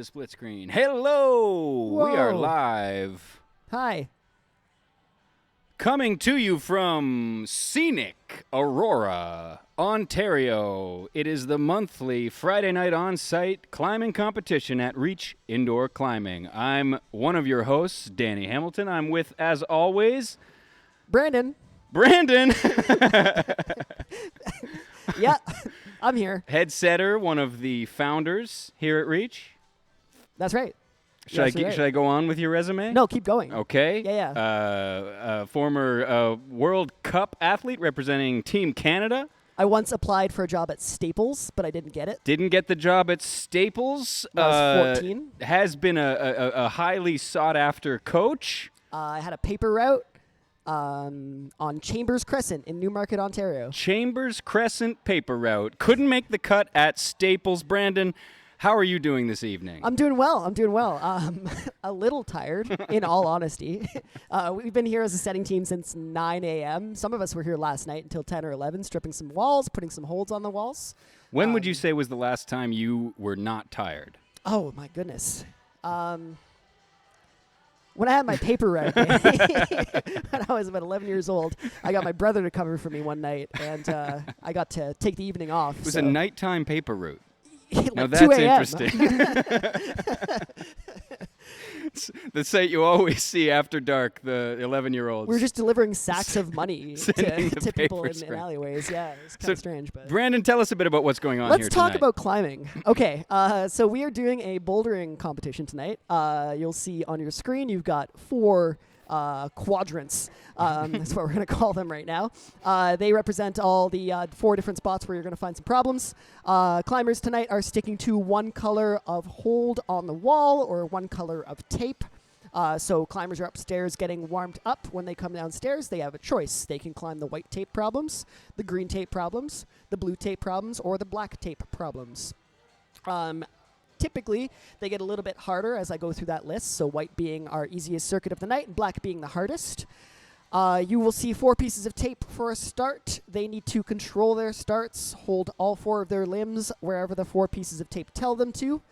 split screen. Hello! Whoa. We are live. Hi. Coming to you from scenic Aurora, Ontario. It is the monthly Friday night on-site climbing competition at Reach Indoor Climbing. I'm one of your hosts, Danny Hamilton. I'm with, as always, Brandon. Brandon. Yeah, I'm here. Head setter, one of the founders here at Reach. That's right. Should I go on with your resume? No, keep going. Okay. Yeah. Former World Cup athlete representing Team Canada. I once applied for a job at Staples, but I didn't get it. Didn't get the job at Staples. I was 14. Has been a highly sought-after coach. I had a paper route on Chambers Crescent in Newmarket, Ontario. Chambers Crescent paper route. Couldn't make the cut at Staples. Brandon, how are you doing this evening? I'm doing well. A little tired, in all honesty. We've been here as a setting team since 9 a.m. Some of us were here last night until 10 or 11, stripping some walls, putting some holds on the walls. When would you say was the last time you were not tired? Oh, my goodness. When I had my paper route, when I was about 11 years old, I got my brother to cover for me one night, and I got to take the evening off. It was a nighttime paper route. Like now 2 that's a.m. interesting. It's the sight you always see after dark, the 11-year-olds. We were just delivering sacks of money Sending the to people in papers alleyways. Yeah, it's kind of strange. But Brandon, tell us a bit about what's going on here let's talk tonight. about climbing. Okay, so we are doing a bouldering competition tonight. You'll see on your screen you've got 4 quadrants. That's what we're going to call them right now. They represent all the 4 different spots where you're going to find some problems. Climbers tonight are sticking to one color of hold on the wall or one color of tape. So climbers are upstairs getting warmed up. When they come downstairs, they have a choice. They can climb the white tape problems, the green tape problems, the blue tape problems, or the black tape problems. Typically, they get a little bit harder as I go through that list, so white being our easiest circuit of the night and black being the hardest. You will see 4 pieces of tape for a start. They need to control their starts, hold all 4 of their limbs wherever the 4 pieces of tape tell them to.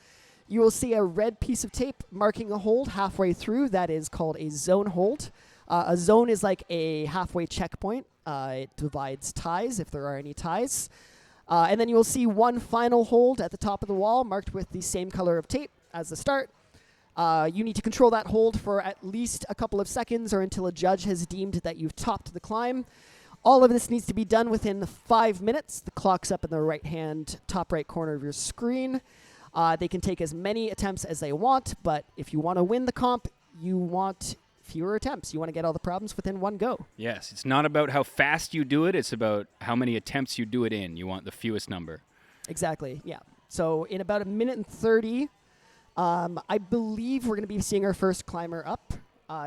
You will see a red piece of tape marking a hold halfway through. That is called a zone hold. A zone is like a halfway checkpoint. It divides ties if there are any ties. And then you will see one final hold at the top of the wall marked with the same color of tape as the start. You need to control that hold for at least a couple of seconds or until a judge has deemed that you've topped the climb. All of this needs to be done within 5 minutes. The clock's up in the right-hand top right corner of your screen. They can take as many attempts as they want, but if you want to win the comp, you want fewer attempts. You want to get all the problems within one go. Yes, it's not about how fast you do it. It's about how many attempts you do it in. You want the fewest number. Exactly, yeah. So in about 1 minute and 30, I believe we're going to be seeing our first climber up.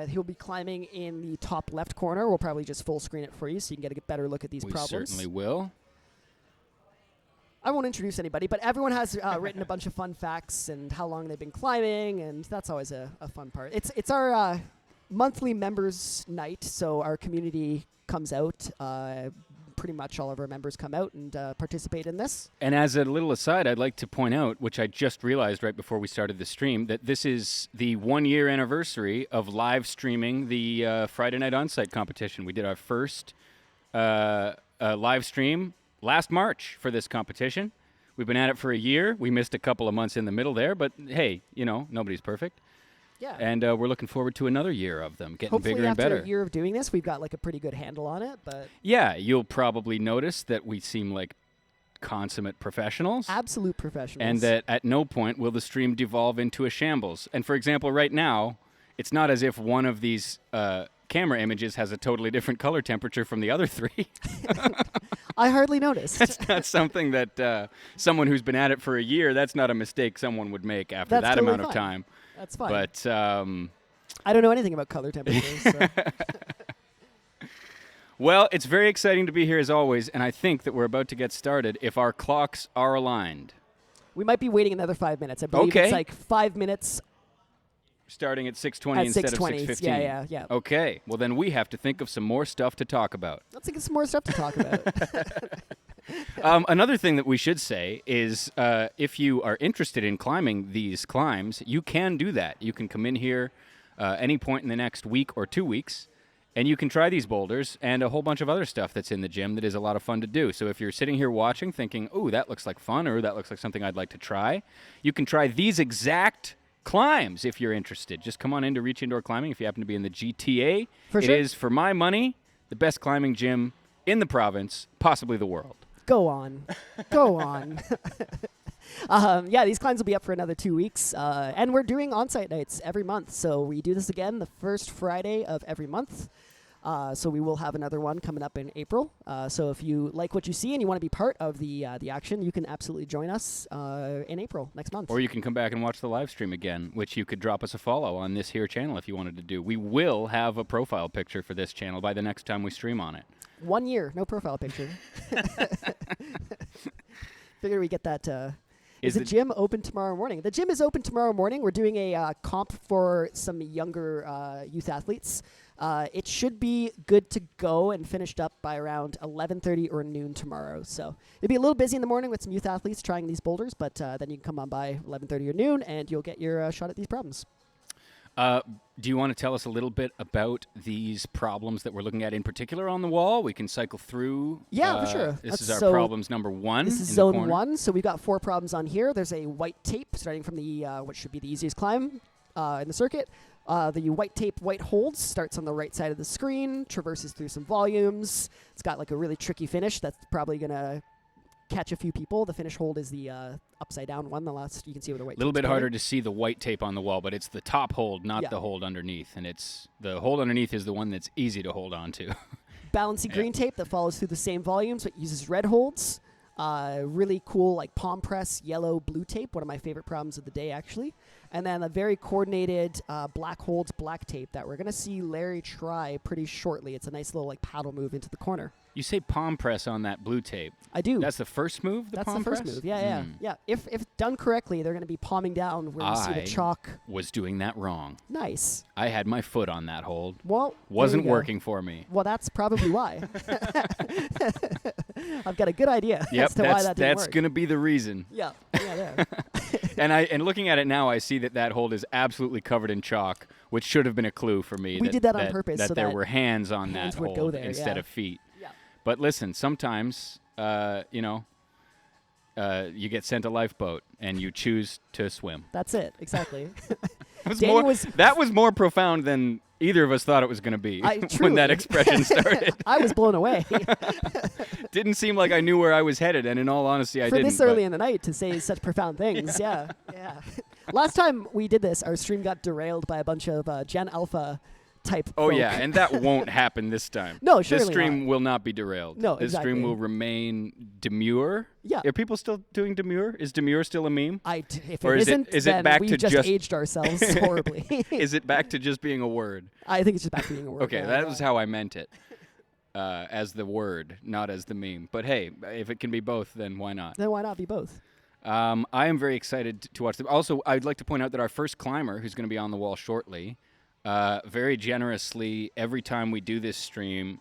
He'll be climbing in the top left corner. We'll probably just full screen it for you so you can get a better look at these problems. We certainly will. I won't introduce anybody, but everyone has written a bunch of fun facts and how long they've been climbing, and that's always a fun part. It's our monthly members night, so our community comes out. Pretty much all of our members come out and participate in this. And as a little aside, I'd like to point out, which I just realized right before we started the stream, that this is the 1-year anniversary of live streaming the Friday night on-site competition. We did our first live stream last March for this competition. We've been at it for a year. We missed a couple of months in the middle there, but hey, nobody's perfect. Yeah. And we're looking forward to another year of them, getting Hopefully bigger and better. after a year of doing this, we've got like a pretty good handle on it. But yeah, you'll probably notice that we seem like consummate professionals. Absolute professionals. And that at no point will the stream devolve into a shambles. And for example, right now, it's not as if one of these camera images has a totally different color temperature from the other 3. I hardly noticed. That's not something that someone who's been at it for a year, that's not a mistake someone would make after That's that totally amount of fine. time. That's fine. But I don't know anything about color temperatures. So. well, it's very exciting to be here as always, and I think that we're about to get started if our clocks are aligned. We might be waiting another 5 minutes. I believe Okay. it's like 5 minutes starting at 6:20 At instead 6:20. of 6:15. Yeah. Okay. Well, then we have to think of some more stuff to talk about. Let's think of some more stuff to talk about. Another thing that we should say is if you are interested in climbing these climbs, you can do that. You can come in here any point in the next week or 2 weeks, and you can try these boulders and a whole bunch of other stuff that's in the gym that is a lot of fun to do. So if you're sitting here watching thinking, ooh, that looks like fun, or that looks like something I'd like to try, you can try these exact climbs if you're interested. Just come on in to Reach Indoor Climbing if you happen to be in the GTA. For It sure. is, for my money, the best climbing gym in the province, possibly the world. Go on. Yeah, these climbs will be up for another 2 weeks. And we're doing Onsight nights every month. So we do this again the first Friday of every month. So we will have another one coming up in April. So if you like what you see and you want to be part of the action, you can absolutely join us in April next month. Or you can come back and watch the live stream again, which you could drop us a follow on this here channel if you wanted to do. We will have a profile picture for this channel by the next time we stream on it. 1 year, no profile picture. Figure we get that. Is the gym open tomorrow morning? The gym is open tomorrow morning. We're doing a comp for some younger youth athletes. It should be good to go and finished up by around 11:30 or noon tomorrow. So it'll be a little busy in the morning with some youth athletes trying these boulders, but then you can come on by 11:30 or noon and you'll get your shot at these problems. Do you want to tell us a little bit about these problems that we're looking at in particular on the wall? We can cycle through. Yeah, for sure. This is our problems number one. This is zone one. So we've got 4 problems on here. There's a white tape starting from the what should be the easiest climb in the circuit. The white tape, white holds starts on the right side of the screen, traverses through some volumes. It's got like a really tricky finish that's probably going to catch a few people. The finish hold is the upside down one. The last you can see with the white. A little bit harder to see the white tape on the wall, but it's the top hold, not Yeah. the hold underneath. And it's the hold underneath is the one that's easy to hold on to. Bouncy green tape that follows through the same volume, so it uses red holds. Really cool, like palm press, yellow, blue tape. One of my favorite problems of the day, actually. And then a very coordinated black holds, black tape that we're going to see Larry try pretty shortly. It's a nice little like paddle move into the corner. You say palm press on that blue tape. I do. That's the first move, That's palm the first press? move. Yeah. If done correctly, they're going to be palming down where you see the chalk. Was doing that wrong. Nice. I had my foot on that hold. Well, wasn't there you go. working for me. Well, that's probably why. I've got a good idea as to why that didn't that's work. going to be the reason. Yeah. And looking at it now, I see that hold is absolutely covered in chalk, which should have been a clue for me. We did that on purpose That so there that were hands on hands that would go hold there, instead yeah. of feet. Yeah. But listen, sometimes, you get sent a lifeboat and you choose to swim. That's it. Exactly. That was more profound than either of us thought it was going to be when truly. that expression started. I was blown away. Didn't seem like I knew where I was headed, and in all honesty, I For didn't. this early in the night to say such profound things. Yeah. Last time we did this, our stream got derailed by a bunch of Gen Alpha type Oh, folk. yeah, and that won't happen this time. No, surely This stream not. will not be derailed. No, This stream exactly. will remain demure. Yeah. Are people still doing demure? Is demure still a meme? If Or it is it- isn't, is it then back we to just just- aged ourselves horribly. Is it back to just being a word? I think it's just back to being a word. Okay, yeah, that yeah. was how I meant it. As the word, not as the meme. But hey, if it can be both, then why not? Then why not be both? I am very excited to watch them. Also, I'd like to point out that our first climber, who's going to be on the wall shortly, very generously, every time we do this stream,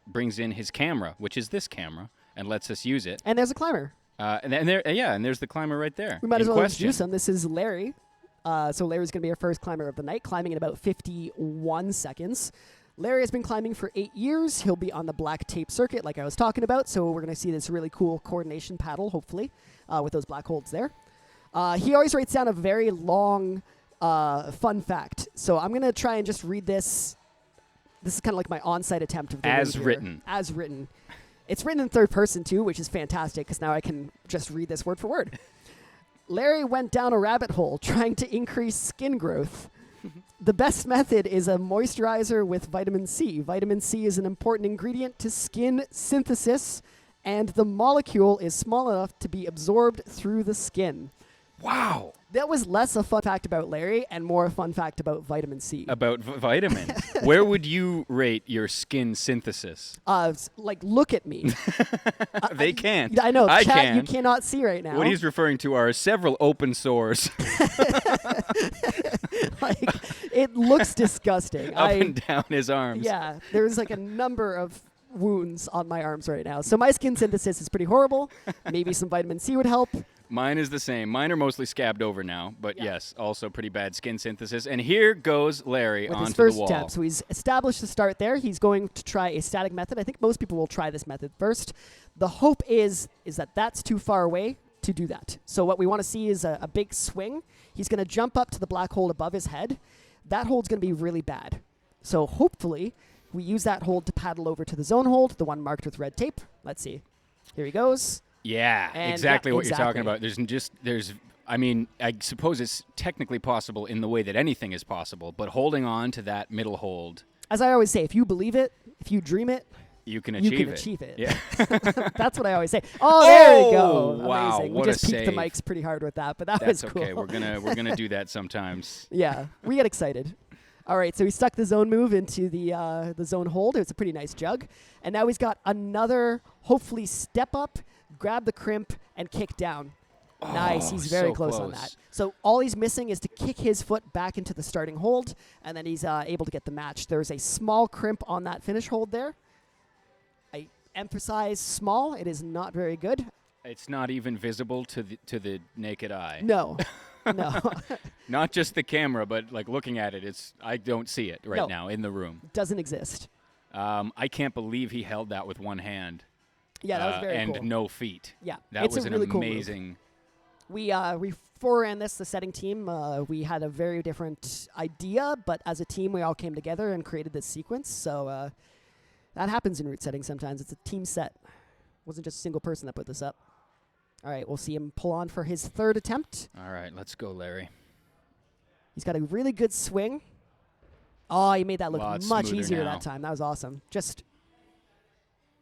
brings in his camera, which is this camera, and lets us use it. And there's a climber. And there's the climber right there. We might as in well question. introduce him. This is Larry. So Larry's going to be our first climber of the night, climbing in about 51 seconds. Larry has been climbing for 8 years. He'll be on the black tape circuit like I was talking about, so we're going to see this really cool coordination paddle, hopefully, with those black holds there. He always writes down a very long fun fact, so I'm going to try and just read this. This is kind of like my on-site attempt of the As read here. written. As written. It's written in third person, too, which is fantastic, because now I can just read this word for word. Larry went down a rabbit hole trying to increase skin growth. The best method is a moisturizer with vitamin C. Vitamin C is an important ingredient to skin synthesis, and the molecule is small enough to be absorbed through the skin. Wow. That was less a fun fact about Larry and more a fun fact about vitamin C. About vitamins. Where would you rate your skin synthesis? Look at me. They can't. I know, I chat, can. you cannot see right now. What he's referring to are several open sores. Like, it looks disgusting. Up and down his arms. Yeah, there's like a number of wounds on my arms right now. So my skin synthesis is pretty horrible. Maybe some vitamin C would help. Mine is the same. Mine are mostly scabbed over now, but Yeah. yes, also pretty bad skin synthesis. And here goes Larry With onto his first the wall. attempt. So he's established the start there. He's going to try a static method. I think most people will try this method first. The hope is that that's too far away to do that. So what we want to see is a big swing. He's going to jump up to the black hole above his head. That hold's going to be really bad. So hopefully we use that hold to paddle over to the zone hold, the one marked with red tape. Let's see. Here he goes. Yeah, And exactly yeah, what you're talking exactly. about. I mean, I suppose it's technically possible in the way that anything is possible, but holding on to that middle hold, As I always say, if you believe it, if you dream it, you can you achieve can it. achieve it. Yeah. That's what I always say. Oh, there we go. Oh, wow, Amazing. what We a just peaked the save. mics pretty hard with that, but that That's was cool. okay. We're gonna do that sometimes. Yeah, we get excited. All right, so he stuck the zone move into the zone hold. It's a pretty nice jug. And now he's got another, hopefully, step up, grab the crimp, and kick down. Nice. He's very so close on close. that. So all he's missing is to kick his foot back into the starting hold, and then he's able to get the match. There's a small crimp on that finish hold there. I emphasize small. It is not very good. It's not even visible to the naked eye. No. No. Not just the camera, but like looking at it, I don't see it right No. now in the room. Doesn't exist. I can't believe he held that with one hand. Yeah, that was very and cool. no feet. Yeah, That it's was a an really cool move. amazing. We foreran this, the setting team. We had a very different idea, but as a team, we all came together and created this sequence. So that happens in route setting sometimes. It's a team set. It wasn't just a single person that put this up. All right, we'll see him pull on for his third attempt. All right, let's go, Larry. He's got a really good swing. Oh, he made that look Lots much smoother easier now. that time. That was awesome. Just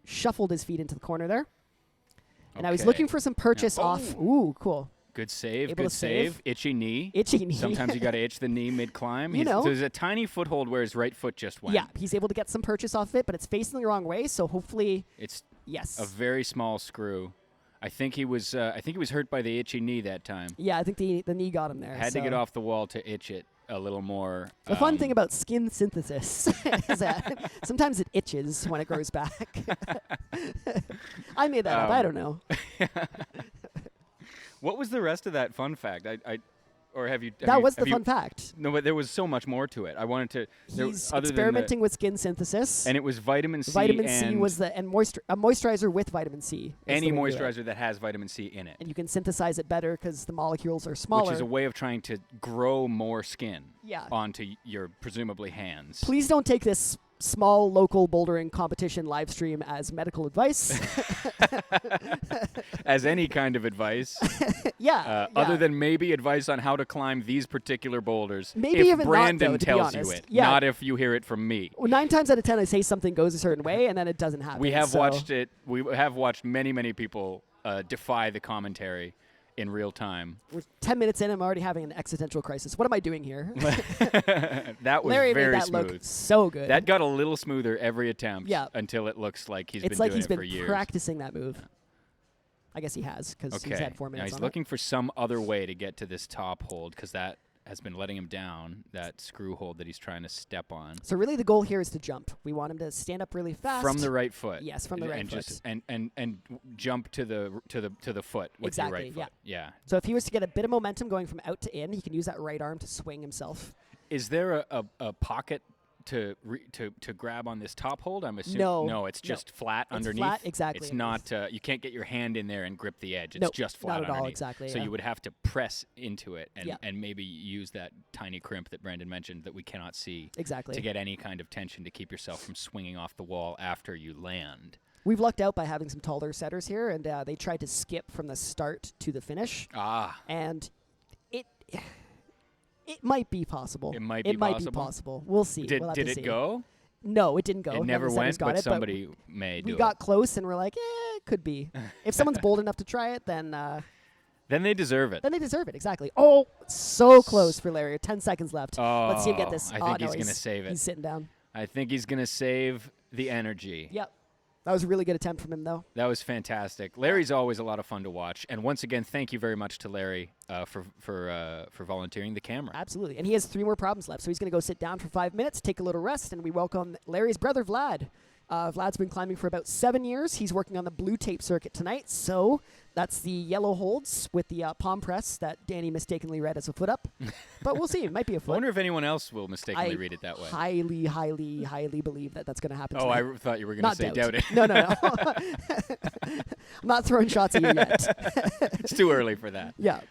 shuffled his feet into the corner there. And I was Okay. looking for some purchase Now- off. Ooh, cool. Good save. Able Good to save. save. Itchy knee. Itchy knee. Sometimes you got to itch the knee mid-climb. You know. There's a tiny foothold where his right foot just went. Yeah, he's able to get some purchase off it, but it's facing the wrong way, so hopefully, It's yes. a very small screw. I think he was hurt by the itchy knee that time. Yeah, I think the knee got him there. Had to so. get off the wall to itch it a little more. The fun thing about skin synthesis is that sometimes it itches when it grows back. I made that up. I don't know. What was the rest of that fun fact? Or have you? That was the have you- fun fact. No, but there was so much more to it. I wanted to. He's other than experimenting with skin synthesis. and it was vitamin C. Vitamin C and was a moisturizer with vitamin C. is any the way to do it. moisturizer that has vitamin C in it, And you can synthesize it better because the molecules are smaller. which is a way of trying to grow more skin Yeah. onto your presumably hands. Please don't take this small local bouldering competition live stream as medical advice. As any kind of advice, Yeah. other than maybe advice on how to climb these particular boulders. Maybe if even not, Brandon though, to be tells honest. you it, Yeah. not if you hear it from me. Well, 9 times out of 10, I say something goes a certain way, and then it doesn't happen. We have so watched it. We have watched many people defy the commentary in real time. We're 10 minutes in, I'm already having an existential crisis. What am I doing here? That was Larry very made that smooth. look so good. That got a little smoother every attempt Yeah. until it looks like he's it's been like doing he's it been for years. practicing that move. I guess he has because he's had 4 Now minutes he's on looking for some other way to get to this top hold because that has been letting him down, that screw hold that he's trying to step on. it. So really the goal here is to jump. We want him to stand up really fast. From the right foot. Yes, from the right and foot. Just, and jump to the foot with Exactly, your right foot. Yeah. So if he was to get a bit of momentum going from out to in, he can use that right arm to swing himself. Is there a pocket to grab on this top hold? I'm assuming No. it's just flat It's underneath. flat, exactly. It's not. You can't get your hand in there and grip the edge. It's Nope, just flat not at all, underneath. exactly, So yeah. you would have to press into it and Yeah. and maybe use that tiny crimp that Brandon mentioned that we cannot see Exactly. to get any kind of tension to keep yourself from swinging off the wall after you land. We've lucked out by having some taller setters here, and they tried to skip from the start to the finish. Ah. And it might be possible. It might be possible. We'll see. Did We'll have to it see. go? No, it didn't go. It None of never the setters went, got but it, somebody may do we it. got close, and we're like, it could be. If someone's bold enough to try it, then Then they deserve it. they deserve it. Exactly. Oh, so close for Larry. 10 seconds left. Let's see him get this. I Oh, think no, he's going to save it. He's sitting down. I think he's going to save the energy. Yep. That was a really good attempt from him, though. That was fantastic. Larry's always a lot of fun to watch. And once again, thank you very much to Larry for volunteering the camera. Absolutely. And he has 3 more problems left, so he's going to go sit down for 5 minutes, take a little rest, and we welcome Larry's brother, Vlad. Vlad's been climbing for about 7 years. He's working on the blue tape circuit tonight, so that's the yellow holds with the palm press that Danny mistakenly read as a foot up. But we'll see. It might be a I foot. wonder if anyone else will mistakenly read it that way. Highly, highly, highly believe that that's going to happen Oh, tonight. I thought you were going to say doubt it. No. I'm not throwing shots at you yet. It's too early for that. Yeah.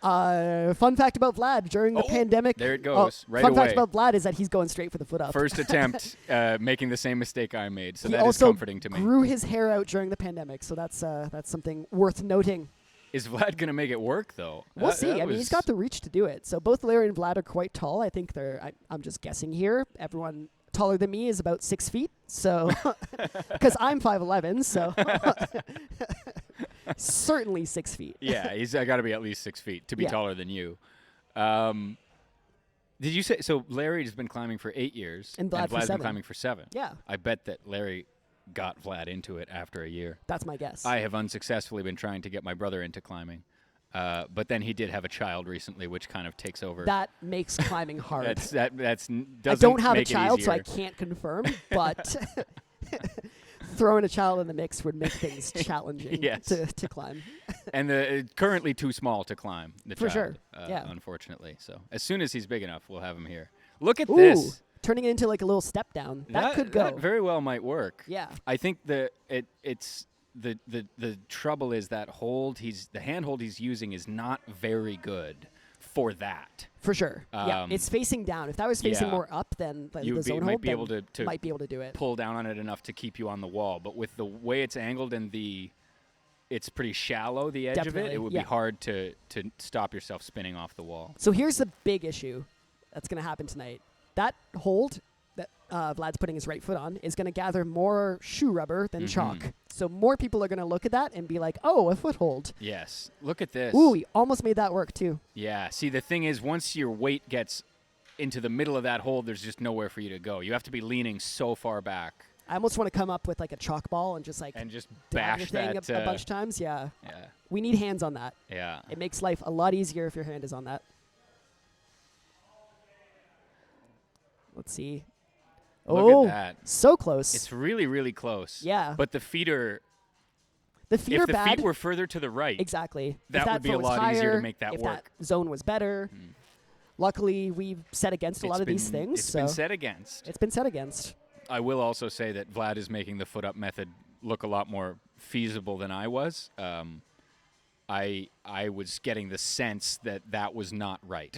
Fun fact about Vlad during the pandemic. There it goes. Right fun away. fact about Vlad is that he's going straight for the foot up. First attempt, making the same mistake I made. So he that is also comforting to me. grew his hair out during the pandemic, so that's something worth noting. Is Vlad going to make it work, though? We'll see. I mean, he's got the reach to do it. So both Larry and Vlad are quite tall. I think I'm just guessing here. Everyone taller than me is about 6 feet. So, because I'm 5'11", so certainly 6 feet. Yeah, he's got to be at least 6 feet to be Yeah. taller than you. Did you say so? Larry's been climbing for 8 years, And Vlad for Vlad's 7. been climbing for 7. Yeah, I bet that Larry got Vlad into it after a year. that's my guess. I have unsuccessfully been trying to get my brother into climbing, but then he did have a child recently, which kind of takes over. That makes climbing hard. Doesn't I don't have a make it child, so I easier. can't confirm, but throwing a child in the mix would make things challenging Yes. to climb. And currently too small to climb. The For child, sure, yeah. Unfortunately, so as soon as he's big enough, we'll have him here. Look at Ooh, this. turning it into like a little step down. That could go. That very well might work. Yeah. I think the trouble is that the handhold he's using is not very good for that. For sure. Yeah, Um, it's facing down. If that was facing yeah. more up than the You zone might hold, be able then to might be able to do it. pull down on it enough to keep you on the wall. But with the way it's angled and it's pretty shallow, the edge of Definitely, it would yeah. be hard to stop yourself spinning off the wall. So here's the big issue that's going to happen tonight. That hold that Vlad's putting his right foot on is going to gather more shoe rubber than chalk. So more people are going to look at that and be like, oh, a foothold. Yes. Look at this. Ooh, he almost made that work too. Yeah. See, the thing is, once your weight gets into the middle of that hold, there's just nowhere for you to go. You have to be leaning so far back I almost want to come up with like a chalk ball and just like and just dab bash your thing that. a bunch of times. Yeah. Yeah. We need hands on that. Yeah. It makes life a lot easier if your hand is on that. Let's see. Look at that. So close. It's really, really close. Yeah. But the feet are. The feet If are the bad. feet were further to the right, Exactly. that if would be a foot was lot easier to higher, make that if work. that zone was better. Luckily, we've set against a lot of these It's things. It's been set against. It's been set against. I will also say that Vlad is making the foot up method look a lot more feasible than I was. I was getting the sense that was not right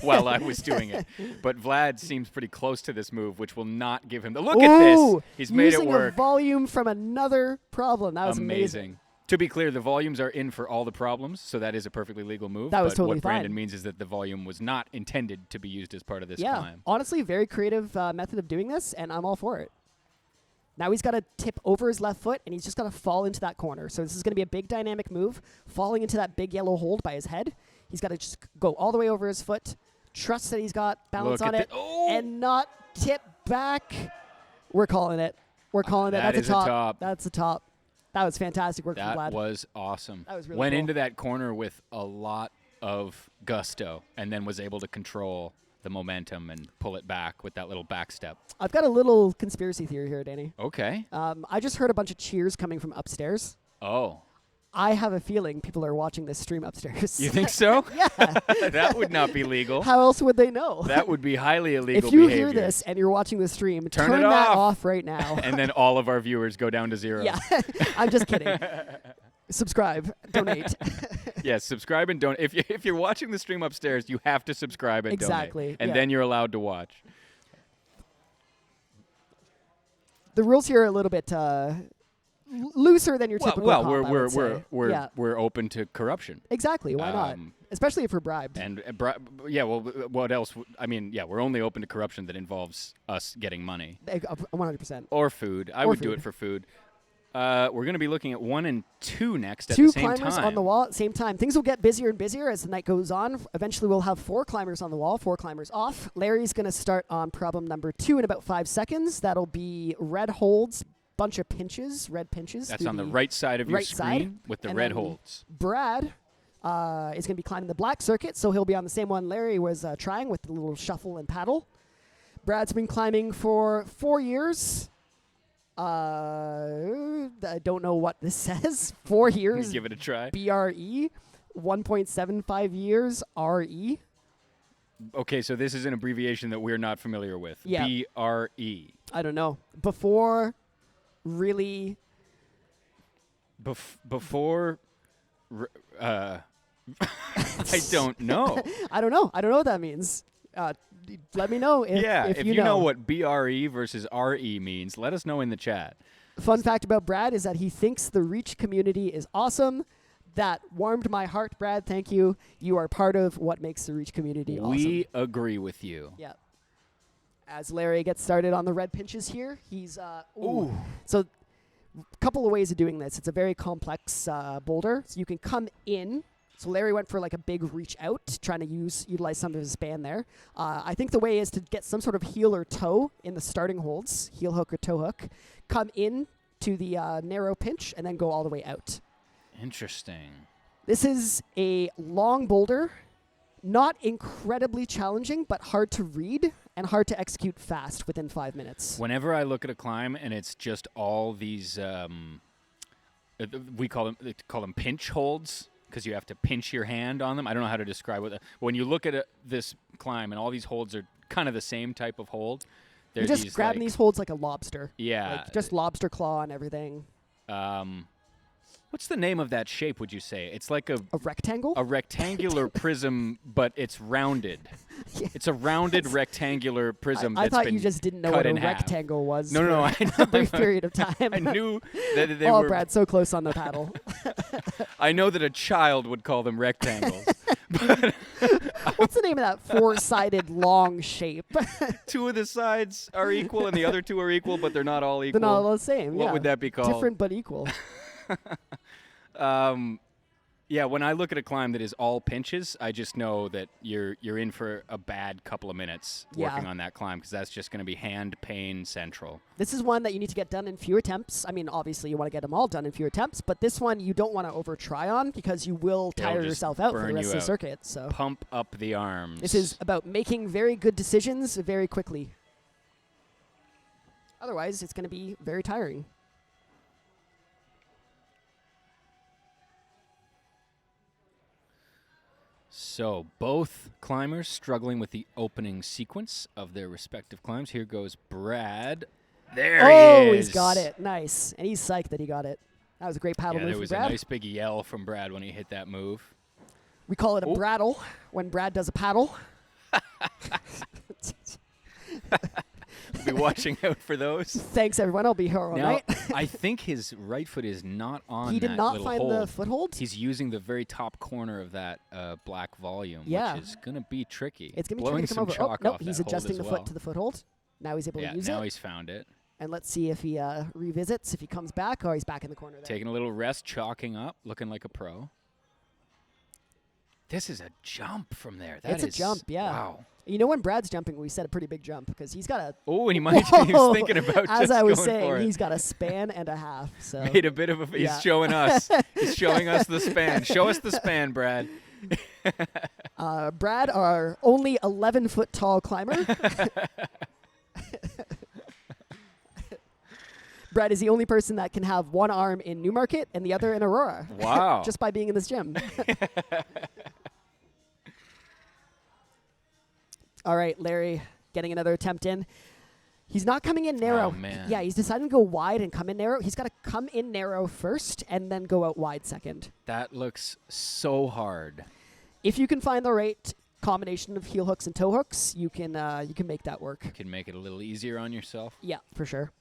while I was doing it. But Vlad seems pretty close to this move, which will not give him the look at this. He's made it using work. a volume from another problem. That was amazing. To be clear, the volumes are in for all the problems, so that is a perfectly legal move. That was but totally what Brandon fine. means is that the volume was not intended to be used as part of this Yeah. climb. Honestly, very creative method of doing this, and I'm all for it. Now he's got to tip over his left foot, and he's just got to fall into that corner. So this is going to be a big dynamic move, falling into that big yellow hold by his head. He's got to just go all the way over his foot, trust that he's got balance Look on at it, oh! and not tip back. We're calling it. We're calling it. That That's is a top. That's a top. That was fantastic work from That Vlad. was awesome. That was really Went cool. into that corner with a lot of gusto and then was able to control the momentum and pull it back with that little back step. I've got a little conspiracy theory here, Danny. Okay. I just heard a bunch of cheers coming from upstairs. Oh. I have a feeling people are watching this stream upstairs. You think so? Yeah. That would not be legal. How else would they know? That would be highly illegal if you behavior. hear this and you're watching the stream, Turn it that off. off right now. And then all of our viewers go down to zero. Yeah, I'm just kidding. Subscribe, donate. Yes, subscribe and donate. If you're watching the stream upstairs, you have to subscribe and Exactly, donate. And yeah. then you're allowed to watch. The rules here are a little bit looser than your typical Well, comp, I would say. Yeah, we're open to corruption. exactly. Why not? Especially if we're bribed. And what else? I mean, yeah, we're only open to corruption that involves us getting money 100%. or food. I Or would do food. it for food. We're going to be looking at 1 and 2 next at Two the same climbers time. on the wall at the same time. Things will get busier and busier as the night goes on. Eventually, we'll have 4 climbers on the wall, 4 climbers off. Larry's going to start on problem number 2 in about 5 seconds. That'll be red holds, bunch of pinches, red pinches. That's on the right side of your right screen side, with the and red then holds. Brad is going to be climbing the black circuit, so he'll be on the same one Larry was trying with the little shuffle and paddle. Brad's been climbing for 4 years. I don't know what this says. 4 years. Give it a try. BRE. 1.75 years RE. Okay, so this is an abbreviation that we're not familiar with. Yeah. BRE. I don't know. Before really. Before. I don't know. I don't know. I don't know what that means. Let me know if you know what BRE versus RE means. Let us know in the chat. Fun fact about Brad is that he thinks the Reach community is awesome. That warmed my heart, Brad. Thank you. You are part of what makes the Reach community awesome. We agree with you. Yeah. As Larry gets started on the red pinches here, he's Ooh. So a couple of ways of doing this. It's a very complex boulder. So you can come in. So Larry went for like a big reach out, trying to utilize some of his span there. I think the way is to get some sort of heel or toe in the starting holds, heel hook or toe hook, come in to the narrow pinch, and then go all the way out. Interesting. This is a long boulder, not incredibly challenging, but hard to read and hard to execute fast within 5 minutes. Whenever I look at a climb and it's just all these, we call them pinch holds, because you have to pinch your hand on them. I don't know how to describe it. When you look at this climb and all these holds are kind of the same type of hold. You're just grabbing these holds like a lobster. Yeah. Like just lobster claw and everything. What's the name of that shape, would you say? It's like a rectangle? A rectangular prism, but it's rounded. Yeah. It's a rounded rectangular prism I that's thought been you just didn't know cut what a in half. rectangle was. No, I know. A brief period of time. I knew that they were... Brad, so close on the paddle. I know that a child would call them rectangles. What's the name of that four-sided long shape? Two of the sides are equal and the other two are equal, but they're not all equal. They're not all the same, What would that be called? Different but equal. Yeah, when I look at a climb that is all pinches, I just know that you're in for a bad couple of minutes working on that climb, because that's just going to be hand pain central. This is one that you need to get done in few attempts. I mean, obviously you want to get them all done in few attempts, but this one you don't want to over try on, because you will tire yourself out for the rest of the circuit. So pump up the arms. This is about making very good decisions very quickly. Otherwise, it's going to be very tiring. So both climbers struggling with the opening sequence of their respective climbs. Here goes Brad. There he is. Oh, he's got it. Nice. And he's psyched that he got it. That was a great paddle move from Brad. There was a nice big yell from Brad when he hit that move. We call it a brattle when Brad does a paddle. Be watching out for those. Thanks, everyone. I'll be here all night. I think his right foot is not on. He did not find hold. the foothold. He's using the very top corner of that black volume, which is going to be tricky. It's going to be tricky to come over. Oh, no, he's adjusting the well. foot to the foothold. Now he's able to use it. Now he's found it. And let's see if he revisits, if he comes back. Oh, he's back in the corner there. Taking a little rest, chalking up, looking like a pro. This is a jump from there. It's a jump, yeah. Wow. You know, when Brad's jumping, we said a pretty big jump, because he's got a... Oh, and he was thinking about as just I was going saying, for it. He's got a span and a half. So made a bit of a... He's showing us. He's showing us the span. Show us the span, Brad. Brad, our only 11-foot tall climber. Brad is the only person that can have one arm in Newmarket and the other in Aurora. Wow. Just by being in this gym. All right, Larry getting another attempt in. He's not coming in narrow. Oh, man. Yeah, he's deciding to go wide and come in narrow. He's got to come in narrow first and then go out wide second. That looks so hard. If you can find the right combination of heel hooks and toe hooks, you can make that work. You can make it a little easier on yourself. Yeah, for sure.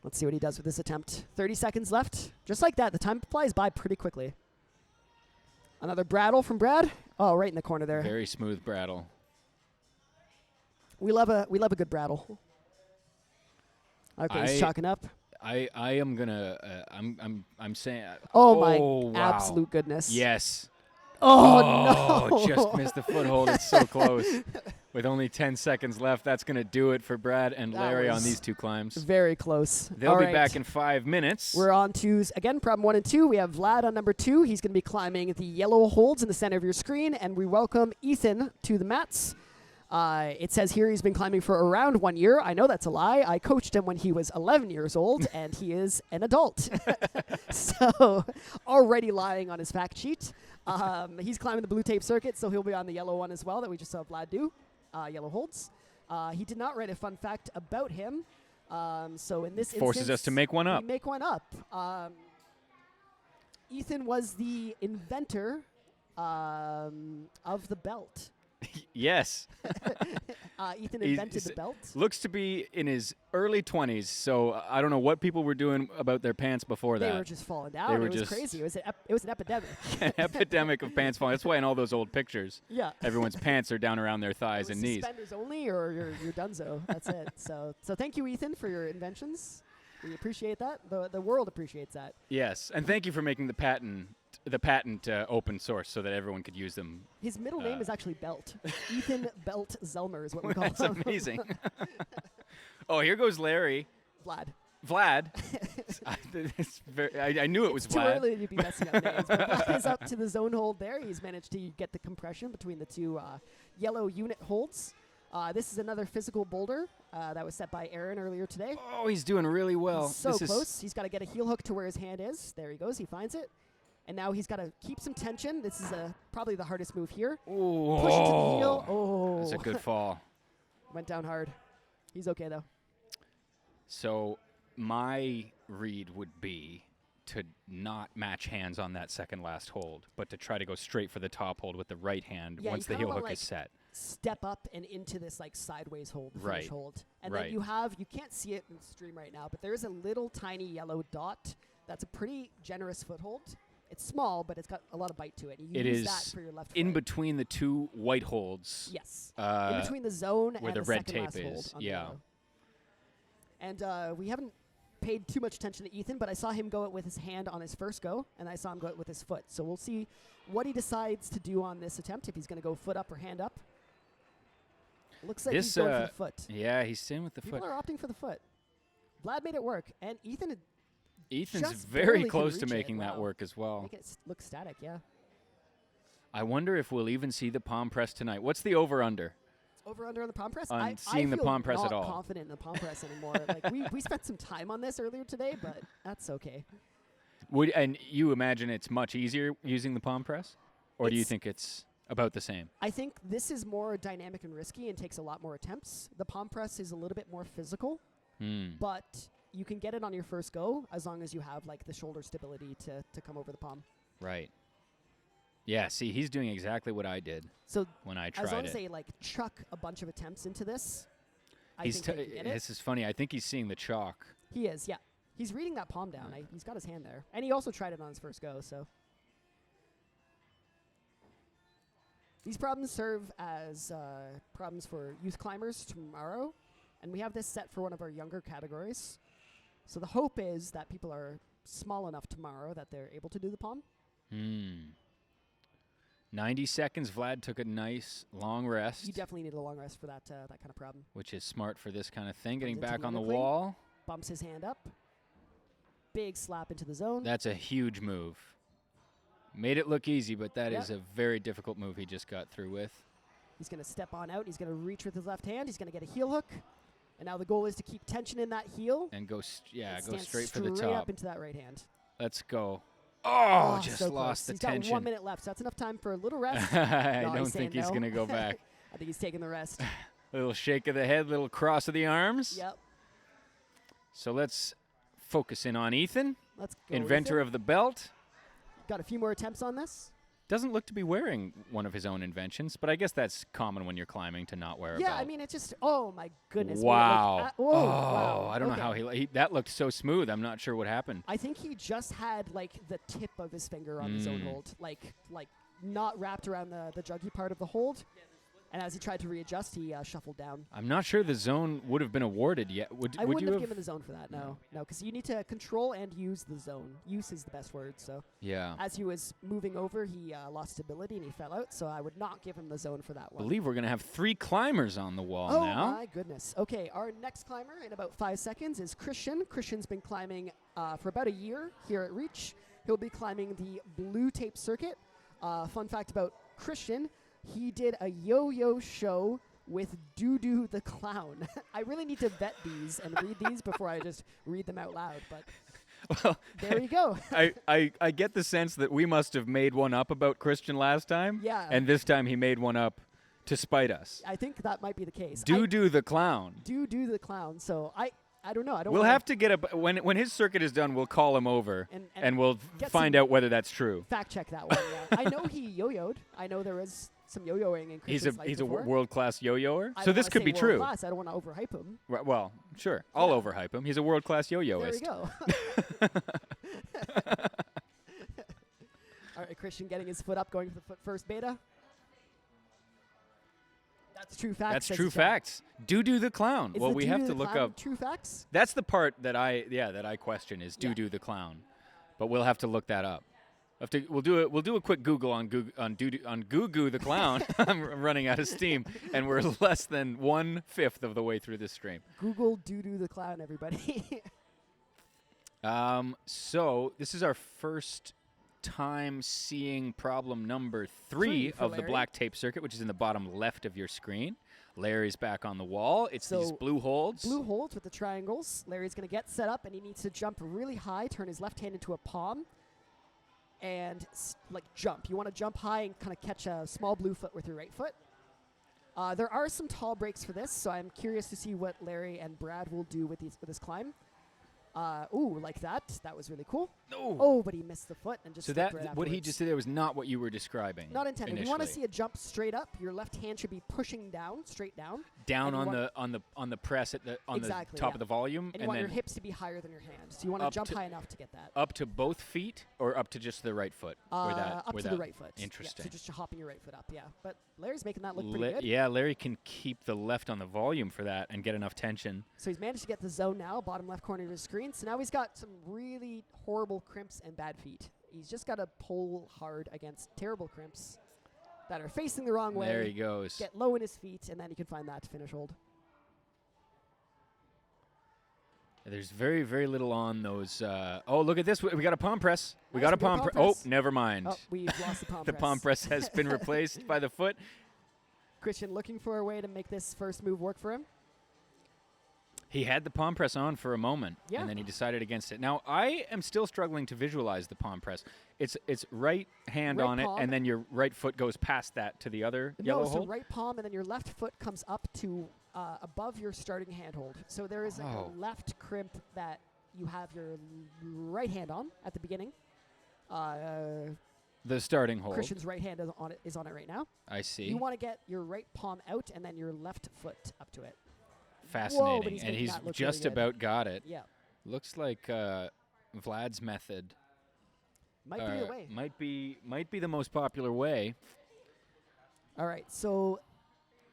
Let's see what he does with this attempt. 30 seconds left. Just like that, the time flies by pretty quickly. Another brattle from Brad. Oh, right in the corner there. Very smooth brattle. We love a good brattle. Okay, he's chalking up. I am gonna. I'm saying. Oh my wow. absolute goodness. Yes. Oh no! Just missed the foothold. It's so close. With only 10 seconds left, that's going to do it for Brad and That Larry on was these 2 climbs. Very close. They'll All be right. back in 5 minutes. We're on to, again, problem 1 and 2. We have Vlad on number 2. He's going to be climbing the yellow holds in the center of your screen, and we welcome Ethan to the mats. It says here he's been climbing for around 1 year. I know that's a lie. I coached him when he was 11 years old, and he is an adult. So already lying on his fact sheet. He's climbing the blue tape circuit, so he'll be on the yellow one as well that we just saw Vlad do, yellow holds. He did not write a fun fact about him. So in this Forces instance, us to make one up. we make one up. Ethan was the inventor of the belt. Yes. Ethan He's- invented the belt. Looks to be in his early 20s, so I don't know what people were doing about their pants before They that. were just falling down. They were It was just- crazy. It was an epidemic. An epidemic of pants falling. That's why in all those old pictures, Yeah. everyone's pants are down around their thighs It was and knees. suspenders only, or you're donezo. That's it. So thank you, Ethan, for your inventions. We appreciate that. The world appreciates that. Yes, and thank you for making the patent open source so that everyone could use them. His middle name is actually Belt. Ethan Belt Zelmer is what we call That's him. amazing. Oh, here goes Larry. Vlad. I knew it was It's too Vlad. early to be messing up names. But Vlad is up to the zone hold there. He's managed to get the compression between the 2 yellow unit holds. This is another physical boulder that was set by Aaron earlier today. Oh, he's doing really well. So This is- close. He's got to get a heel hook to where his hand is. There he goes. He finds it. And now he's got to keep some tension. This is probably the hardest move here. Ooh. Push it to the heel. Oh. That's a good fall. Went down hard. He's okay, though. So my read would be to not match hands on that second last hold, but to try to go straight for the top hold with the right hand Yeah, once you the kinda heel wanna, hook like, is set. Step up and into this like sideways hold, the Right. finish hold. And Right. then you can't see it in the stream right now, but there is a little tiny yellow dot. That's a pretty generous foothold. It's small, but it's got a lot of bite to it. You It use is that for your left in foot. between the 2 white holds. Yes. Uh, in between the zone where and the the red second tape last hold is, on the yeah. yellow. And we haven't paid too much attention to Ethan, but I saw him go it with his hand on his first go, and I saw him go it with his foot. So we'll see what he decides to do on this attempt, if he's going to go foot up or hand up. Looks like he's going for the foot. Yeah, he's staying with the People foot. are opting for the foot. Vlad made it work, and Ethan had Ethan's just very barely can close to reach it. making that Wow. work as well. make it look static, yeah. I wonder if we'll even see the palm press tonight. What's the over-under? Over under on the palm press. On I seeing the feel palm press not at all. confident in the palm press anymore. Like we spent some time on this earlier today, but that's okay. And you imagine it's much easier using the palm press? Or do you It's- think it's about the same? I think this is more dynamic and risky and takes a lot more attempts. The palm press is a little bit more physical, but you can get it on your first go as long as you have like the shoulder stability to come over the palm. Right. Yeah, see, he's doing exactly what I did So when I as tried long as it. they like chuck a bunch of attempts into this, I He's think they can get it. this is funny. I think he's seeing the chalk. He is, yeah. He's reading that palm down. He's got his hand there. And he also tried it on his first go, so. These problems serve as problems for youth climbers tomorrow. And we have this set for one of our younger categories. So the hope is that people are small enough tomorrow that they're able to do the palm. 90 seconds. Vlad took a nice long rest, You definitely need a long rest for that kind of problem. which is smart for this kind of thing. Getting Comes into back the on the undercling. wall. Bumps his hand up. Big slap into the zone. That's a huge move. Made it look easy, but that is Yep. a very difficult move he just got through with. He's going to step on out. He's going to reach with his left hand. He's going to get a heel hook. And now the goal is to keep tension in that heel. And go, and go stand straight for the straight top. up into that right hand. Let's go. Oh, just so lost close. the He's tension. got 1 minute left, so that's enough time for a little rest. I No, don't he's think saying he's no. going to go back. I think he's taking the rest. Little shake of the head, little cross of the arms. Yep. So let's focus in on Ethan, Let's go. inventor Ethan. of the belt. Got a few more attempts on this. Doesn't look to be wearing one of his own inventions, but I guess that's common when you're climbing to not wear a Yeah, belt. I mean, it's just, oh my goodness. Wow. Whoa, wow. I don't know Okay. how he that looked so smooth. I'm not sure what happened. I think he just had like the tip of his finger on the zone hold, like not wrapped around the juggy part of the hold. And as he tried to readjust, he shuffled down. I'm not sure the zone would have been awarded yet. I would wouldn't you have given the zone for that, no. No, because you need to control and use the zone. Use is the best word, so. Yeah. As he was moving over, he lost stability and he fell out, so I would not give him the zone for that I one. believe we're going to have 3 climbers on the wall Oh now. my goodness. Okay, our next climber in about 5 seconds is Christian. Christian's been climbing for about a year here at Reach. He'll be climbing the blue tape circuit. Fun fact about Christian, he did a yo-yo show with Doo-Doo the Clown. I really need to vet these and read these before I just read them out loud, but Well, there you go. I get the sense that we must have made one up about Christian last time. Yeah. And this time he made one up to spite us. I think that might be the case. Doo-Doo the Clown. Doo-Doo the Clown. So I don't know. I don't We'll wanna have to get a when his circuit is done. We'll call him over And we'll get find some- out whether that's true. fact check that one. Yeah. I know he yo-yoed. I know there was some yo-yoing in Christian's life He's a before. world-class yo-yoer. I So don't this wanna could say be true. world-class. I don't want to overhype him. Well, sure. I'll Yeah. overhype him. He's a world-class yo-yoist. There we go. All right, Christian getting his foot up, going for the first beta. That's true facts. That's says true the chat. facts. Doo-Doo the Clown. Is Well, the we Doo-Doo have to the look Clown up. true facts. That's the part that I question is Yeah. Doo-Doo the Clown. But we'll have to look that up. We'll do a quick Google on Goo Goo the Clown. I'm running out of steam, and we're less than 1/5 of the way through this stream. Google Doo-Doo the Clown, everybody. So this is our first time seeing problem number 3 for of the Larry. black tape circuit, which is in the bottom left of your screen. Larry's back on the wall. It's So these blue holds. Blue holds with the triangles. Larry's going to get set up, and he needs to jump really high, turn his left hand into a palm, and jump. You want to jump high and kind of catch a small blue foot with your right foot. There are some tall breaks for this, so I'm curious to see what Larry and Brad will do with this climb. Ooh, like that. That was really cool. No. Oh, but he missed the foot and just So slipped that right what he afterwards. just did there was not what you were describing. Not intended. If you want to initially. see a jump straight up, your left hand should be pushing down, straight down. Down and you on the press at the Exactly, top yeah. of the volume, And you want then your hips to be higher than your hands. So you want to up jump to- high enough to get that. up to both feet or up to just the right foot. Up to the that- right foot. Interesting. Yeah, so just hopping your right foot up, yeah. But Larry's making that look pretty good. Yeah, Larry can keep the left on the volume for that and get enough tension. So he's managed to get the zone now, bottom left corner of his screen. So now he's got some really horrible crimps and bad feet. He's just got to pull hard against terrible crimps that are facing the wrong way. There he goes. Get low in his feet, and then he can find that finish hold. There's very, very little on those. Oh, look at this. We got a palm press. We Nice, got a we got a palm palm press. Oh, press. never mind. Oh, we've lost the palm The press. palm press has been replaced by the foot. Christian looking for a way to make this first move work for him. He had the palm press on for a moment, Yeah. and then he decided against it. Now, I am still struggling to visualize the palm press. It's right hand Right on palm. it, and then your right foot goes past that to the other yellow No, so hold. right palm, and then your left foot comes up to above your starting handhold. So there is like Oh. a left crimp that you have your right hand on at the beginning. The starting hold. Christian's right hand is on it right now. I see. You want to get your right palm out and then your left foot up to it. Fascinating. Whoa, but he's and making he's that look just really good. about got it. Yeah, Looks like Vlad's method might be the way. might be the most popular way. All right, so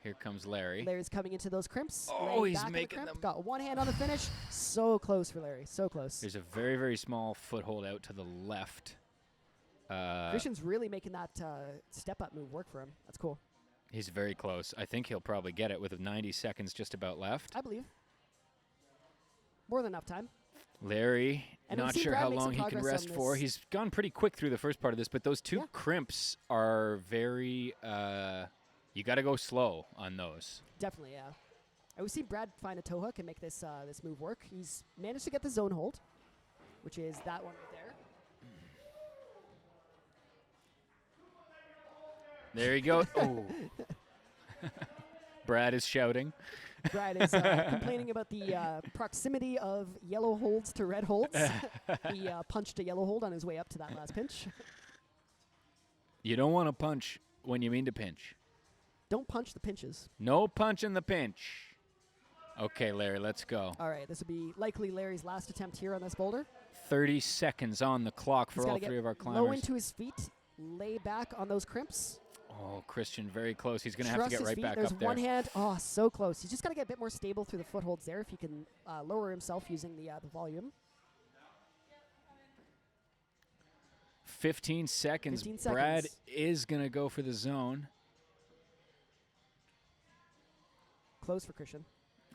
Here comes Larry. Larry's coming into those crimps. Oh, laying he's back in the making crimp. them. Got one hand on the finish. So close for Larry. So close. There's a very, very small foothold out to the left. Christian's really making that step-up move work for him. That's cool. He's very close. I think he'll probably get it with 90 seconds just about left. I believe. More than enough time. Larry, And we've not seen sure Brad how make some long he can progress rest on for. this. He's gone pretty quick through the first part of this, but those two Yeah. crimps are very, you got to go slow on those. Definitely, yeah. And we see Brad find a toe hook and make this this move work. He's managed to get the zone hold, which is that one right there. There you go. Oh. Brad is shouting. Brad is complaining about the proximity of yellow holds to red holds. He punched a yellow hold on his way up to that last pinch. You don't want to punch when you mean to pinch. Don't punch the pinches. No punch in the pinch. Okay, Larry, let's go. All right, this will be likely Larry's last attempt here on this boulder. 30 seconds on the clock He's for all gotta three get of our low climbers. into his feet, lay back on those crimps. Oh, Christian, very close. He's going to have Trust to get his right feet. back There's up there. one hand. Oh, so close. He's just got to get a bit more stable through the footholds there if he can lower himself using the volume. 15 seconds. 15 seconds. Brad is going to go for the zone. Close for Christian.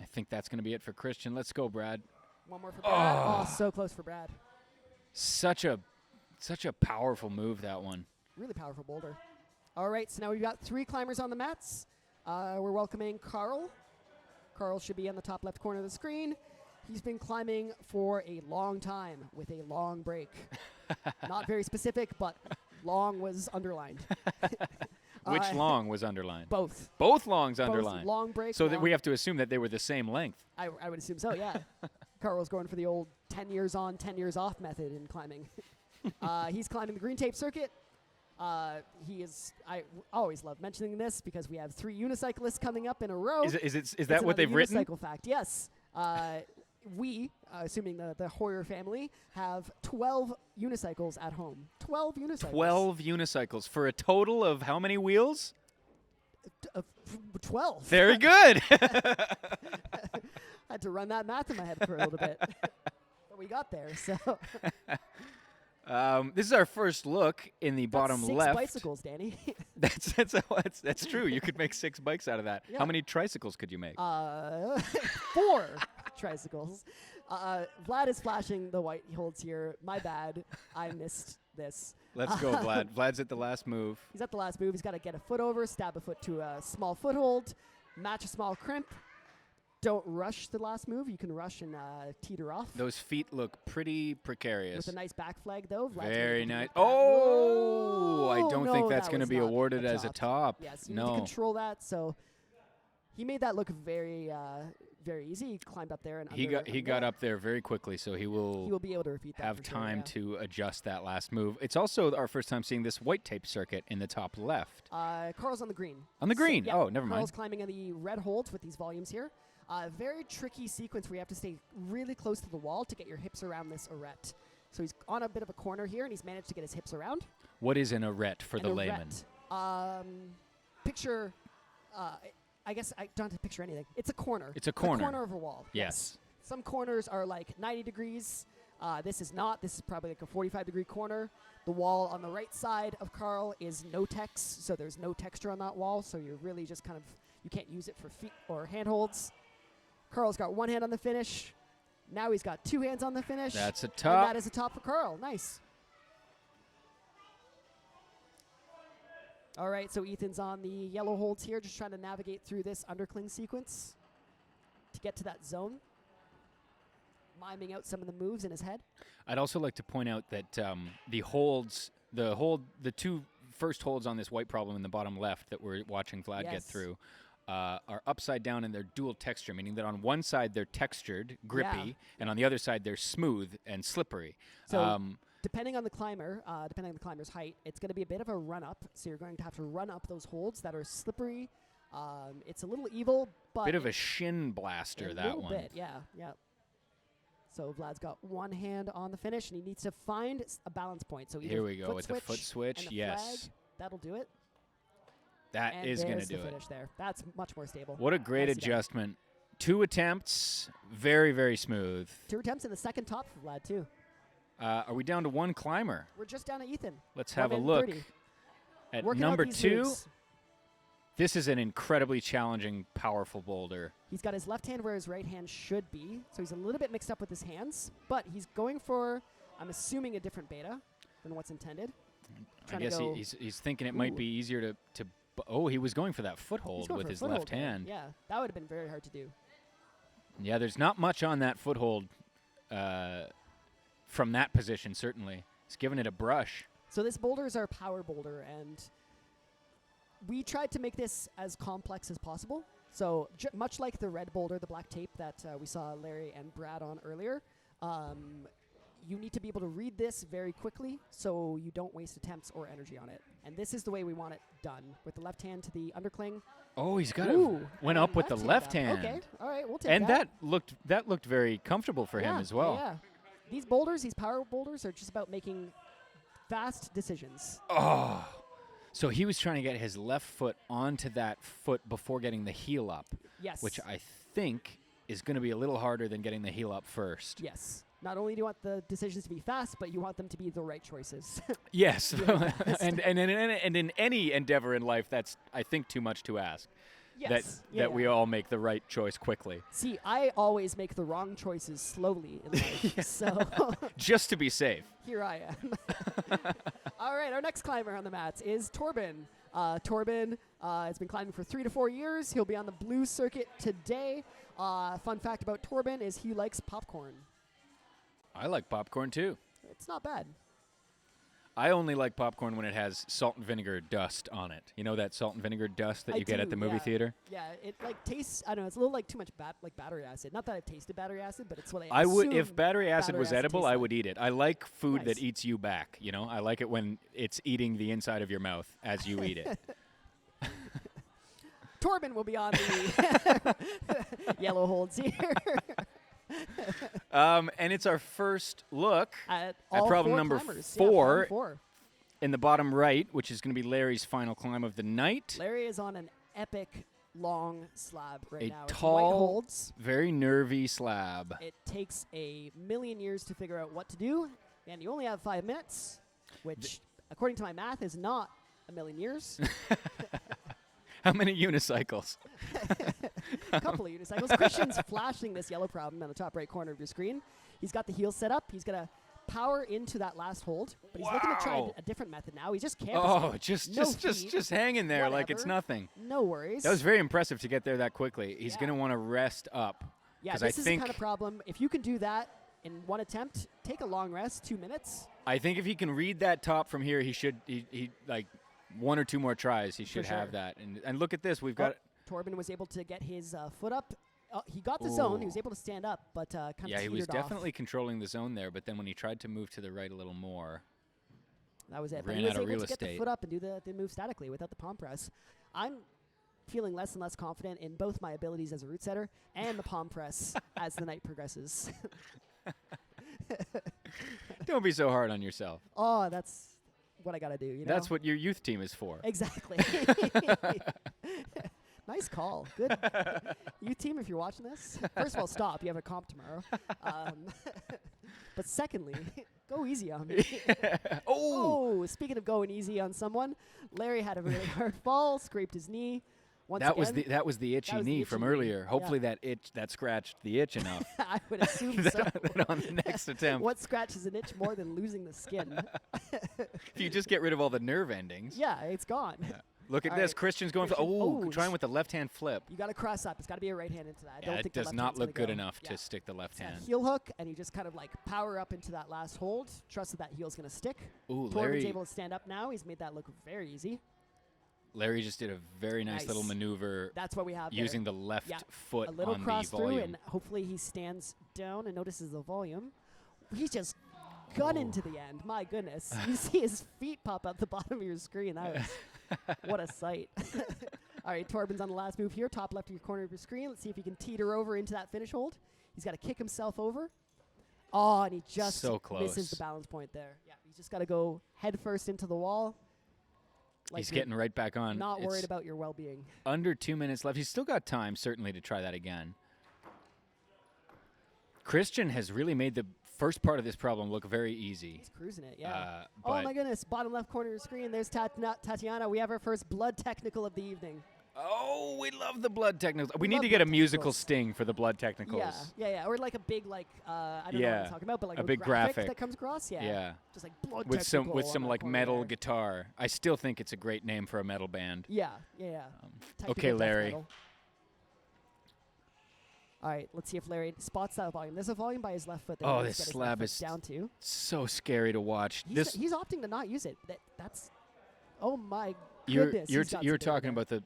I think that's going to be it for Christian. Let's go, Brad. One more for Brad. Oh, so close for Brad. Such a powerful move, that one. Really powerful boulder. All right, so now we've got 3 climbers on the mats. We're welcoming Carl. Carl should be on the top left corner of the screen. He's been climbing for a long time with a long break. Not very specific, but long was underlined. Which long was underlined? Both. Both longs Both underlined. long break. So that long we have to assume that they were the same length. I would assume so, yeah. Carl's going for the old 10 years on, 10 years off method in climbing. He's climbing the green tape circuit. I always love mentioning this because we have 3 unicyclists coming up in a row. Is that It's what they've another written? Unicycle fact, yes. We, assuming the Hoyer family, have 12 unicycles at home. 12 unicycles. 12 unicycles for a total of how many wheels? 12. Very good. I had to run that math in my head for a little bit. But we got there, so. This is our first look in the bottom That's 6 left. bicycles, Danny. That's true. You could make 6 bikes out of that. Yeah. How many tricycles could you make? 4 tricycles. Vlad is flashing the white holds here. My bad. I missed this. Let's go, Vlad. Vlad's at the last move. He's at the last move. He's got to get a foot over, stab a foot to a small foothold, match a small crimp. Don't rush the last move. You can rush and teeter off. Those feet look pretty precarious. With a nice back flag, though. Vlad's Very gonna nice. make that. Oh, I don't no, think that's that going to was be not awarded as a top. Yes, you need to No. control that. So he made that look very, very easy. He climbed up there and He got up there very quickly, so he He will will be able to repeat that. have for sure, time yeah. to adjust that last move. It's also our first time seeing this white tape circuit in the top left. Carl's on the green. On the green? yeah, Oh, never mind. Carl's climbing on the red holds with these volumes here. Very tricky sequence where you have to stay really close to the wall to get your hips around this arête. So he's on a bit of a corner here, and he's managed to get his hips around. What is an arête for the An layman? arête, picture, I guess I don't have to picture anything. It's a corner. It's a corner. The corner of a wall. Yes. Some corners are like 90 degrees. This is not. This is probably like a 45-degree corner. The wall on the right side of Carl is no tex, so there's no texture on that wall. So you're really just kind of, you can't use it for feet or handholds. Carl's got 1 hand on the finish. Now he's got 2 hands on the finish. That's a And top. that is a top for Carl. Nice. All right, so Ethan's on the yellow holds here, just trying to navigate through this undercling sequence to get to that zone. Miming out some of the moves in his head. I'd also like to point out that the 2 first holds on this white problem in the bottom left that we're watching Vlad get Yes. through are upside down and they're dual texture, meaning that on one side they're textured, grippy, Yeah. and on the other side they're smooth and slippery. So depending on the climber, depending on the climber's height, it's going to be a bit of a run up. So you're going to have to run up those holds that are slippery. It's a little evil, but bit of a shin blaster, a that little one. bit, yeah. So Vlad's got 1 hand on the finish, and he needs to find a balance point. So either Here we go foot with the foot switch. and the Yes. flag, that'll do it. That And is going to there's do the it. finish there. That's much more stable. What a great Nicely done. adjustment. 2 attempts, very, very smooth. 2 attempts in the second top for Vlad, too. Are we down to 1 climber? We're just down to Ethan. Let's have a 1 in look 30. at Working out number these 2. moves. This is an incredibly challenging, powerful boulder. He's got his left hand where his right hand should be, so he's a little bit mixed up with his hands, but he's going for, I'm assuming, a different beta than what's intended. I Trying to guess go- he's thinking it might Ooh. be easier to oh, he was going for that He's foothold going with for a his foothold left there. hand. Yeah, that would have been very hard to do. Yeah, there's not much on that foothold from that position, certainly. He's giving it a brush. So this boulder is our power boulder, and we tried to make this as complex as possible. So much like the red boulder, the black tape that we saw Larry and Brad on earlier, you need to be able to read this very quickly so you don't waste attempts or energy on it. And this is the way we want it done, with the left hand to the undercling. Oh, he's got Ooh, it. Went and up with the left up. hand. Okay, all right, we'll take And that. that looked very comfortable for him Yeah, as well. Yeah. These boulders, these power boulders, are just about making fast decisions. Oh. So he was trying to get his left foot onto that foot before getting the heel up. Yes. Which I think is going to be a little harder than getting the heel up first. Yes. Not only do you want the decisions to be fast, but you want them to be the right choices. Yes. and in any endeavor in life, that's, I think, too much to ask. Yes. That we all make the right choice quickly. See, I always make the wrong choices slowly in life. So just to be safe. Here I am. All right, our next climber on the mats is Torben. Torben has been climbing for 3 to 4 years. He'll be on the blue circuit today. Fun fact about Torben is he likes popcorn. I like popcorn too. It's not bad. I only like popcorn when it has salt and vinegar dust on it. You know that salt and vinegar dust that you get at the movie theater? Yeah, it like tastes, I don't know, it's a little like too much like battery acid. Not that I've tasted battery acid, but it's what I would, if assume battery acid was edible, I tastes would eat it. I like food Nice. that eats you back, you know? I like it when it's eating the inside of your mouth as you eat it. Torben will be on the yellow holds here. And it's our first look At at all problem 4 number climbers. 4 Yeah, 4. in the bottom right, which is going to be Larry's final climb of the night. Larry is on an epic long slab right A now. It's white tall, holds. very nervy slab. It takes a million years to figure out what to do, and you only have 5 minutes, which, according to my math, is not a million years. How many unicycles? A couple of unicycles. Christian's flashing this yellow problem on the top right corner of your screen. He's got the heel set up. He's going to power into that last hold, but he's looking to try Wow. a different method now. He's just camping. Oh, just No feet. just hanging there like it's Whatever. nothing. No worries. That was very impressive to get there that quickly. He's Yeah. going to want to rest up. Yeah, 'Cause this I is think the kind of problem. If you can do that in one attempt, take a long rest, 2 minutes. I think if he can read that top from here, he like 1 or 2 more tries, he should sure. have that. And look at this, we've got Torben was able to get his foot up. He got the zone. He was able to stand up, but kind of yeah, he was teetered off. definitely controlling the zone there. But then when he tried to move to the right a little more, That was it. But ran he was out of able real to get the estate. foot up and do the move statically without the palm press. I'm feeling less and less confident in both my abilities as a root setter and the palm press as the night progresses. don't be so hard on yourself. Oh, that's what I got to do. You know? That's what your youth team is for. Exactly. Nice call. Good. You team, if you're watching this, first of all, stop. You have a comp tomorrow. But secondly, go easy on me. Oh, speaking of going easy on someone, Larry had a really hard fall, scraped his knee. Once That again, was the itchy was the knee itchy from knee. earlier. Yeah. Hopefully that scratched the itch enough. I would assume so. that on the next attempt. What scratches an itch more than losing the skin? If you just get rid of all the nerve endings. Yeah, it's gone. Look at All this. right. Christian's going Christian- for trying with the left hand flip. You got to cross up. It's got to be a right hand into that. I Yeah, don't it think the does left not hand's look gonna good go. enough Yeah. to stick the left It's that hand. heel hook, and you just kind of like power up into that last hold. Trust that heel's going to stick. Ooh, Torben's able to stand up now. He's made that look very easy. Larry just did a very nice little Nice. maneuver That's what we have there. using the left Yeah. foot A little on cross the through, volume. and hopefully he stands down and notices the volume. He's just gunning to the end. My goodness. You see his feet pop up the bottom of your screen. That was what a sight. All right, Torben's on the last move here, top left of your corner of your screen. Let's see if he can teeter over into that finish hold. He's got to kick himself over. Oh, and he just So close. misses the balance point there. Yeah, he's just got to go head first into the wall. Like He's you're getting right back on. not worried It's about your well-being. under 2 minutes left. He's still got time, certainly, to try that again. Christian has really made the first part of this problem look very easy. He's cruising it, yeah. Oh but- my goodness, bottom left corner of your screen. There's Tatiana. We have our first blood technical of the evening. Oh, we love the blood technicals. We need love to get a blood musical technicals. sting for the blood technicals. Yeah. Or like a big, like, I don't know what Yeah, I'm talking about, but like a big graphic graphic. that comes across. Yeah. Yeah. Just like blood With some technical on that like corner metal there. guitar. I still think it's a great name for a metal band. Yeah. Technical okay, death Larry. metal. All right, let's see if Larry spots that volume. There's a volume by his left foot. That Oh, he needs this to get his left slab foot is down to. So scary to watch. He's opting to not use it. That's. Oh my You're goodness. you're he's got you're some talking there. about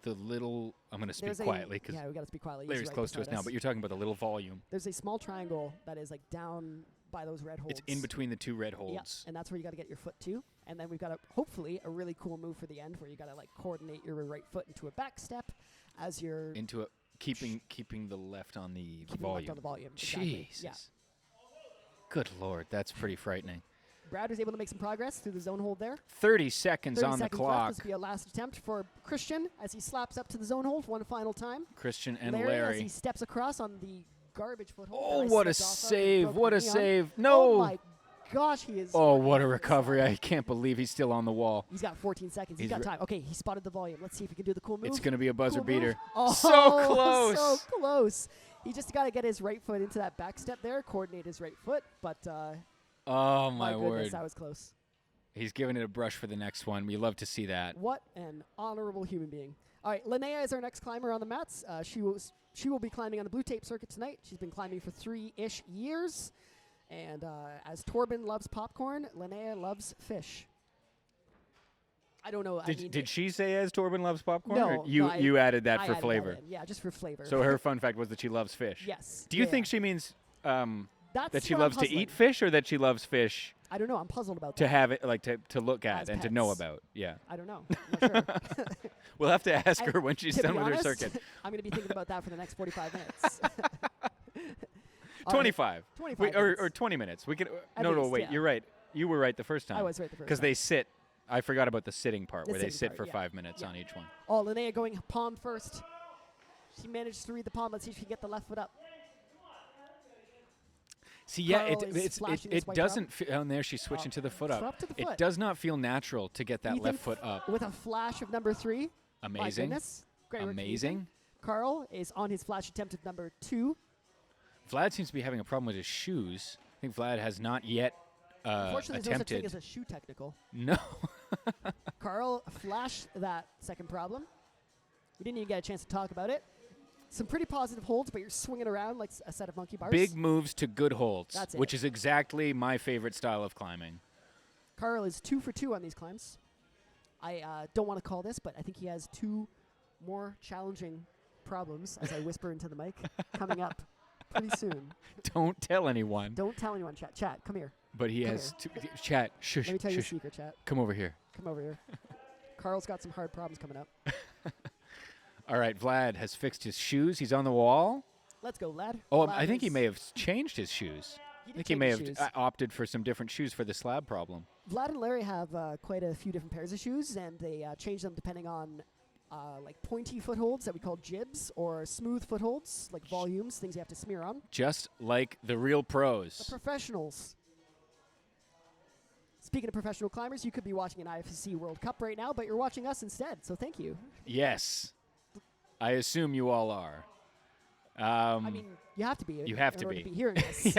the little. I'm going to speak There's quietly because yeah, we got to speak quietly. He's Larry's right close to us beside now. But you're talking about the little volume. There's a small triangle that is like down by those red holds. It's in between the 2 red Yeah, holds. and that's where you got to get your foot to. And then we've got hopefully a really cool move for the end where you got to like coordinate your right foot into a back step as you're Into a keeping the left on the keeping volume. left on the volume. Exactly. Jesus. Yeah. Good Lord, that's pretty frightening. Brad was able to make some progress through the zone hold there. 30 seconds 30 on seconds the left. clock. This will be a last attempt for Christian as he slaps up to the zone hold one final time. Christian and Larry as he Larry. steps across on the garbage foothold. Oh, that I what a slipped off of and save. broke What the a knee on. save. Oh No. my gosh, he is. Oh, what a on the recovery. side. I can't believe he's still on the wall. He's got 14 seconds. He's He's got time. Okay, he spotted the volume. Let's see if he can do the cool move. It's going to be a buzzer Cool move. beater. Oh, So close. So close. He just got to get his right foot into that back step there, coordinate his right foot. But Oh, my my goodness, word. that was close. He's giving it a brush for the next one. We love to see that. What an honorable human being. All right, Linnea is our next climber on the mats. She will be climbing on the blue tape circuit tonight. She's been climbing for 3-ish years. And as Torben loves popcorn, Linnea loves fish. I don't know. Did she say as Torben loves popcorn? No, Or you added that I for added flavor. in. Yeah, just for flavor. So her fun fact was that she loves fish. Yes. Do you yeah, think she means That's that she what I'm loves to puzzling. eat fish, or that she loves fish I don't know. I'm puzzled about to that. have it, like to look at As and to know pets. about? Yeah. I don't know. I'm not sure. We'll have to ask And her when she's to done be with her honest, circuit. I'm going to be thinking about that for the next 45 minutes. All right, 25. 25 Or minutes. 20 minutes. We could. At No, least, wait. yeah. You're right. You were right the first time. I was right the first Because time. they sit. I forgot about the sitting part The where they sitting sit part, for yeah. 5 minutes Yeah. on each one. Oh, Linnea going palm first. She managed to read the palm. Let's see if she can get the left foot up. See, yeah, Carl is flashing his it white doesn't feel. Oh, and there she's switching to the foot up. Up to the It foot. does not feel natural to get that Ethan left foot up. with a flash of number 3. My Amazing. goodness. Great work from Ethan. Amazing. Carl is on his flash attempt of number 2. Vlad seems to be having a problem with his shoes. I think Vlad has not yet Unfortunately, there's no such thing attempted. as a shoe technical. No. Carl flashed that second problem. We didn't even get a chance to talk about it. Some pretty positive holds, but you're swinging around like a set of monkey bars. Big moves to good holds, That's which it. is exactly my favorite style of climbing. Carl is 2 for 2 on these climbs. I don't want to call this, but I think he has 2 more challenging problems, as I whisper into the mic, coming up pretty soon. Don't tell anyone. Don't tell anyone, chat. Chat, come here. But he Come has two. Chat, shush, Let me tell you a shush. secret, chat. Come over here. Come over here. Carl's got some hard problems coming up. All right, Vlad has fixed his shoes. He's on the wall. Let's go, lad. Oh, Vlad I think he is- may have changed his shoes. He I did think he change may his have shoes. opted for some different shoes for the slab problem. Vlad and Larry have quite a few different pairs of shoes, and they change them depending on like pointy footholds that we call jibs, or smooth footholds like volumes, things you have to smear on. Just like the real The pros. professionals. Speaking of professional climbers, you could be watching an IFSC World Cup right now, but you're watching us instead, so thank you. Yes. I assume you all are. I mean, you have to be. You have in to order be. hearing this.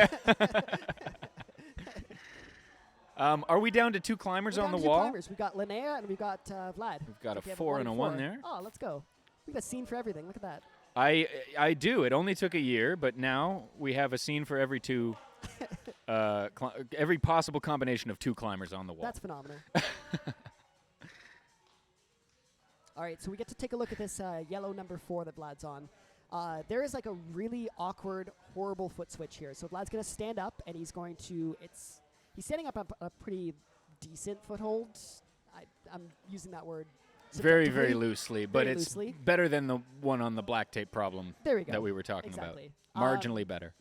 Are we down to 2 climbers We're on down the to 2 wall? climbers. We've got Linnea and we've got Vlad. We've got If a you have 4 and a 1 4. there. Oh, let's go. We got a scene for everything. Look at that. I do. It only took a year, but now we have a scene for every 2, every possible combination of 2 climbers on the wall. That's phenomenal. All right, so we get to take a look at this yellow number 4 that Vlad's on. There is like a really awkward, horrible foot switch here. So Vlad's going to stand up, and he's going to. He's standing up on a pretty decent foothold. I'm using that word very, very subjectively. loosely, but Very it's loosely. better than the one on the black tape problem There we go. that we were talking Exactly. about. Marginally better.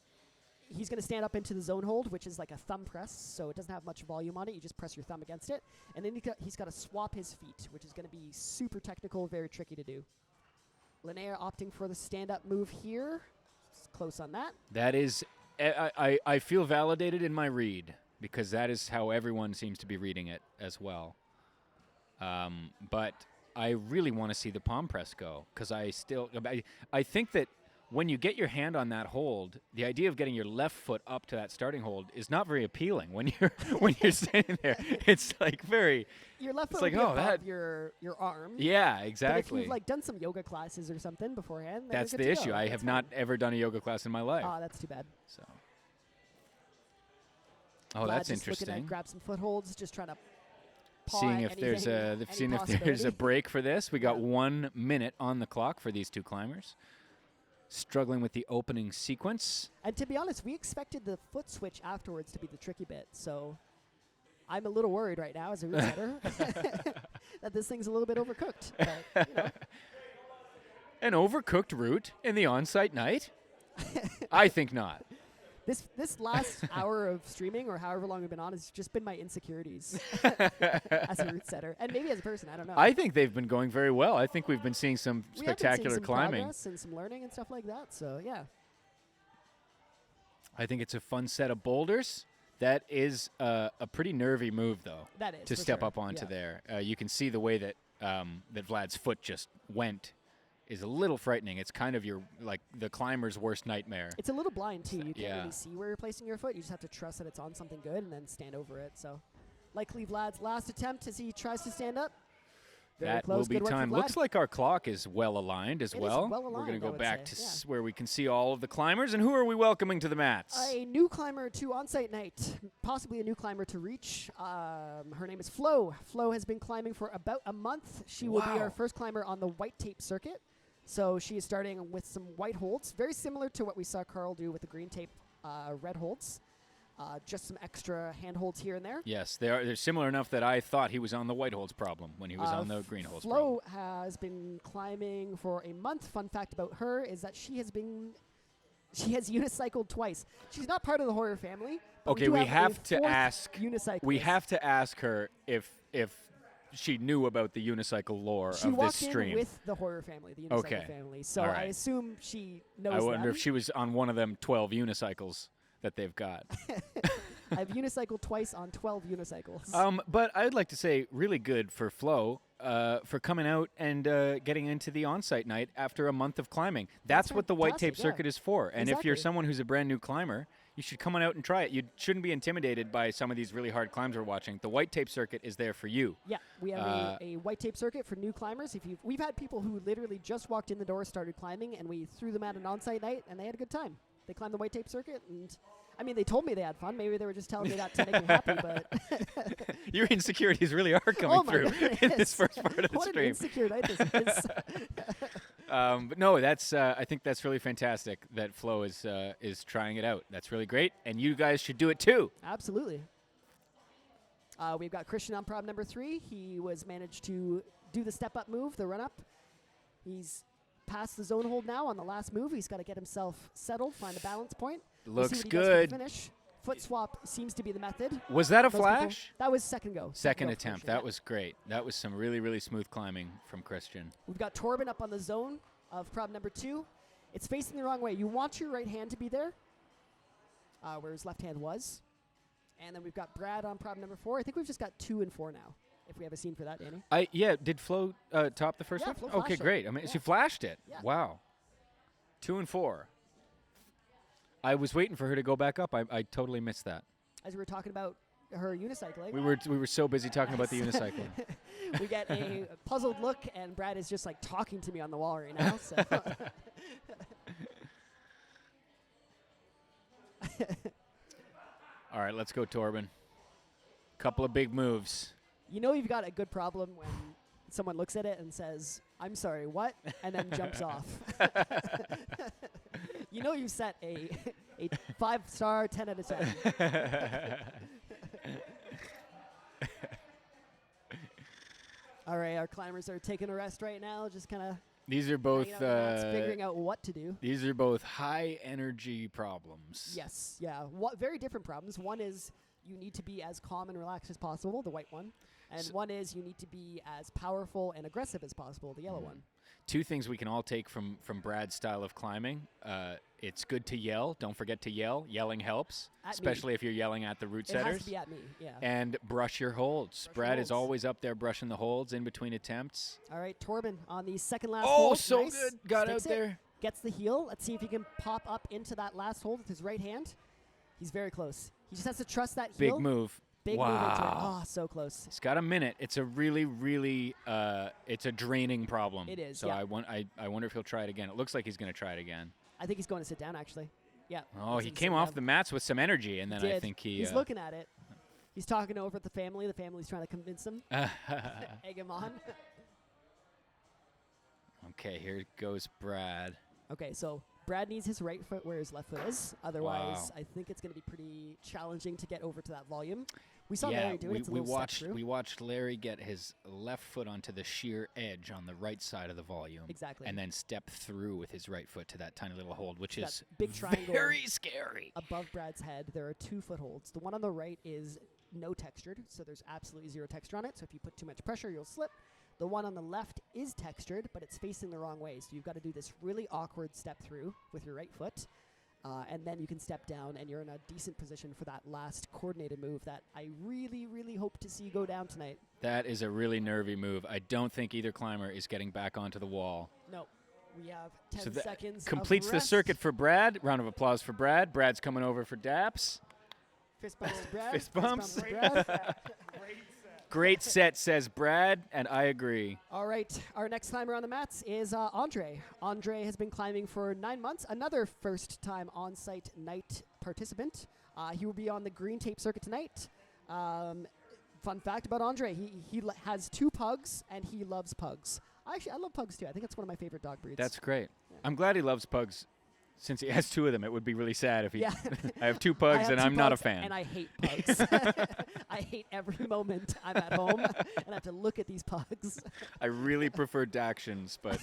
He's going to stand up into the zone hold, which is like a thumb press, so it doesn't have much volume on it. You just press your thumb against it. And then he's got to swap his feet, which is going to be super technical, very tricky to do. Linnea opting for the stand-up move here. It's close on that. That is, I feel validated in my read, because that is how everyone seems to be reading it as well. But I really want to see the palm press go, because I think that when you get your hand on that hold, the idea of getting your left foot up to that starting hold is not very appealing when you're sitting there. It's like very. Your left It's foot like, will be oh, above that- your arm. Yeah, But if exactly. you've like done some yoga classes or something beforehand, then That's you're the good to issue. go. I That's have fine. not ever done a yoga class in my life. Ah, that's too bad. So. Oh, Vlad's that's just looking to interesting. grab some footholds, just trying to paw Seeing at if there's anything, seeing any if there's a possibility. break for this. We got Yeah. 1 minute on the clock for these 2 climbers. Struggling with the opening sequence. And to be honest, we expected the foot switch afterwards to be the tricky bit. So I'm a little worried right now as a resetter that this thing's a little bit overcooked. But, you know, An overcooked route in the on-site night? I think not. This last hour of streaming or however long we've been on has just been my insecurities as a route setter and maybe as a person. I don't know. I think they've been going very well. I think we've been seeing some We have been seeing spectacular some climbing. progress and some learning and stuff like that. So yeah, I think it's a fun set of boulders. That is a pretty nervy move, though. that is To for step sure. up onto Yeah. there. You can see the way that that Vlad's foot just went is a little frightening. It's kind of the climber's worst nightmare. It's a little blind too. You can't Yeah. really see where you're placing your foot. You just have to trust that it's on something good and then stand over it. So, likely Vlad's last attempt as he tries to stand up. Very That close. will be Good work for time. Vlad. Looks like our clock is well aligned as It is well. well We're going aligned, to I go would back say, to yeah. where we can see all of the climbers. And who are we welcoming to the mats? A new climber to Onsight Night, possibly a new climber to reach. Her name is Flo. Flo has been climbing for about a month. She will be Wow. our first climber on the white tape circuit. So she is starting with some white holds, very similar to what we saw Carl do with the green tape red holds. Just some extra hand holds here and there. Yes, they're similar enough that I thought he was on the white holds problem when he was on the green holds problem. Flo has been climbing for a month. Fun fact about her is that she has unicycled twice. She's not part of the horror family. But Okay, do we a have to fourth ask. unicyclist. We have to ask her if she knew about the unicycle lore She of this walked stream. in with the horror family, the unicycle Okay. family. So All I right. assume she knows I wonder them. if she was on one of them 12 unicycles that they've got. I've unicycled twice on 12 unicycles. But I'd like to say really good for Flo for coming out and getting into the on-site night after a month of climbing. That's what the white tape fantastic, yeah. circuit is for. And if you're Exactly. someone who's a brand new climber, you should come on out and try it. You shouldn't be intimidated by some of these really hard climbs we're watching. The white tape circuit is there for you. Yeah, we have a white tape circuit for new climbers. We've had people who literally just walked in the door, started climbing, and we threw them at an on-site night, and they had a good time. They climbed the white tape circuit, and I mean, they told me they had fun. Maybe they were just telling me that to make me happy, but Your insecurities really are coming oh my through in goodness. this first part of the What an stream. insecure night this is. But no, that's I think that's really fantastic that Flo is trying it out. That's really great, and you guys should do it too. Absolutely. We've got Christian on prob number 3. He was managed to do the step-up move, the run-up. He's past the zone hold now on the last move. He's got to get himself settled, find a balance point. We'll see Looks what he does for the good. finish. Foot swap seems to be the method. Was that a Most people- flash? That was second go. Second go for attempt. Christian, That yeah. was great. That was some really, really smooth climbing from Christian. We've got Torben up on the zone of prob number 2. It's facing the wrong way. You want your right hand to be there, where his left hand was. And then we've got Brad on prob number 4. I think we've just got 2 and 4 now, if we have a scene for that, Danny. Did Flo top the first Yeah, one? Flo Okay, flashed it. great. I mean, Yeah. she flashed it. Yeah. Wow. 2 and 4. I was waiting for her to go back up. I totally missed that. As we were talking about her unicycling, We were so busy talking about the unicycle. we get a puzzled look, and Brad is just like talking to me on the wall right now. So. All right, let's go, Torben. Couple of big moves. You know you've got a good problem when someone looks at it and says, "I'm sorry, what?" and then jumps off. You know you set a 5-star, 10 out of 10. All right, our climbers are taking a rest right now, just kind of These are both figuring out what to do. these are both high energy problems. Yes, yeah. Very different problems. One is you need to be as calm and relaxed as possible, the white one. And one is you need to be as powerful and aggressive as possible, the yellow one. Two things we can all take from Brad's style of climbing. It's good to yell. Don't forget to yell. Yelling helps, At me. especially if you're yelling at the route It setters. has to be at me, yeah. And brush your holds. Brush Brad your is holds. always up there brushing the holds in between attempts. All right, Torben on the second last Oh, hold. so Nice. good. Got out Sticks it, there. Gets the heel. Let's see if he can pop up into that last hold with his right hand. He's very close. He just has to trust that heel. Big move. Big wow. move into it. Oh, so close. He's got a minute. It's a really, really, it's a draining problem. It is, So yeah. I wonder if he'll try it again. It looks like he's going to try it again. I think he's going to sit down, actually. Yeah. Oh, he's he gonna came sit off down. the mats with some energy, and then I Did. think He's looking at it. He's talking over at the family. The family's trying to convince him, egg him on. Okay, here goes Brad. Okay, so Brad needs his right foot where his left foot is. Otherwise, Wow. I think it's going to be pretty challenging to get over to that volume. We saw Larry do it. It's a we little step watched through. we watched Larry get his left foot onto the sheer edge on the right side of the volume. Exactly. And then step through with his right foot to that tiny little hold, which That is big triangle very scary. Above Brad's head, there are 2 footholds. The one on the right is no textured, so there's absolutely 0 texture on it. So if you put too much pressure, you'll slip. The one on the left is textured, but it's facing the wrong way. So you've got to do this really awkward step through with your right foot. And then you can step down, and you're in a decent position for that last coordinated move that I really, really hope to see go down tonight. That is a really nervy move. I don't think either climber is getting back onto the wall. No. We have 10 So that seconds completes of the rest. circuit for Brad. Round of applause for Brad. Brad's coming over for daps. Fist bumps to Brad. Fist bumps. to Brad. Great set, says Brad, and I agree. All right, our next climber on the mats is Andre. Andre has been climbing for 9 months, another first-time on-site night participant. He will be on the green tape circuit tonight. Fun fact about Andre, he has 2 pugs, and he loves pugs. Actually, I love pugs, too. I think it's one of my favorite dog breeds. That's great. Yeah. I'm glad he loves pugs. Since he has 2 of them, it would be really sad if he. Yeah. I have 2 pugs, and I'm not a fan. And I hate pugs. I hate every moment I'm at home and I have to look at these pugs. I really prefer Dachshunds, but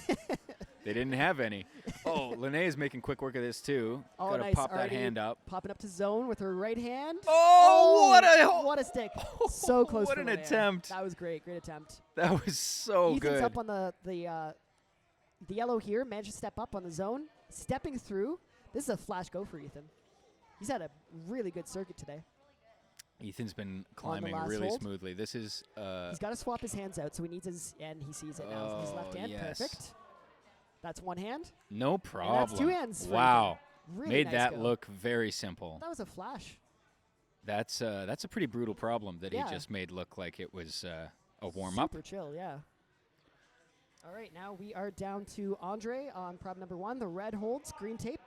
they didn't have any. Oh, Lene is making quick work of this, too. Oh, Gotta nice. pop that Already hand up. Popping up to zone with her right hand. Oh, what a stick. So close. What for an Linnea. attempt. That was great. Great attempt. That was so Ethan's good. up on the yellow here. Managed to step up on the zone. Stepping through. This is a flash go for Ethan. He's had a really good circuit today. Ethan's been climbing last really hold. smoothly. This is. He's got to swap his hands out, so he needs his, and he sees it now. His left hand, yes. perfect. That's one hand. No problem. And that's 2 hands. for Wow. Ethan. Really Made nice that go. look very simple. That was a flash. That's a pretty brutal problem that Yeah. he just made look like it was a warm-up. Super chill, yeah. All right, now we are down to Andre on prob number 1. The red holds, green tape.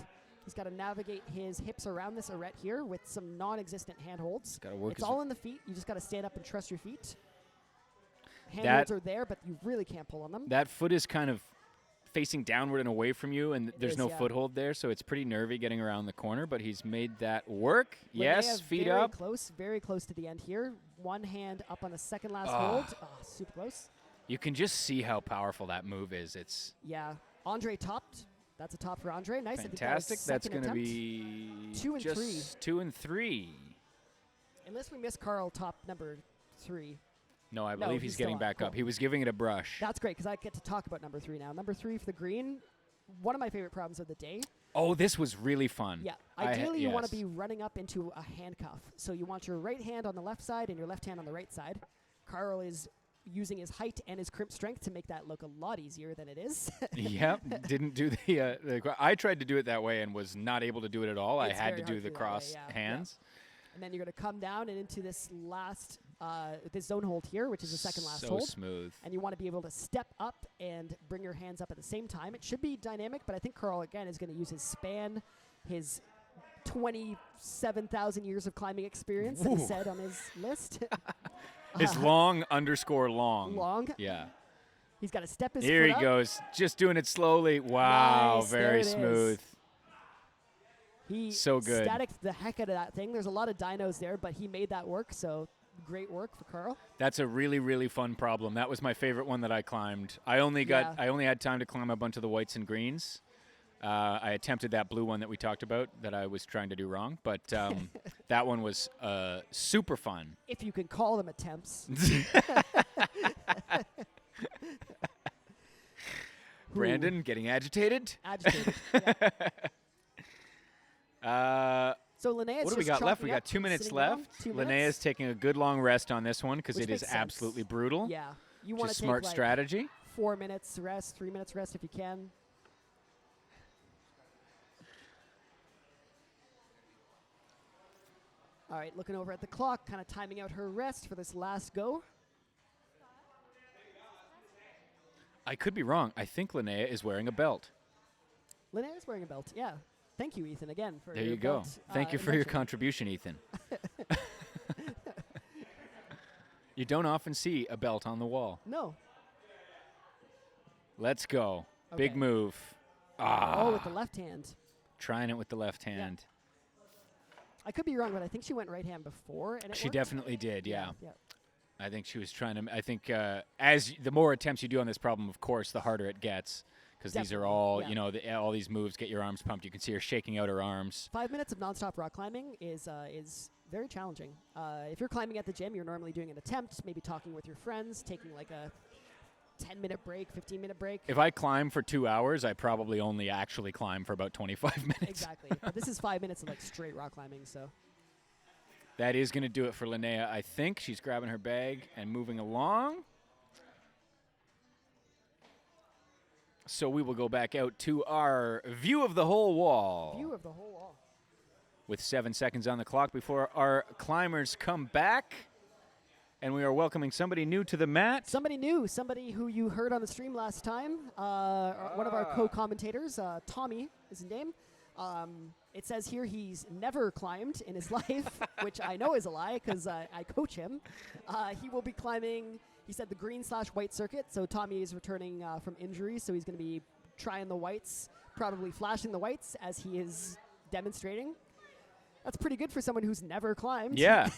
He's got to navigate his hips around this arete here with some non-existent handholds. Gotta work It's his- all in the feet. You just got to stand up and trust your feet. That- Handholds are there, but you really can't pull on them. That foot is kind of facing downward and away from you, and there's is, no yeah. foothold there, so it's pretty nervy getting around the corner, but he's made that work. Yes, Linnea feet very up. Close, very close to the end here. One hand up on the second last hold. Oh, super close. You can just see how powerful that move is. It's Yeah. Andre topped. That's a top for Andre. Nice. I think that was fantastic. That's second going to attempt. be 2 and just 3. 2 and 3. Unless we miss Carl top number 3. No, I No, believe he's he's still getting on. back Cool. up. He was giving it a brush. That's great because I get to talk about number 3 now. Number 3 for the green. One of my favorite problems of the day. Oh, this was really fun. Yeah. Ideally, you want to yes. be running up into a handcuff. So you want your right hand on the left side and your left hand on the right side. Carl is using his height and his crimp strength to make that look a lot easier than it is. Yep. Didn't do the. I tried to do it that way and was not able to do it at all. It's I had very to do hard the to do that way, cross yeah. hands. And then you're going to come down and into this last, this zone hold here, which is the second last so hold. smooth. And you want to be able to step up and bring your hands up at the same time. It should be dynamic, but I think Carl, again, is going to use his span, his 27,000 years of climbing experience that he Ooh. said on his list. His long _ long. Long. Yeah. He's got to step his Here foot he up. goes. Just doing it slowly. Wow. Nice, there Very it is. smooth. He So good. staticked the heck out of that thing. There's a lot of dynos there, but he made that work, so great work for Carl. That's a really, really fun problem. That was my favorite one that I climbed. I only had time to climb a bunch of the whites and greens. I attempted that blue one that we talked about that I was trying to do wrong, but that one was super fun. If you can call them attempts. Brandon getting agitated. Agitated. Yeah. So Linnea's What do we just got left? chalking We got up, 2 minutes sitting down, left. 2 Linnea's minutes. taking a good long rest on this one because Which it is makes sense. absolutely brutal. Yeah. You want Just to smart take like strategy. 4 minutes rest, 3 minutes rest if you can. All right, looking over at the clock, kind of timing out her rest for this last go. I could be wrong. I think Linnea is wearing a belt. Linnea is wearing a belt. Yeah. Thank you, Ethan, again for There your you go. belt, Thank you for your invention. contribution, Ethan. You don't often see a belt on the wall. No. Let's go. Okay. Big move. Oh, with the left hand. Trying it with the left hand. I could be wrong, but I think she went right hand before, and it She worked. definitely did, yeah. Yeah. I think she was trying to. I think as the more attempts you do on this problem, of course, the harder it gets because these are Definitely, all, yeah. all these moves get your arms pumped. You can see her shaking out her arms. 5 minutes of nonstop rock climbing is very challenging. If you're climbing at the gym, you're normally doing an attempt, maybe talking with your friends, taking like a 10-minute break, 15-minute break. If I climb for 2 hours, I probably only actually climb for about 25 minutes. Exactly. But this is 5 minutes of like straight rock climbing, so. That is going to do it for Linnea, I think. She's grabbing her bag and moving along. So we will go back out to our view of the whole wall. View of the whole wall. With 7 seconds on the clock before our climbers come back. And we are welcoming somebody new to the mat. Somebody new, somebody who you heard on the stream last time. One of our co-commentators, Tommy is his name. It says here he's never climbed in his life, which I know is a lie because I coach him. He will be climbing, he said, the green/white circuit. So Tommy is returning from injury, so he's going to be trying the whites, probably flashing the whites as he is demonstrating. That's pretty good for someone who's never climbed. Yeah.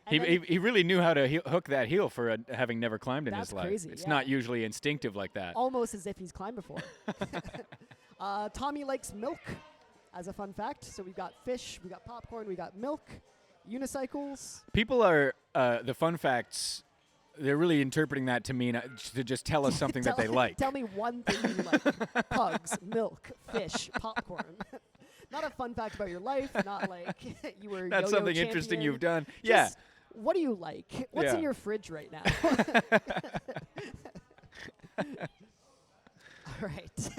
he really knew how to hook that heel for having never climbed in his life. Crazy, it's yeah. not usually instinctive like that. Almost as if he's climbed before. Tommy likes milk, as a fun fact. So we've got fish, we got popcorn, we got milk, unicycles. People are, the fun facts, they're really interpreting that to mean to just tell us something that they like. Tell me one thing you like. Pugs, milk, fish, popcorn. Not a fun fact about your life, not like you were That's yo-yo something champion. interesting you've done. Just, Yeah. What do you like? What's Yeah. in your fridge right now? All right.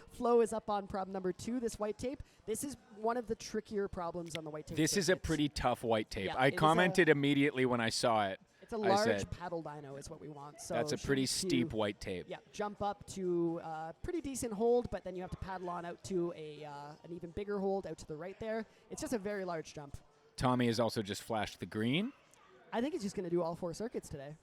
Flo is up on problem number 2, this white tape. This is one of the trickier problems on the white tape. This is a pretty tough white tape. Yeah, I it is commented immediately when I saw it. It's a I large said, paddle dyno is what we want. So that's a she pretty needs to, steep white tape. Yeah, jump up to pretty decent hold, but then you have to paddle on out to an even bigger hold out to the right there. It's just a very large jump. Tommy has also just flashed the green. I think he's just going to do all 4 circuits today.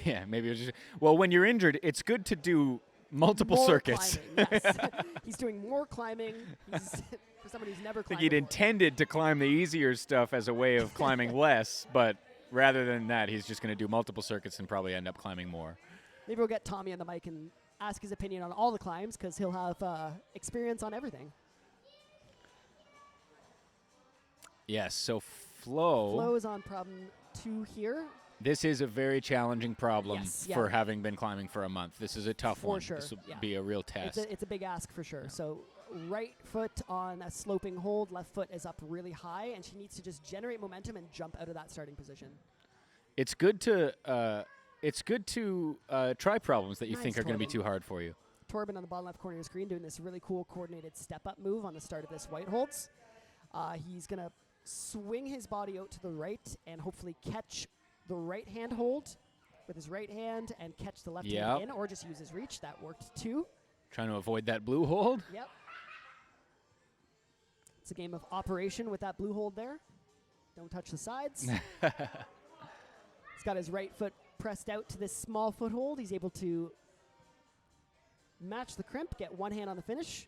Yeah, maybe it was just. Well, when you're injured, it's good to do multiple More circuits. Climbing, yes. He's doing more climbing. He's, for somebody who's never I think climbed he'd before. intended to climb the easier stuff as a way of climbing less, but rather than that, he's just going to do multiple circuits and probably end up climbing more. Maybe we'll get Tommy on the mic and ask his opinion on all the climbs because he'll have experience on everything. Yes, so Flo is on problem 2 here. This is a very challenging problem Yes, yeah. for having been climbing for a month. This is a tough For one. sure, This will yeah. be a real test. It's a big ask for sure. So right foot on a sloping hold, left foot is up really high, and she needs to just generate momentum and jump out of that starting position. It's good to try problems that you Nice, think are going to be Torben. too hard for you. Torben on the bottom left corner of your screen doing this really cool coordinated step-up move on the start of this white holds. He's going to swing his body out to the right and hopefully catch the right hand hold with his right hand and catch the left hand in, or just use his reach. That worked too. Trying to avoid that blue hold. Yep. It's a game of operation with that blue hold there. Don't touch the sides. He's got his right foot pressed out to this small foothold. He's able to match the crimp, get one hand on the finish.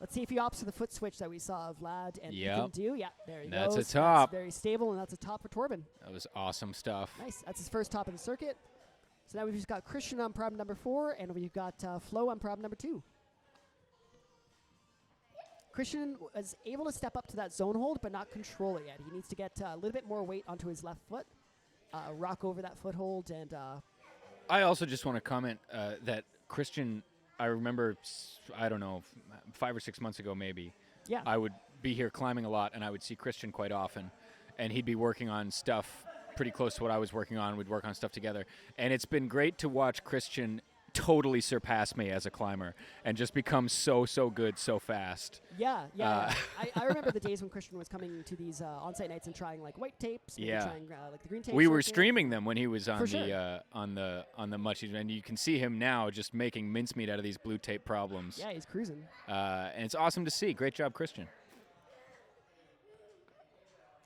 Let's see if he opts for the foot switch that we saw of Vlad and Ethan do. Yeah, there he goes. That's a top. That's very stable, and that's a top for Torben. That was awesome stuff. Nice. That's his first top in the circuit. So now we've just got Christian on problem number 4, and we've got Flo on problem number 2. Christian was able to step up to that zone hold, but not control it yet. He needs to get a little bit more weight onto his left foot, rock over that foothold, and... I also just want to comment that Christian, I remember, I don't know, 5 or 6 months ago maybe, yeah. I would be here climbing a lot, and I would see Christian quite often, and he'd be working on stuff pretty close to what I was working on. We'd work on stuff together, and it's been great to watch Christian totally surpass me as a climber and just become so good so fast. Yeah. I remember the days when Christian was coming to these on-site nights and trying like white tapes, maybe trying like the green tape. We were circuit. streaming them when he was on For on the much, and you can see him now just making mincemeat out of these blue tape problems. Yeah, he's cruising. And it's awesome to see. Great job, Christian.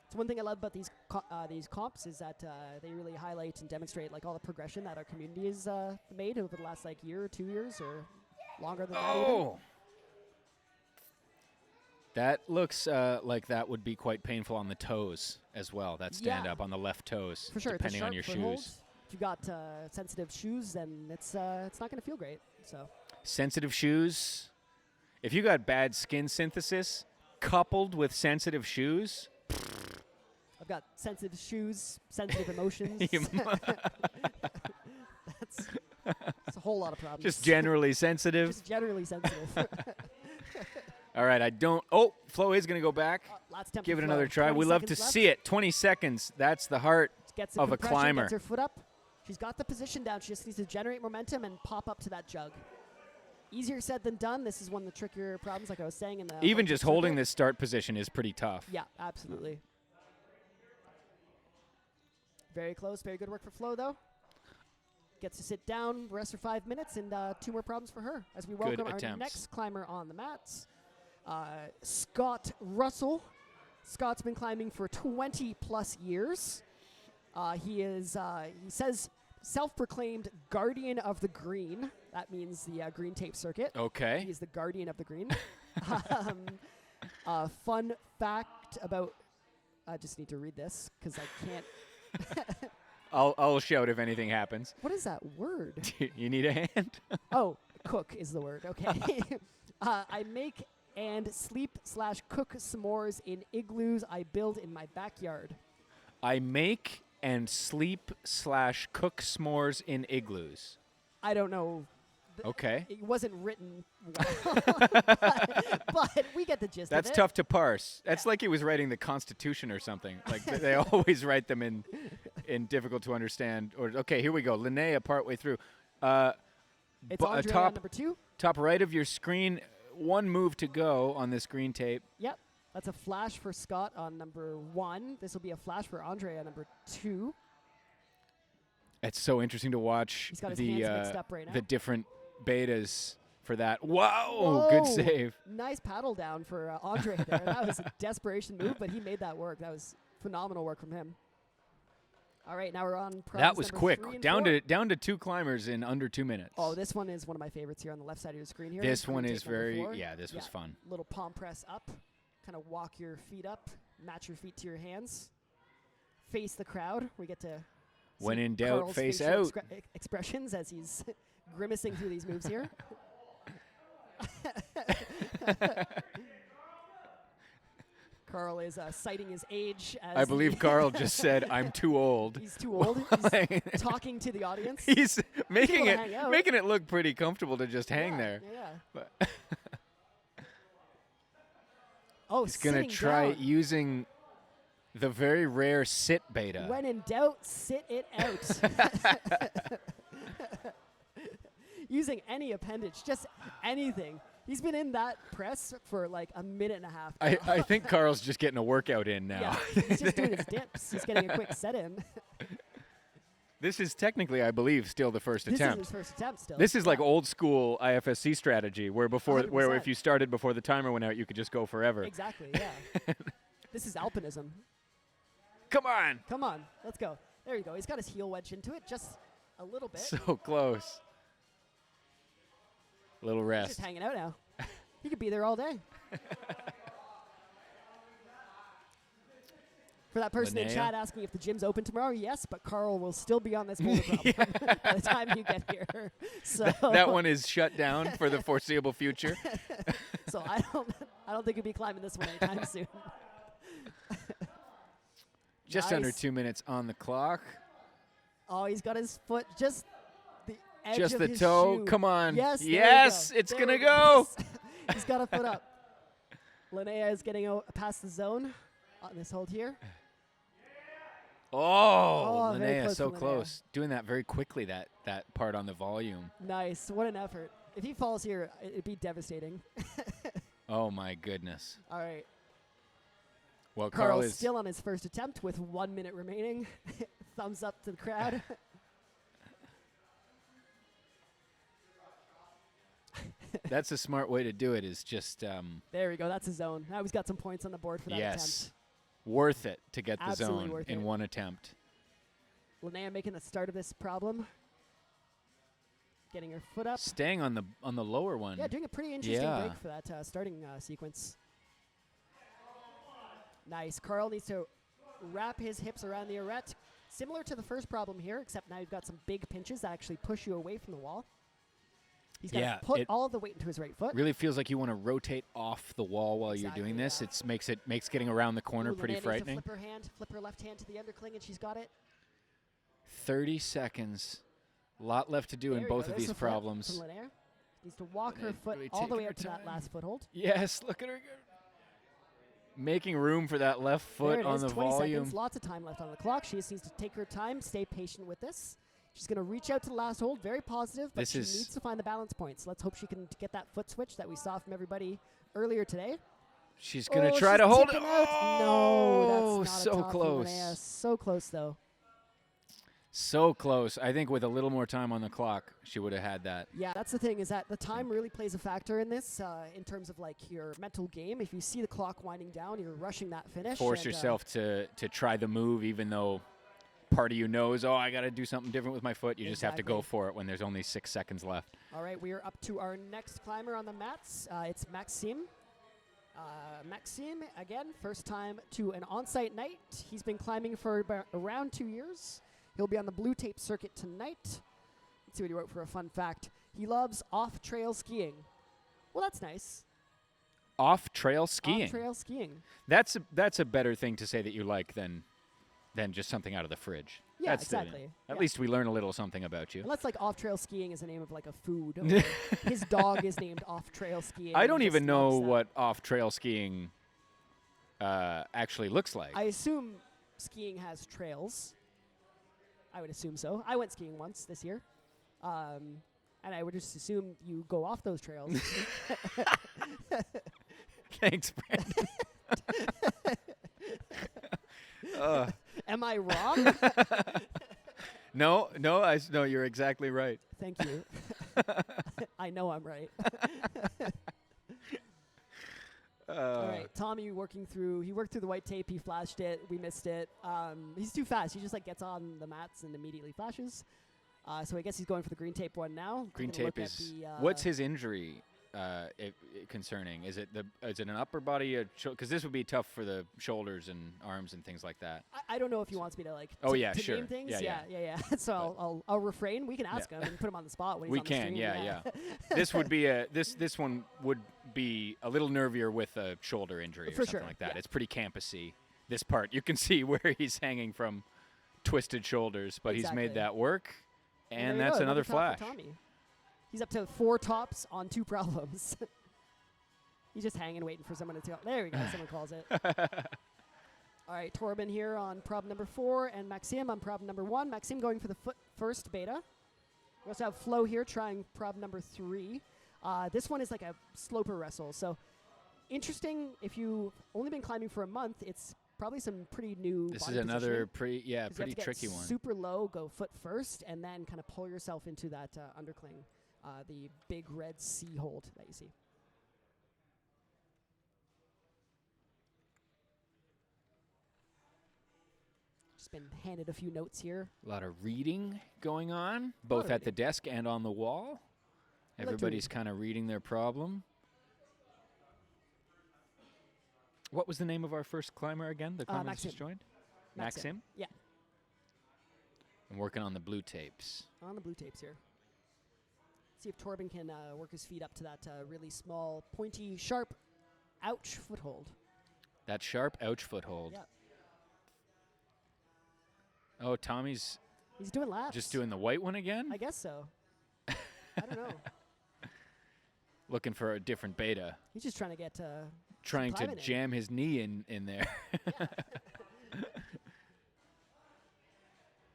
It's one thing I love about these comps is that they really highlight and demonstrate like all the progression that our community has made over the last like year or 2 years or longer than that even. That looks like that would be quite painful on the toes as well. That stand up on the left toes, for sure. depending on your shoes. If you got sensitive shoes, then it's not going to feel great. So sensitive shoes. If you got bad skin synthesis coupled with sensitive shoes, I've got sensitive shoes, sensitive emotions. That's a whole lot of problems. Just generally sensitive. Just generally sensitive. All right, I don't. Oh, Flo is going to go back. Last attempt Give it for another Flo. try. 20 We love to seconds left. see it. 20 seconds. That's the heart Gets of a compression, climber. Gets her foot up. She's got the position down. She just needs to generate momentum and pop up to that jug. Easier said than done. This is one of the trickier problems, like I was saying in the Even just holding circuit. this start position is pretty tough. Yeah, absolutely. Very close. Very good work for Flo, though. Gets to sit down, rest for 5 minutes, and 2 more problems for her as we welcome our next climber on the mats, Scott Russell. Scott's been climbing for 20 plus years. He says, self-proclaimed guardian of the green. That means the green tape circuit. Okay. He's the guardian of the green. Fun fact about, I just need to read this because I can't. I'll shout if anything happens. What is that word? You need a hand? Oh, cook is the word. Okay. I make and sleep/cook s'mores in igloos I build in my backyard. I make and sleep/cook s'mores in igloos. I don't know. Okay. It wasn't written well, but we get the gist That's of it. tough to parse. That's like he was writing the Constitution or something. Like they always write them in difficult to understand. Or okay, here we go. Linnea partway through. It's Andrea top number 2. Top right of your screen. 1 move to go on this green tape. Yep. That's a flash for Scott on number 1. This will be a flash for Andrea number 2. It's so interesting to watch He's got his hands mixed up right now. the different betas for that. Wow, Whoa. good save. Nice paddle down for Andre there. That was a desperation move, but he made that work. That was phenomenal work from him. All right, now we're on problems That was number quick. 3 and Down 4. to 2 climbers in under 2 minutes. Oh, this one is one of my favorites here on the left side of your screen here. This Green one tape is number very 4. this was fun. Little palm press up. Kind of walk your feet up, match your feet to your hands. Face the crowd. We get to When see in doubt, Carl's face facial out. Expressions as he's grimacing through these moves here. Carl is citing his age. As I believe Carl just said, "I'm too old." He's too old. He's talking to the audience. He's making People to hang out. it look pretty comfortable to just hang Yeah, there. Yeah. But Oh, he's gonna sitting try down. using the very rare sit beta. When in doubt, sit it out. Using any appendage, just anything. He's been in that press for like a minute and a half. now. I think Carl's just getting a workout in now. Yeah, he's just doing his dips. He's getting a quick set in. This is technically, I believe, still the first This attempt. is his first attempt still. This is like Yeah. old school IFSC strategy, where where 100%. if you started before the timer went out, you could just go forever. Exactly, yeah. This is alpinism. Come on, Come on, let's go. There you go. He's got his heel wedged into it just a little bit. so close. Little He's rest. just hanging out now. He could be there all day. For that person in Linnea? chat asking if the gym's open tomorrow, yes, but Carl will still be on this boulder problem by the time you get here. So That one is shut down for the foreseeable future. So I don't think he'll be climbing this one anytime soon. Just Nice. under 2 minutes on the clock. Oh, he's got his foot just the edge Just of the his toe. shoe. Come on. Yes, there we Yes, go. it's There gonna we go. He's got a foot up. Linnea is getting past the zone on this hold here. Oh, very Linnea, close so for Linnea. close. Doing that very quickly, that part on the volume. Nice. What an effort. If he falls here, it'd be devastating. Oh, my goodness. All right. Well, Carl Carl's is still on his first attempt with 1 minute remaining. Thumbs up to the crowd. That's a smart way to do it, is just, There we go. That's a zone. Now he's got some points on the board for that yes, worth it to get the Absolutely zone worth in it. one attempt. attempt. Linnea making the start of this problem. Getting her foot up. Staying on the lower one. Yeah, doing a pretty interesting Yeah. break for that starting sequence. Nice. Carl needs to wrap his hips around the arete. Similar to the first problem here, except now you've got some big pinches that actually push you away from the wall. He's got to put all the weight into his right foot. Really feels like you want to rotate off the wall while you're doing this. Yeah. It makes getting around the corner pretty frightening. Flip her left hand to the undercling, and she's got it. 30 seconds. A lot left to do in both of these problems. Needs to walk her foot all the way up to that last foothold. Yes, look at her. Making room for that left foot on the 20 volume. Seconds, lots of time left on the clock. She just needs to take her time, stay patient with this. She's going to reach out to the last hold, very positive, but she needs to find the balance points. Let's hope she can get that foot switch that we saw from everybody earlier today. She's going to try to hold it. No, that's not so close. So close, though. So close. I think with a little more time on the clock, she would have had that. Yeah, that's the thing, is that the time really plays a factor in this, in terms of like your mental game. If you see the clock winding down, you're rushing that finish. Force yourself to try the move, even though part of you knows, I got to do something different with my foot. You just have to go for it when there's only 6 seconds left. All right, we are up to our next climber on the mats. It's Maxime. Maxime, again, first time to an on-site night. He's been climbing for around 2 years. He'll be on the blue tape circuit tonight. Let's see what he wrote for a fun fact. He loves off-trail skiing. Well, that's nice. Off-trail skiing? Off-trail skiing. That's a better thing to say that you like than just something out of the fridge. Yeah, exactly. At least we learn a little something about you. Unless, like, off-trail skiing is the name of, like, a food. Or his dog is named off-trail skiing. I don't even know what off-trail skiing actually looks like. I assume skiing has trails. I would assume so. I went skiing once this year. And I would just assume you go off those trails. Thanks, Brandon. Am I wrong? No, you're exactly right. Thank you. I know I'm right. All right, Tommy working through. He worked through the white tape. He flashed it. We missed it. He's too fast. He just gets on the mats and immediately flashes. So I guess he's going for the green tape one now. Green tape is. What's his injury concerning? Is it an upper body? Because this would be tough for the shoulders and arms and things like that. I don't know if he wants me to sure. name things. Yeah. So I'll refrain. We can ask him and put him on the spot when he's on the stream. Yeah. This would be this one would be a little nervier with a shoulder injury or something like that. Yeah. It's pretty campusy. This part you can see where he's hanging from twisted shoulders, but he's made that work, and that's another flash. He's up to 4 tops on 2 problems. He's just hanging, waiting for someone to. There we go. Someone calls it. All right, Torben here on prob number 4, and Maxime on prob number 1. Maxime going for the foot first beta. We also have Flo here trying prob number 3. This one is like a sloper wrestle. So interesting. If you've only been climbing for a month, it's probably some pretty new. This is another pretty tricky one. Super low, go foot first, and then kind of pull yourself into that undercling. The big red C hold that you see. Just been handed a few notes here. A lot of reading going on, both at the desk and on the wall. Everybody's kind of reading their problem. What was the name of our first climber again? The climber that just joined? Maxime? Yeah. I'm working on the blue tapes. On the blue tapes here. See if Torben can work his feet up to that really small, pointy, sharp, ouch foothold. That sharp ouch foothold. Yeah. Oh, Tommy's... He's doing laps. Just doing the white one again? I guess so. I don't know. Looking for a different beta. He's just trying to get... trying to jam his knee in there. Yeah.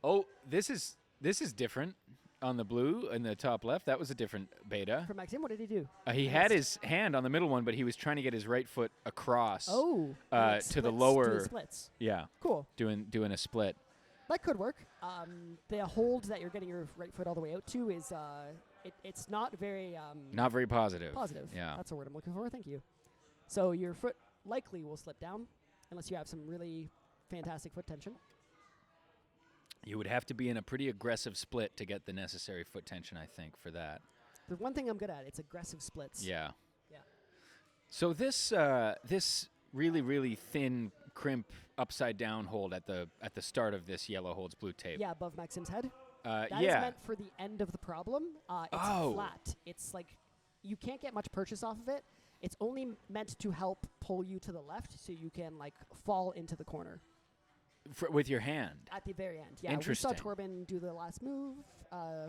Oh, this is different. On the blue in the top left, that was a different beta. For Maxime, what did he do? He had his hand on the middle one, but he was trying to get his right foot across. To the lower. To the splits. Yeah. Cool. Doing a split. That could work. The hold that you're getting your right foot all the way out to is it's not very not very positive. Positive. Yeah. That's the word I'm looking for. Thank you. So your foot likely will slip down unless you have some really fantastic foot tension. You would have to be in a pretty aggressive split to get the necessary foot tension, I think, for that. The one thing I'm good at, it's aggressive splits. Yeah. Yeah. So this really, really thin crimp upside down hold at the start of this yellow holds blue tape. Yeah, above Maxim's head. That is yeah. meant for the end of the problem. It's flat. It's like you can't get much purchase off of it. It's only meant to help pull you to the left so you can like fall into the corner. With your hand. At the very end. Yeah, Interesting. we saw Torben do the last move.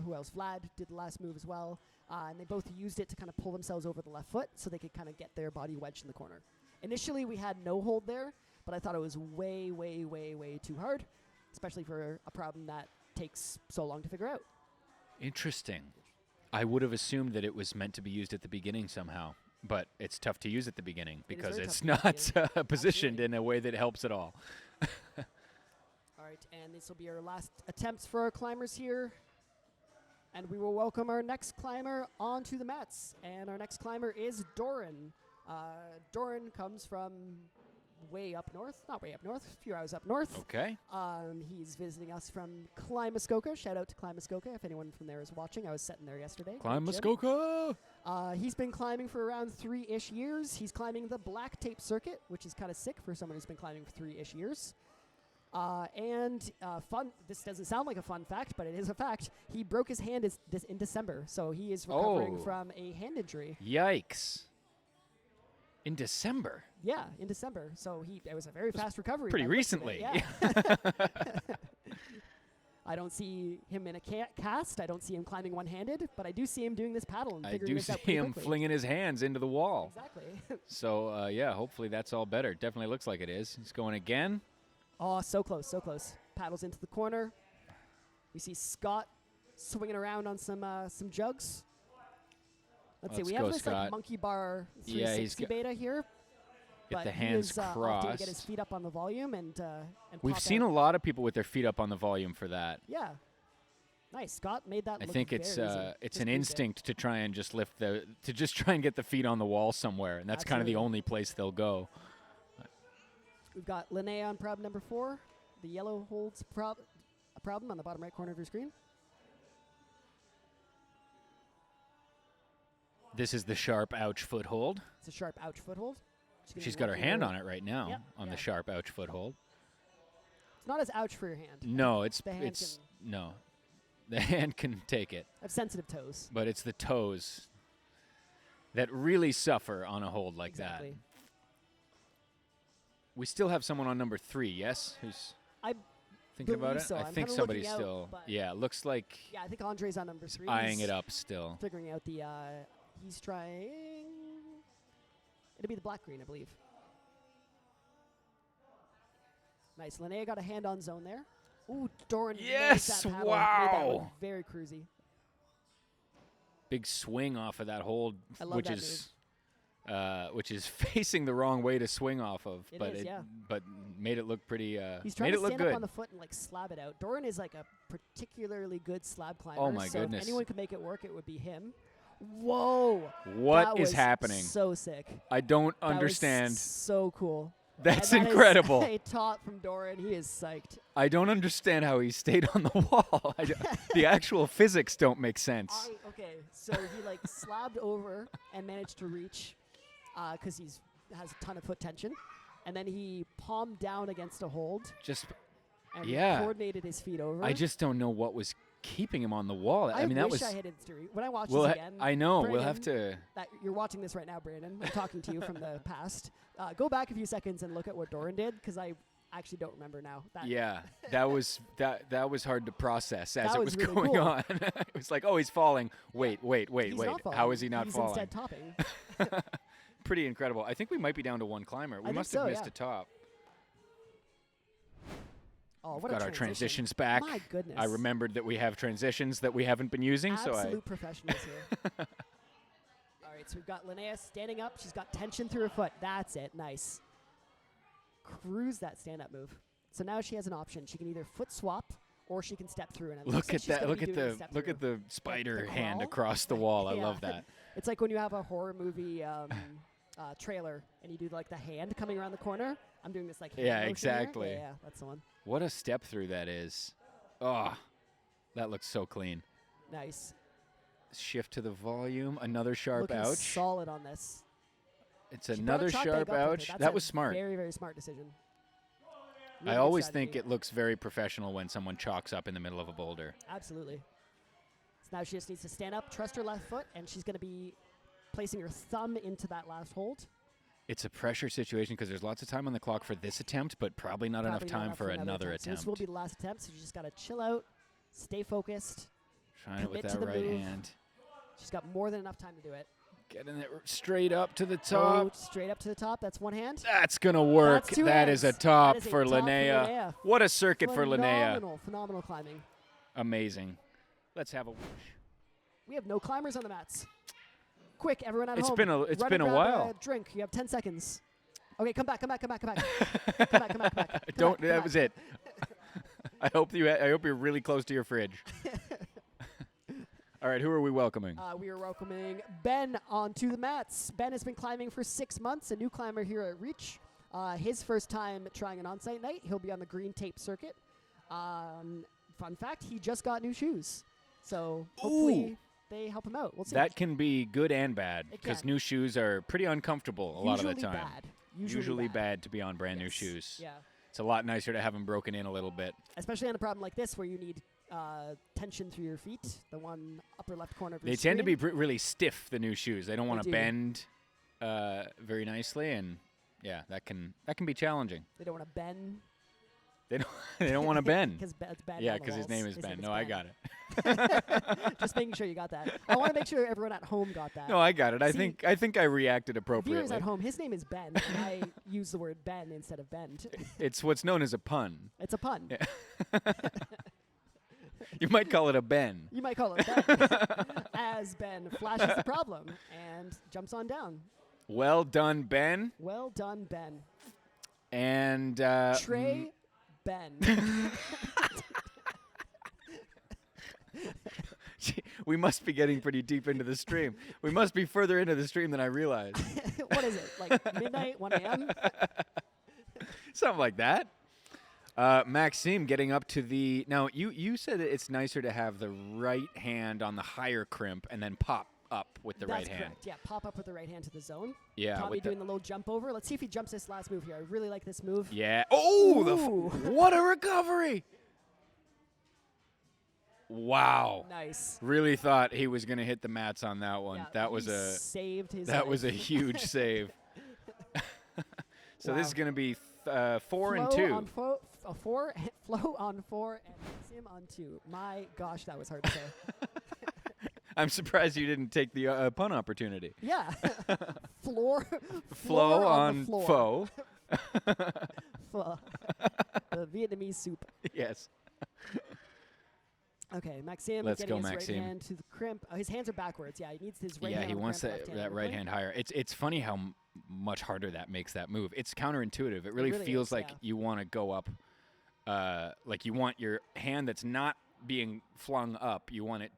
Who else? Vlad did the last move as well. And they both used it to kind of pull themselves over the left foot so they could kind of get their body wedged in the corner. Initially, we had no hold there, but I thought it was way, way, way, way too hard, especially for a problem that takes so long to figure out. Interesting. I would have assumed that it was meant to be used at the beginning somehow, but it's tough to use at the beginning because it's not positioned in a way that helps at all. All right, and this will be our last attempts for our climbers here. And we will welcome our next climber onto the mats. And our next climber is Doran. Doran comes from way up north. Not way up north, a few hours up north. Okay. He's visiting us from Climaskoka. Shout out to Climaskoka if anyone from there is watching. I was sitting there yesterday. Climaskoka! He's been climbing for around 3-ish years. He's climbing the black tape circuit, which is kind of sick for someone who's been climbing for 3-ish years. Fun. This doesn't sound like a fun fact, but it is a fact. He broke his hand in December, so he is recovering from a hand injury. Yikes! In December. Yeah, in December. So it was a very fast recovery. Pretty recently. Yeah. I don't see him in a cast. I don't see him climbing one-handed, but I do see him doing this paddle and figuring this out pretty quickly. Flinging his hands into the wall. Exactly. So hopefully that's all better. Definitely looks like it is. He's going again. Oh, so close, so close. Paddles into the corner. We see Scott swinging around on some jugs. Let's see. We have this like monkey bar 360 beta here. Get the hands crossed. To get his feet up on the volume and we've seen a lot of people with their feet up on the volume for that. Yeah. Nice. Scott made that. I think it's an instinct to try and just try and get the feet on the wall somewhere, and that's kind of the only place they'll go. We've got Linnea on prob number 4. The yellow holds a problem on the bottom right corner of your screen. This is the sharp ouch foothold. It's a sharp ouch foothold. She's got her hand on it right now, on the sharp ouch foothold. It's not as ouch for your hand. No, no. The hand can take it. I have sensitive toes. But it's the toes that really suffer on a hold like that. We still have someone on number 3, yes? Who's thinking about it? So. I think somebody's still. Yeah, looks like. Yeah, I think Andre's on number 3. Eyeing it up still. Figuring out the. He's trying. It'll be the black green, I believe. Nice. Linnea got a hand on zone there. Ooh, Doran. Yes! Made that paddle. Wow. Made that look very cruisy. Big swing off of that hold, I love which is facing the wrong way to swing off of, but made it look pretty. He's trying made to it look stand good. up on the foot and like slab it out. Doran is like a particularly good slab climber. Oh my so goodness! If anyone could make it work, it would be him. Whoa! What is happening? So sick. I don't understand. That was so cool. That's incredible. That is a top from Doran. He is psyched. I don't understand how he stayed on the wall. The actual physics don't make sense. Okay, so he like slabbed over and managed to reach because has a ton of foot tension, and then he palmed down against a hold. And coordinated his feet over. I just don't know what was keeping him on the wall. I mean, that was. I had history. When I watch this again, I know. Brandon, we'll have to. You're watching this right now, Brandon. I'm talking to you from the past. Go back a few seconds and look at what Doran did, because I actually don't remember now. That was hard to process as it was really going cool. on. It was like, oh, he's falling. Wait. How is he not he's falling? Instead topping. Pretty incredible. I think we might be down to one climber. We must have missed a top. Oh, We've got our transitions back. My goodness. I remembered that we have transitions that we haven't been using. Absolute professionals here. All right, so we've got Linnea standing up. She's got tension through her foot. That's it. Nice. Cruise that stand-up move. So now she has an option. She can either foot swap or she can step through. And look at that. Look at the spider hand across the wall. I love that. It's like when you have a horror movie trailer and you do like the hand coming around the corner. I'm doing this like hand exactly. Yeah, that's the one. What a step through that is. Oh, that looks so clean. Nice. Shift to the volume. Another sharp Looking ouch. Solid on this. It's another sharp ouch. That was smart. Very, very smart decision. I always think it looks very professional when someone chalks up in the middle of a boulder. Absolutely. So now she just needs to stand up, trust her left foot, and she's going to be placing her thumb into that last hold. It's a pressure situation because there's lots of time on the clock for this attempt, but probably not enough time for another attempt. So this will be the last attempt, so you just got to chill out, stay focused. Trying it with that right hand. She's got more than enough time to do it. Getting it straight up to the top. Oh, straight up to the top. That's one hand. That's going to work. That is a top for Linnea. What a circuit for Linnea. Phenomenal climbing. Amazing. Let's have a whoosh. We have no climbers on the mats. Quick, everyone at home. It's been a while. A drink. You have 10 seconds. Okay, come back. Come back. That was it. I hope you're really close to your fridge. All right, who are we welcoming? We are welcoming Ben onto the mats. Ben has been climbing for 6 months, a new climber here at Reach. His first time trying an on-site night. He'll be on the green tape circuit. Fun fact, he just got new shoes. So hopefully they help him out. We'll see. That can be good and bad because new shoes are pretty uncomfortable a lot of the time. Usually bad to be on brand new shoes. Yeah. It's a lot nicer to have them broken in a little bit. Especially on a problem like this where you need tension through your feet, the one upper left corner of your They tend to be really stiff, the new shoes. They don't want to bend very nicely, and yeah, that can be challenging. They don't want to bend. They don't want to bend. Because it's Ben. Yeah, because his name is Ben. No, I got it. Just making sure you got that. I want to make sure everyone at home got that. No, I got it. I think I reacted appropriately. Viewers at home, his name is Ben, and I use the word Ben instead of bend. It's what's known as a pun. It's a pun. Yeah. You might call it a Ben. You might call it Ben. As Ben flashes the problem and jumps on down. Well done, Ben. Well done, Ben. And Trey Ben. We must be getting pretty deep into the stream. We must be further into the stream than I realized. What is it? Like midnight, 1 a.m.? Something like that. Maxime getting up to the... Now, you said that it's nicer to have the right hand on the higher crimp and then pop up with the right hand. That's correct. Yeah, pop up with the right hand to the zone. Yeah. Tommy doing the little jump over. Let's see if he jumps this last move here. I really like this move. Yeah. Oh, what a recovery. Wow. Nice. Really thought he was going to hit the mats on that one. Yeah, that was a huge save. So this is going to be 4 and 2. Flow on 4 and Maxim on 2. My gosh, that was hard to say. I'm surprised you didn't take the pun opportunity. Yeah. Flow on pho. Pho. The Vietnamese soup. Yes. Okay, Maxim getting his right hand to the crimp. His hands are backwards. Yeah, he needs his right hand. Yeah, he wants that right hand higher. It's funny how much harder that makes that move. It's counterintuitive. It really feels like you want to go up, like you want your hand that's not being flung up. You want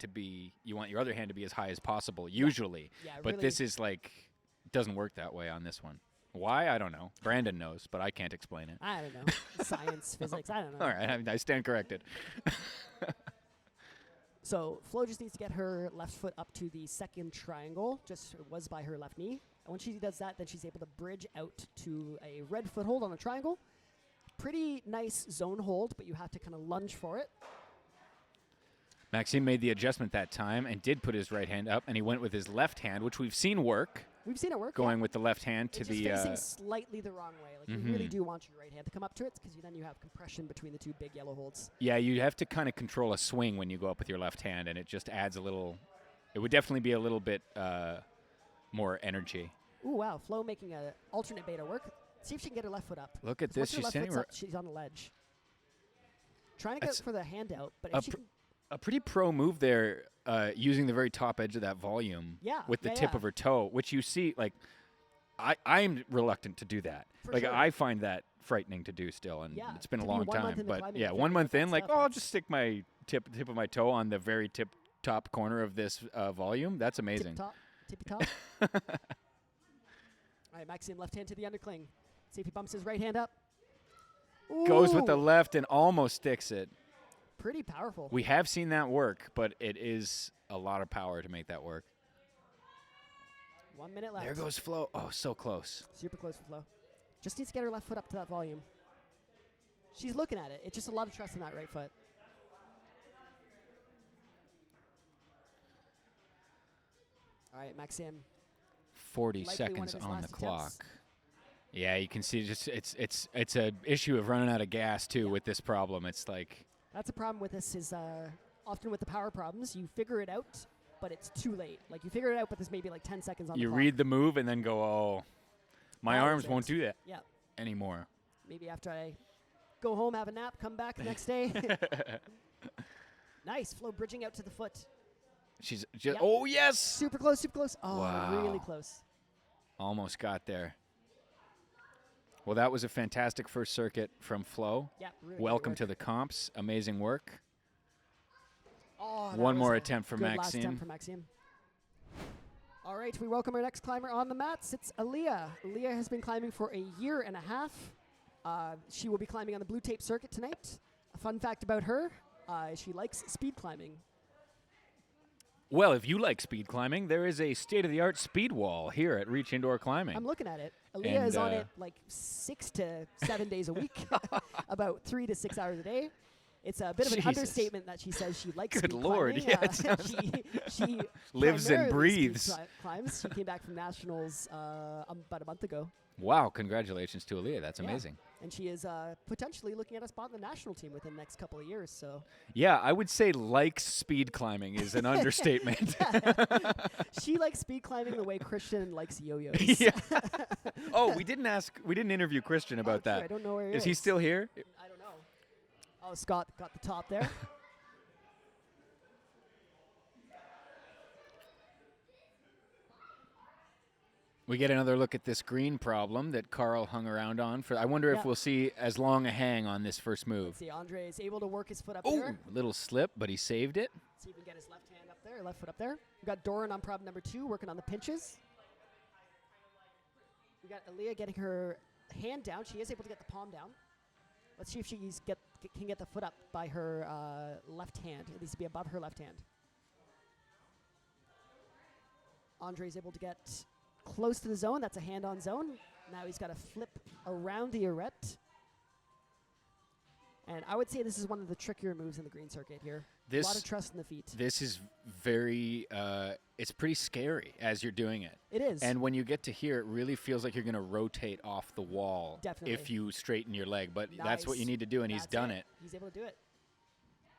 your other hand to be as high as possible. Usually, but really, this is like doesn't work that way on this one. Why? I don't know. Brandon knows, but I can't explain it. I don't know. Science, physics. I don't know. All right, I stand corrected. So Flo just needs to get her left foot up to the second triangle, just was by her left knee. And when she does that, then she's able to bridge out to a red foothold on a triangle. Pretty nice zone hold, but you have to kind of lunge for it. Maxime made the adjustment that time and did put his right hand up, and he went with his left hand, which we've seen work. We've seen it work. Going with the left hand to the... It's facing slightly the wrong way. Like you really do want your right hand to come up to it because then you have compression between the two big yellow holds. Yeah, you have to kind of control a swing when you go up with your left hand, and it just adds a little... It would definitely be a little bit more energy. Ooh, wow. Flo making an alternate beta work. See if she can get her left foot up. Look at this. She's standing up, she's on the ledge. Trying to get for the hand out, but if she can... A pretty pro move there, using the very top edge of that volume with the tip of her toe, which you see, like, I'm reluctant to do that. I find that frightening to do still, and it's been a long time. But, 1 month in, like, I'll just stick my tip of my toe on the very top corner of this volume. That's amazing. Tippy top. All right, Maxime, left hand to the undercling. See if he bumps his right hand up. Ooh. Goes with the left and almost sticks it. Pretty powerful. We have seen that work, but it is a lot of power to make that work. 1 minute left. There goes Flo. Oh, so close. Super close for Flo. Just needs to get her left foot up to that volume. She's looking at it. It's just a lot of trust in that right foot. All right, Maxim. 40 Likely one seconds of his on the last clock. attempts. Yeah, you can see just it's a issue of running out of gas too with this problem. It's like That's a problem with this is often with the power problems, you figure it out, but it's too late. Like you figure it out, but there's maybe like 10 seconds on the you clock. read the move and then go, oh, my That was arms it. won't do that Yeah. anymore. Maybe after I go home, have a nap, come back the next day. Nice. Flow bridging out to the foot. She's just, Yep. oh, yes. Super close, super close. Oh, Wow. really close. Almost got there. Well, that was a fantastic first circuit from Flo. Yeah, really Welcome good to work. the comps. Amazing work. Oh, that One was more a attempt for good last Maxime. attempt for Maxime. All right, we welcome our next climber on the mats. It's Aaliyah. Aaliyah has been climbing for a year and a half. She will be climbing on the blue tape circuit tonight. A fun fact about her, she likes speed climbing. Well, if you like speed climbing, there is a state-of-the-art speed wall here at Reach Indoor Climbing. I'm looking at it. Aaliyah And, is on it like 6 to 7 days a week, about 3 to 6 hours a day. It's a bit of an Jesus. understatement that she says she likes Good speed Lord, climbing. yeah, it sounds she Lives and primarily breathes. speed climbs. She came back from nationals about a month ago. Wow, congratulations to Aaliyah. That's Yeah. amazing. And she is potentially looking at a spot in the national team within the next couple of years. So Yeah, I would say likes speed climbing is an understatement. she likes speed climbing the way Christian likes yo-yos. Yeah. Oh, we didn't interview Christian about true. that. I don't know where he Is he is. still here? I don't know. Oh, Scott got the top there. We get another look at this green problem that Carl hung around on. I wonder if Yeah. we'll see as long a hang on this first move. See, Andre is able to work his foot up Oh, there. little slip, but he saved it. See if he can get his left hand up there, left foot up there. We got Doran on problem number 2, working on the pinches. We got Aaliyah getting her hand down. She is able to get the palm down. Let's see if she can get the foot up by her left hand. It needs to be above her left hand. Andre's able to get close to the zone. That's a hand-on zone. Now he's got to flip around the arete. And I would say this is one of the trickier moves in the green circuit here. A lot of trust in the feet. This is very, it's pretty scary as you're doing it. It is. And when you get to here, it really feels like you're going to rotate off the wall. Definitely. If you straighten your leg. But that's what Nice. you need to do, and he's That's done it. He's able to do it.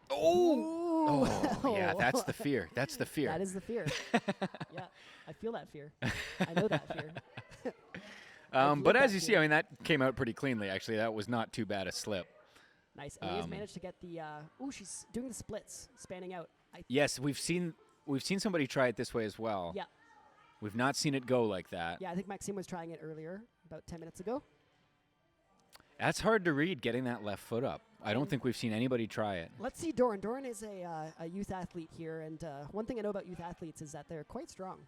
Oh, yeah, that's the fear. That's the fear. That is the fear. Yeah, I feel that fear. I know that fear. I've But lived as that you see, fear. I mean, that came out pretty cleanly, actually. That was not too bad a slip. Nice. Aaliyah's managed to get the. She's doing the splits, spanning out. Yes, we've seen somebody try it this way as well. Yeah. We've not seen it go like that. Yeah, I think Maxime was trying it earlier, about 10 minutes ago. That's hard to read, getting that left foot up. I don't think we've seen anybody try it. Let's see Doran. Doran is a youth athlete here, and one thing I know about youth athletes is that they're quite strong.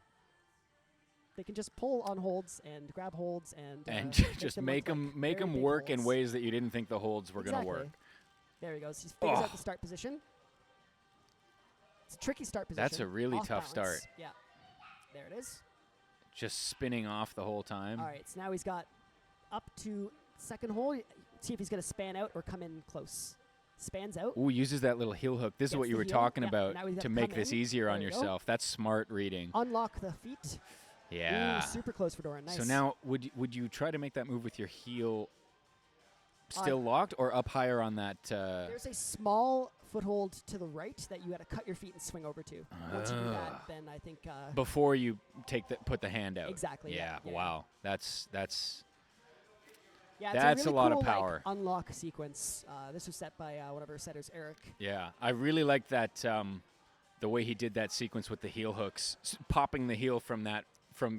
They can just pull on holds and grab holds and Just make make very them big work in holds. ways that you didn't think the holds were going to Exactly. work. There he goes. He figures Oh. out the start position. It's a tricky start position. That's a really Off tough balance. start. Yeah. There it is. Just spinning off the whole time. All right, so now he's got up to second hole. See if he's going to span out or come in close. Spans out. Ooh, uses that little heel hook. This is Gets what you the were heel. talking Yeah, about now he's to gotta make come this in. easier on There you go. yourself. That's smart reading. Unlock the feet. Yeah. Ooh, super close for Doran. Nice. So now, would you try to make that move with your heel still locked or up higher on that? There's a small foothold to the right that you got to cut your feet and swing over to. Once you do that, then I think Before you put the hand out. Exactly, yeah, yeah. Wow. That's yeah, that's it's a really lot of cool, power. Like, unlock sequence. This was set by one of our setters, Eric. yeah. I really like that the way he did that sequence with the heel hooks, popping the heel from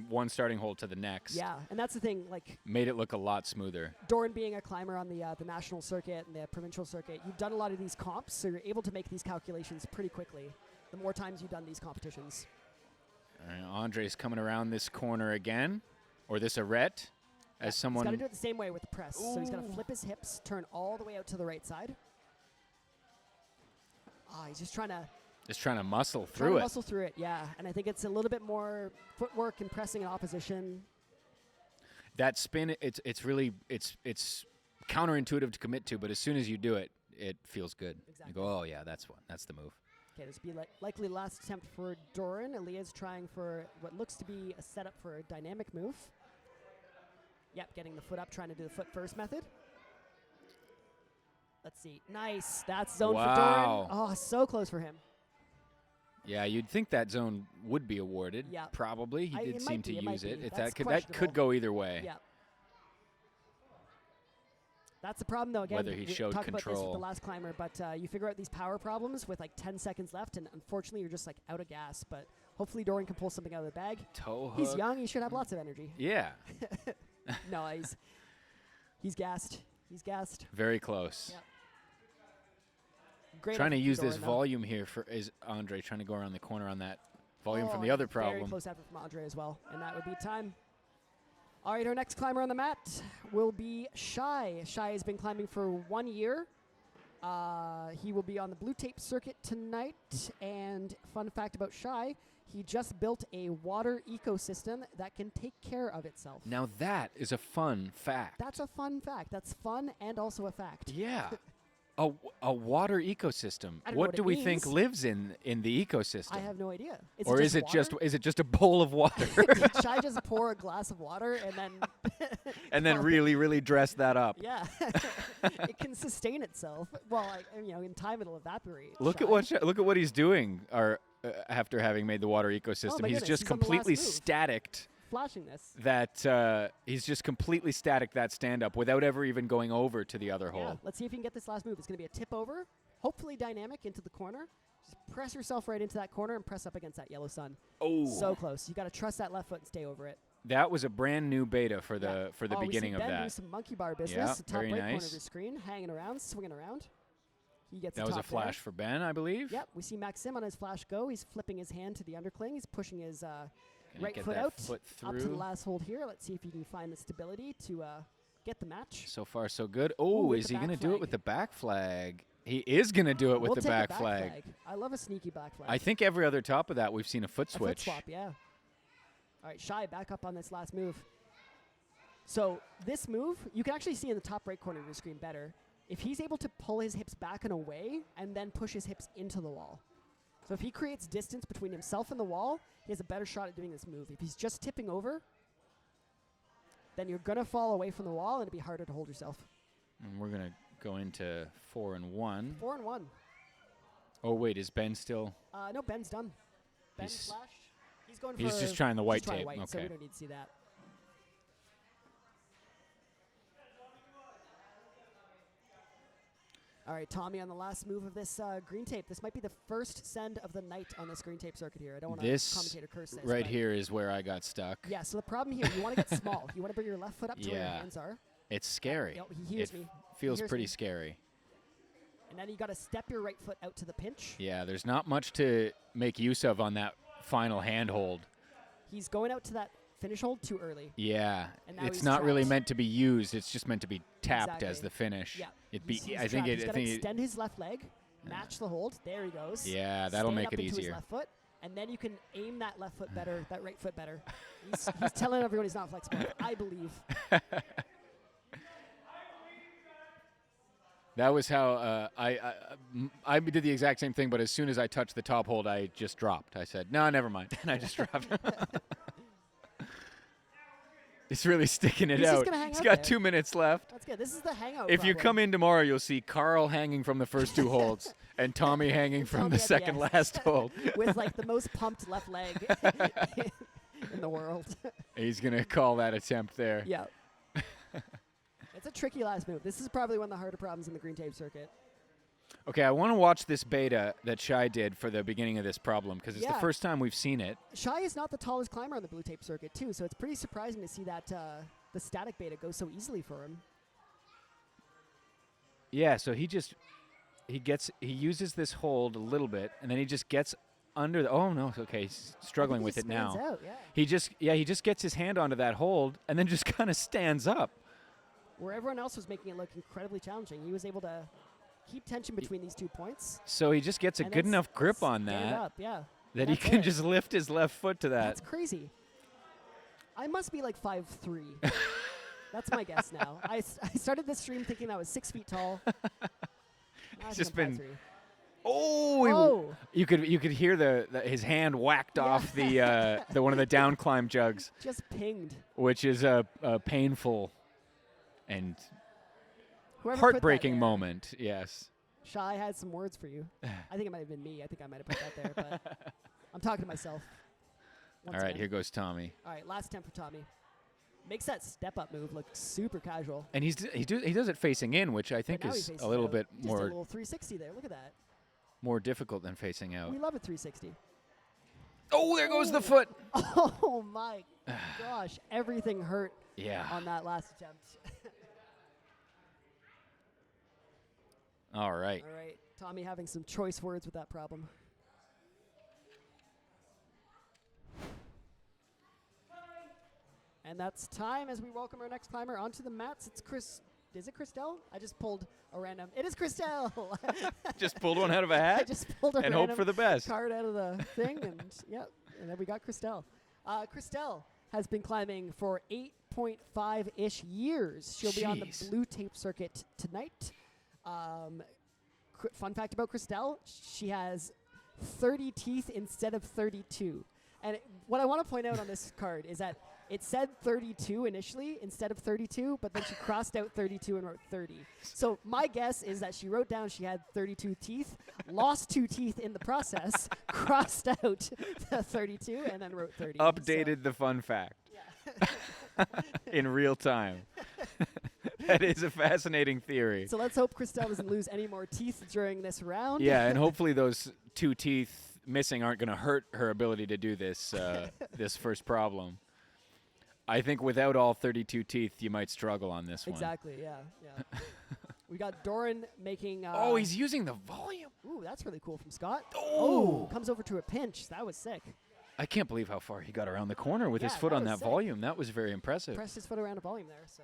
one starting hole to the next. Yeah, and that's the thing. Like Made it look a lot smoother. Doran being a climber on the national circuit and the provincial circuit, you've done a lot of these comps, so you're able to make these calculations pretty quickly. The more times you've done these competitions. Andre's coming around this corner again, or this arete, as someone. He's got to do it the same way with the press. So he's got to flip his hips, turn all the way out to the right side. He's just trying to muscle through it. muscle through it, yeah. And I think it's a little bit more footwork and pressing in opposition. That spin, it's counterintuitive to commit to, but as soon as you do it, it feels good. Exactly. You go, oh yeah, that's the move. Okay, this will be likely last attempt for Doran. Aaliyah's trying for what looks to be a setup for a dynamic move. Yep, getting the foot up, trying to do the foot first method. Let's see. Nice. That's zone for Doran. Oh, so close for him. Yeah, you'd think that zone would be awarded. Yeah. Probably. He did seem to use it. If that could go either way. Yeah. That's the problem, though. Again, whether he showed talked control. about this with the last climber, but you figure out these power problems with like 10 seconds left, and unfortunately, you're just like out of gas. But hopefully, Doran can pull something out of the bag. Toe hook. He's young. He should have lots of energy. Yeah. No, he's gassed. He's gassed. Very close. Yep. Great trying to use Doran, this volume here is Andre trying to go around the corner on that volume from the and other problem. Very close effort from Andre as well, and that would be time. All right, our next climber on the mat will be Shai. Shai has been climbing for 1 year. He will be on the blue tape circuit tonight. And fun fact about Shai, he just built a water ecosystem that can take care of itself. Now that is a fun fact. That's a fun fact. That's fun and also a fact. Yeah. A water ecosystem. I don't know What what do it we think means. lives in the ecosystem? I have no idea. Or is it just a bowl of water? Did Shai just pour a glass of water and then and then really, really dress that up? Yeah, it can sustain itself. Well, in time it'll evaporate. Look at what he's doing. After having made the water ecosystem, my he's goodness, just he's on the last completely move. static. Flashing this. That he's just completely static that stand up without ever even going over to the other Yeah, hole. let's see if you can get this last move. It's going to be a tip over, hopefully dynamic into the corner. Just press yourself right into that corner and press up against that yellow sun. Oh, So close. You got to trust that left foot and stay over it. that was a brand new beta for the beginning we of see Ben that. do some monkey bar business. Yeah, The top very right corner nice. of your screen, hanging around, swinging around. He gets That the was a top flash there. for Ben, I believe. Yep, we see Maxim on his flash go. He's flipping his hand to the undercling. He's pushing his Gonna right get foot that out foot up to the through. last hold here. Let's see if he can find the stability to get the match. So far, so good. Ooh, Oh, with is the he going to back do it flag. with the back flag? He is going to do it with We'll the take back a flag. I love a sneaky back flag. I think every other top of that we've seen a foot A switch. foot swap, yeah. All right, Shai back up on this last move. So this move, you can actually see in the top right corner of your screen better. If he's able to pull his hips back and away and then push his hips into the wall. So if he creates distance between himself and the wall, he has a better shot at doing this move. If he's just tipping over, then you're going to fall away from the wall and it'll be harder to hold yourself. And we're going to go into 4 and 1. 4 and 1. Oh, wait, is Ben still? No, Ben's done. Ben's He's- flash. He's going for He's just trying the white tape. So Okay. we don't need to see that. All right, Tommy on the last move of this green tape. This might be the first send of the night on this green tape circuit here. I don't want to This commentator curse this. right but here is where I got stuck. Yeah, so the problem here, you want to get small. You want to bring your left foot up to where your Yeah. hands are. It's scary. Yep, he hears it me. feels He hears pretty me. scary. And then you got to step your right foot out to the pinch. Yeah, there's not much to make use of on that final handhold. He's going out to that finish hold too early. Yeah, And now it's he's not really trapped. meant to be used. It's just meant to be tapped as Exactly. the finish. Yeah. It'd be. He's I think trapped. it. He's I got to think it, extend his left leg, match the hold. There he goes. Yeah, that'll Stand make up it into his easier. left foot, and then you can aim that left foot better, that right foot better. He's telling everyone he's not flexible. I believe. That was how I did the exact same thing, but as soon as I touched the top hold, I just dropped. I said, "No, never mind," and I just dropped. He's really sticking it He's just out. gonna hang He's out got there. 2 minutes left. That's good. This is the hangout. If you problem. come in tomorrow, you'll see Carl hanging from the first 2 holds and Tommy hanging from Tommy the at the second end. last hold. with like the most pumped left leg in the world. He's going to call that attempt there. Yeah. It's a tricky last move. This is probably one of the harder problems in the green tape circuit. Okay, I want to watch this beta that Shai did for the beginning of this problem because it's the Yeah. first time we've seen it. Shai is not the tallest climber on the blue tape circuit, too, so it's pretty surprising to see that the static beta go so easily for him. Yeah, so he uses this hold a little bit, and then he just gets under the. Oh no, okay, he's struggling with it now. Out, yeah. He just gets his hand onto that hold, and then just kind of stands up. Where everyone else was making it look incredibly challenging, he was able to keep tension between these 2 points. So he just gets a and good then enough grip on stand that up, yeah. that he That's can it. just lift his left foot to that. That's crazy. I must be like 5'3". That's my guess now. I started this stream thinking I was 6 feet tall. It's just been. 5'3". Oh, you could hear his hand whacked off the one of the down climb jugs, Just pinged. which is a painful and Whoever put that heartbreaking there, moment. Yes. Shy had some words for you. I think it might have been me. I think I might have put that there, but I'm talking to myself. All right, here goes Tommy. All right, last attempt for Tommy. Makes that step-up move look super casual. And he does it facing in, which I think But now is he faces a little out. bit Just a more little 360 there. Look at that. more difficult than facing out. We love a 360. Oh, there goes the foot. Oh my gosh, everything hurt Yeah. on that last attempt. All right. All right, Tommy having some choice words with that problem. And that's time as we welcome our next climber onto the mats. It's Chris. Is it Christelle? I just pulled a random. It is Christelle. Just pulled one out of a I hat just pulled a and random hope for the best. card out of the thing, and and then we got Christelle. Christelle has been climbing for 8.5-ish years. She'll be on the Jeez. blue tape circuit tonight. Fun fact about Christelle, she has 30 teeth instead of 32. And what I want to point out on this card is that it said 32 initially instead of 32, but then she crossed out 32 and wrote 30. So my guess is that she wrote down she had 32 teeth, lost 2 teeth in the process, crossed out the 32, and then wrote 30. Updated the fun fact in real time. That is a fascinating theory. So let's hope Christelle doesn't lose any more teeth during this round. Yeah, and hopefully those 2 teeth missing aren't going to hurt her ability to do this this first problem. I think without all 32 teeth, you might struggle on this one. Exactly, yeah. We got Doran making... Oh, he's using the volume. Ooh, that's really cool from Scott. Oh. Comes over to a pinch. That was sick. I can't believe how far he got around the corner with his Yeah, foot that on was that sick. volume. That was very impressive. Pressed his foot around a volume there, so...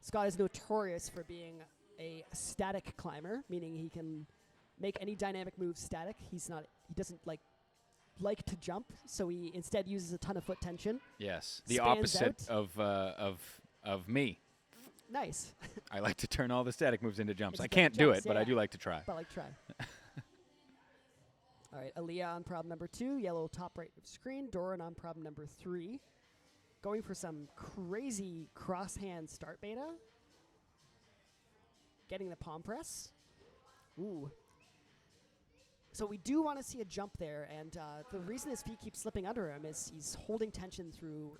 Scott is notorious for being a static climber, meaning he can make any dynamic move static. He doesn't like to jump, so he instead uses a ton of foot tension. Yes, the Stands opposite out. of me. Nice. I like to turn all the static moves into jumps. Into I can't do jumps, it, but I yeah. do like to try. But like try. All right, Aaliyah on problem number 2, yellow top right of screen. Doran on problem number 3. Going for some crazy cross hand start beta. Getting the palm press. Ooh. So we do want to see a jump there, and the reason his feet keep slipping under him is he's holding tension through,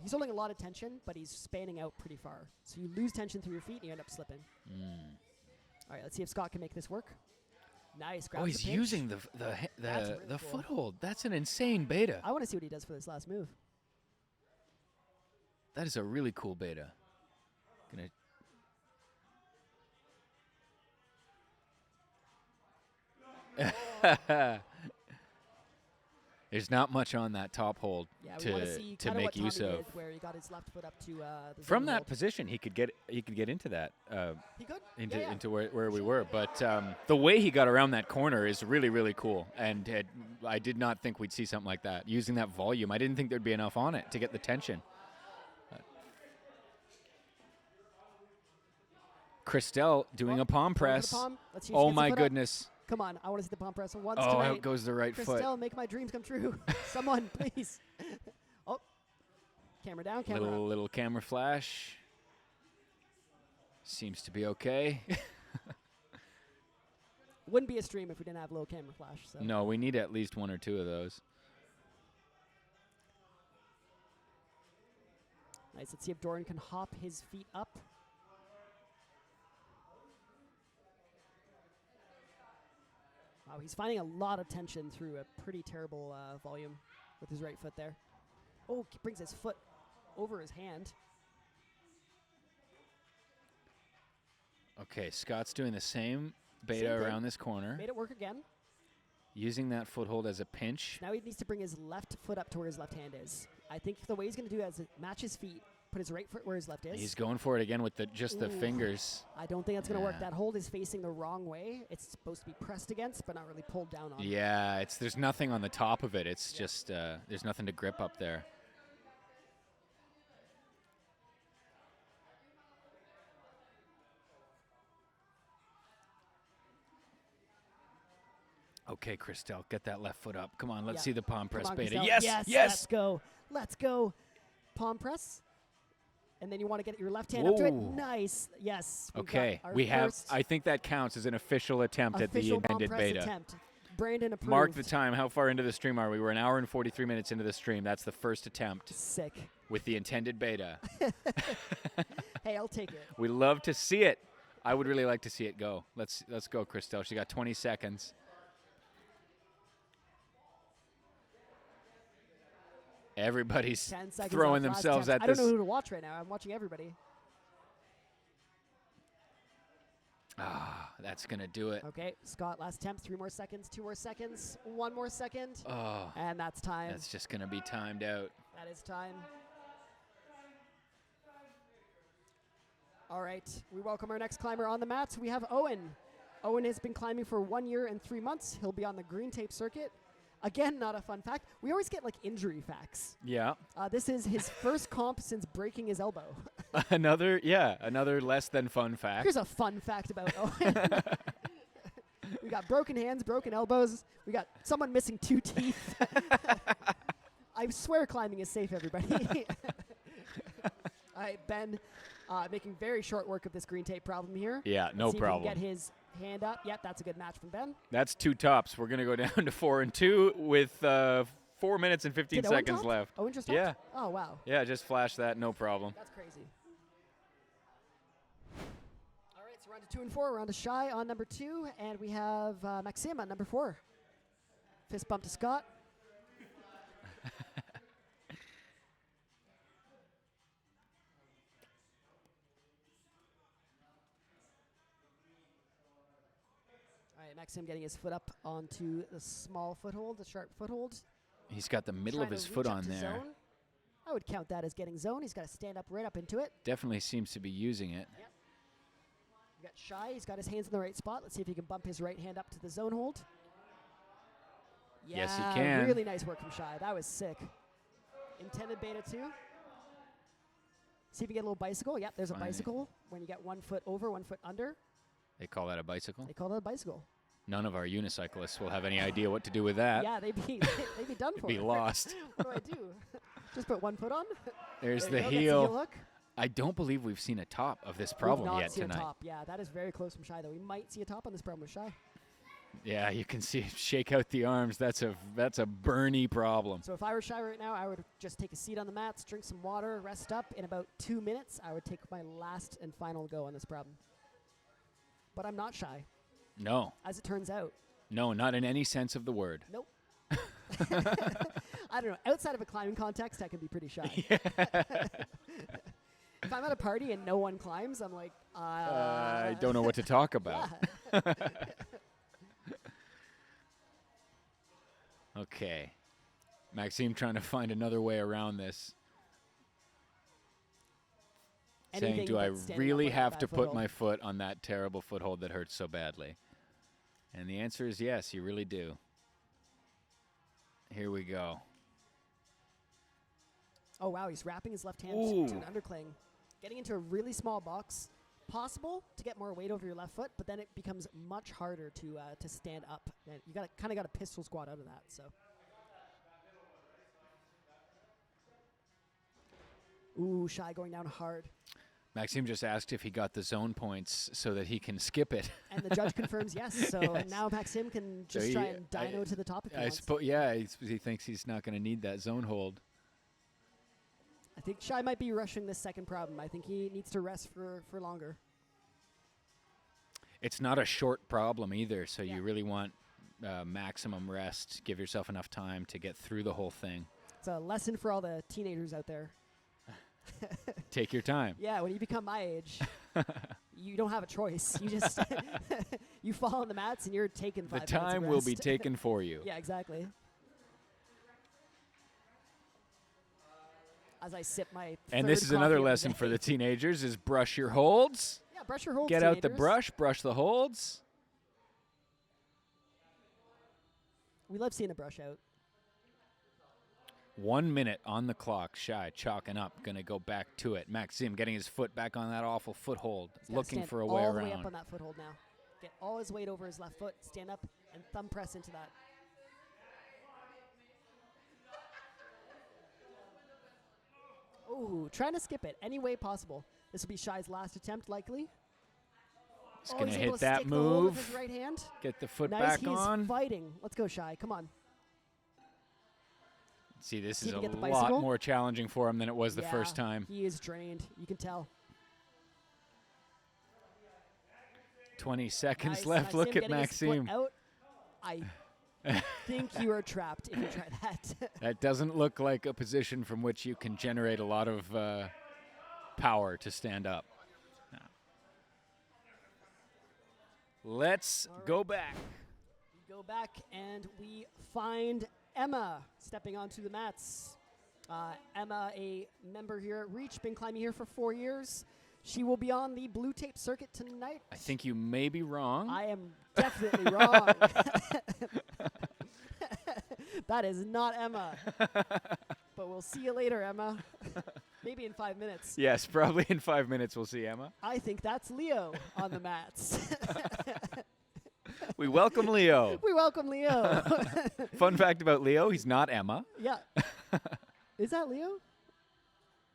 he's holding a lot of tension, but he's spanning out pretty far. So you lose tension through your feet, and you end up slipping. All right, let's see if Scott can make this work. Nice. Oh, grabs he's the pinch. using That's the really cool. foothold. That's an insane beta. I want to see what he does for this last move. That is a really cool beta. There's not much on that top hold Yeah, we want to see to kinda make what use Tommy of. did, where he got his left foot up to the From zone that hold. position, he could get into that He could. into where we were. But the way he got around that corner is really, really cool. And I did not think we'd see something like that. Using that volume, I didn't think there'd be enough on it to get the tension. Christelle doing a palm Going for the press. palm. Let's see if she Oh gets the my foot up. goodness. Come on, I want to see the palm press once Oh, tonight. out goes the right foot. Christelle, make my dreams come true. Someone, please. Oh, camera down, camera up. Little camera flash. Seems to be okay. Wouldn't be a stream if we didn't have low camera flash. So. No, we need at least 1 or 2 of those. Nice. Let's see if Doran can hop his feet up. Wow, he's finding a lot of tension through a pretty terrible volume with his right foot there. Oh, he brings his foot over his hand. Okay, Scott's doing the same beta Same thing. around this corner, Made it work again. using that foothold as a pinch. Now he needs to bring his left foot up to where his left hand is. I think the way he's going to do it is match his feet, put his right foot where his left is. He's going for it again with the Ooh. fingers. I don't think that's going to work. Yeah. That hold is facing the wrong way. It's supposed to be pressed against, but not really pulled down on. Yeah, there's nothing on the top of it. It's Yeah. just there's nothing to grip up there. Okay, Christelle, get that left foot up. Come on, let's Yeah. see the palm press Come on, beta. Christelle. Yes, Let's yes. go. Let's go. Palm press. And then you want to get your left hand up to it. Whoa. Nice. Yes. Okay, our we have. first I think that counts as an official attempt at the official palm intended press beta. attempt. Brandon approved. Mark the time. How far into the stream are we? We're an hour and 43 minutes into the stream. That's the first attempt Sick. with the intended beta. Hey, I'll take it. We love to see it. I would really like to see it go. Let's go, Christelle. She got 20 seconds. Everybody's 10 seconds throwing left, last themselves attempt. at I this. don't know who to watch right now. I'm watching everybody. That's going to do it. Okay, Scott, last attempt. 3 more seconds. 2 more seconds. 1 more second. Oh, And that's time. that's just going to be timed out. That is time. All right, we welcome our next climber on the mats. We have Owen. Owen has been climbing for 1 year and 3 months. He'll be on the green tape circuit. Again, not a fun fact. We always get like injury facts. Yeah. This is his first comp since breaking his elbow. Another less than fun fact. Here's a fun fact about Owen. We got broken hands, broken elbows. We got someone missing 2 teeth. I swear climbing is safe, everybody. All right, Ben, making very short work of this green tape problem here. Yeah, no See if he problem. can get his hand up. Yep, that's a good match from Ben. That's 2 tops. We're going to go down to 4 and 2 with 4 minutes and 15 Did Owen seconds top? left. Owen just topped? Yeah. Oh, wow. Yeah, just flash that. No problem. That's crazy. All right, so we're on to 2 and 4. We're on to Shy on number 2, and we have Maxim on number 4. Fist bump to Scott. All right, Maxim getting his foot up onto the small foothold, the sharp foothold. He's got the middle of Trying his to foot reach up on to there. zone. I would count that as getting zone. He's got to stand up right up into it. Definitely seems to be using it. Yep. We got Shy. He's got his hands in the right spot. Let's see if he can bump his right hand up to the zone hold. Yes, he Yeah, can. Really nice work from Shy. That was sick. Intended beta 2. See if you get a little bicycle. Yep, there's a Fine. bicycle. When you get 1 foot over, 1 foot under, They call that a bicycle? they call that a bicycle. None of our unicyclists will have any idea what to do with that. Yeah, they'd be done for. Be lost. What do I do? Just put 1 foot on? There's There the you go, that's heel. hook. I don't believe we've seen a top of this We've problem not yet seen tonight. a top. Yeah, that is very close from Shy, though. We might see a top on this problem with Shy. Yeah, you can see shake out the arms. That's a Bernie problem. So if I were Shy right now, I would just take a seat on the mats, drink some water, rest up. In about 2 minutes, I would take my last and final go on this problem. But I'm not Shy, No, as it turns out. no, not in any sense of the word. Nope. I don't know. Outside of a climbing context, I can be pretty shy. If I'm at a party and no one climbs, I'm like, I don't know what to talk about. Yeah. Okay. Maxime trying to find another way around this. Saying, Anything do I but standing up really on that have bad to put foothold." my foot on that terrible foothold that hurts so badly? And the answer is yes, you really do. Here we go. Oh, wow. He's wrapping his left hand Ooh. to an undercling. Getting into a really small box. Possible to get more weight over your left foot, but then it becomes much harder to stand up. And you kind of got a pistol squat out of that. So. Ooh, Shy going down hard. Maxime just asked if he got the zone points so that he can skip it. And the judge confirms yes. So Yes. now Maxim can So just he- try and dyno to the top if he I wants. suppose, yeah, he thinks he's not going to need that zone hold. I think Shy might be rushing this second problem. I think he needs to rest for longer. It's not a short problem either, so Yeah. you really want maximum rest. Give yourself enough time to get through the whole thing. It's a lesson for all the teenagers out there. Take your time. Yeah, when you become my age, you don't have a choice. You just you fall on the mats and you're taking 5 The minutes of time will be rest. taken for you. Yeah, exactly. As I sip my And third this is another coffee of the lesson for day. the teenagers is brush your holds. Yeah, brush your holds. Get out the teenagers. brush the holds. We love seeing the brush out. 1 minute on the clock. Shy, chalking up, going to go back to it. Maxime getting his foot back on that awful foothold, He's gotta looking stand for a way all the way up around. on that foothold now. Get all his weight over his left foot. Stand up and thumb press into that. Ooh, trying to skip it any way possible. This will be Shy's last attempt, likely. He's going to able hit to that stick the hold with move. his right hand. Get the foot Nice, back he's on. fighting. Let's go, Shy. Come on. See, this See is if a he get the lot bicycle? more challenging for him than it was the Yeah, first time. He is drained. You can tell. 20 seconds Nice, left. nice. Look Him at getting his foot Maxime. out. I think you are trapped if you try that. That doesn't look like a position from which you can generate a lot of power to stand up. No. Let's go back. We go back and we find Emma stepping onto the mats. Emma, a member here at Reach, been climbing here for 4 years. She will be on the blue tape circuit tonight. I think you may be wrong. I am definitely wrong. That is not Emma. But we'll see you later, Emma. Maybe in 5 minutes. Yes, probably in 5 minutes we'll see Emma. I think that's Leo on the mats. We welcome Leo. We welcome Leo. Fun fact about Leo, he's not Emma. Yeah. Is that Leo?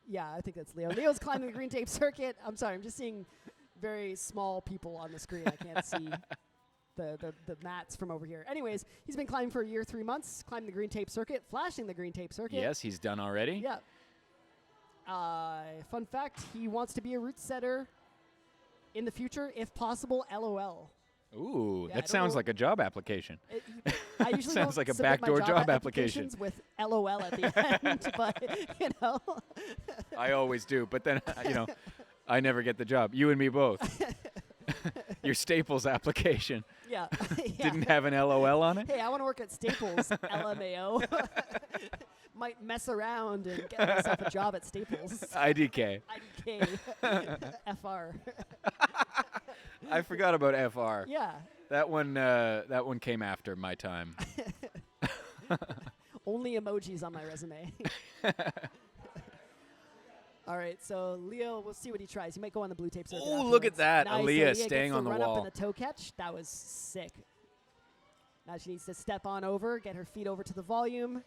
Yeah, I think that's Leo. Leo's climbing the green tape circuit. I'm sorry, I'm just seeing very small people on the screen. I can't see the mats from over here. Anyways, he's been climbing for a year, 3 months, climbing the green tape circuit, flashing the green tape circuit. Yes, he's done already. Yeah. Fun fact, he wants to be a route setter in the future, if possible, LOL. Ooh, Yeah, I that don't sounds know. like a job application. I usually Sounds don't like a submit my backdoor job applications with LOL at the end, but, you know. I always do, but then, I never get the job. You and me both. Your Staples application Yeah. didn't have an LOL on it? Hey, I want to work at Staples, LMAO. Might mess around and get myself a job at Staples. IDK. IDK. FR. I forgot about FR. Yeah. That one came after my time. Only emojis on my resume. All right, so Leo, we'll see what he tries. He might go on the blue tape circuit. Oh, look at afterwards. that. Nice. Aaliyah Aaliyah staying gets on the run wall. up in the toe catch. That was sick. Now she needs to step on over, get her feet over to the volume.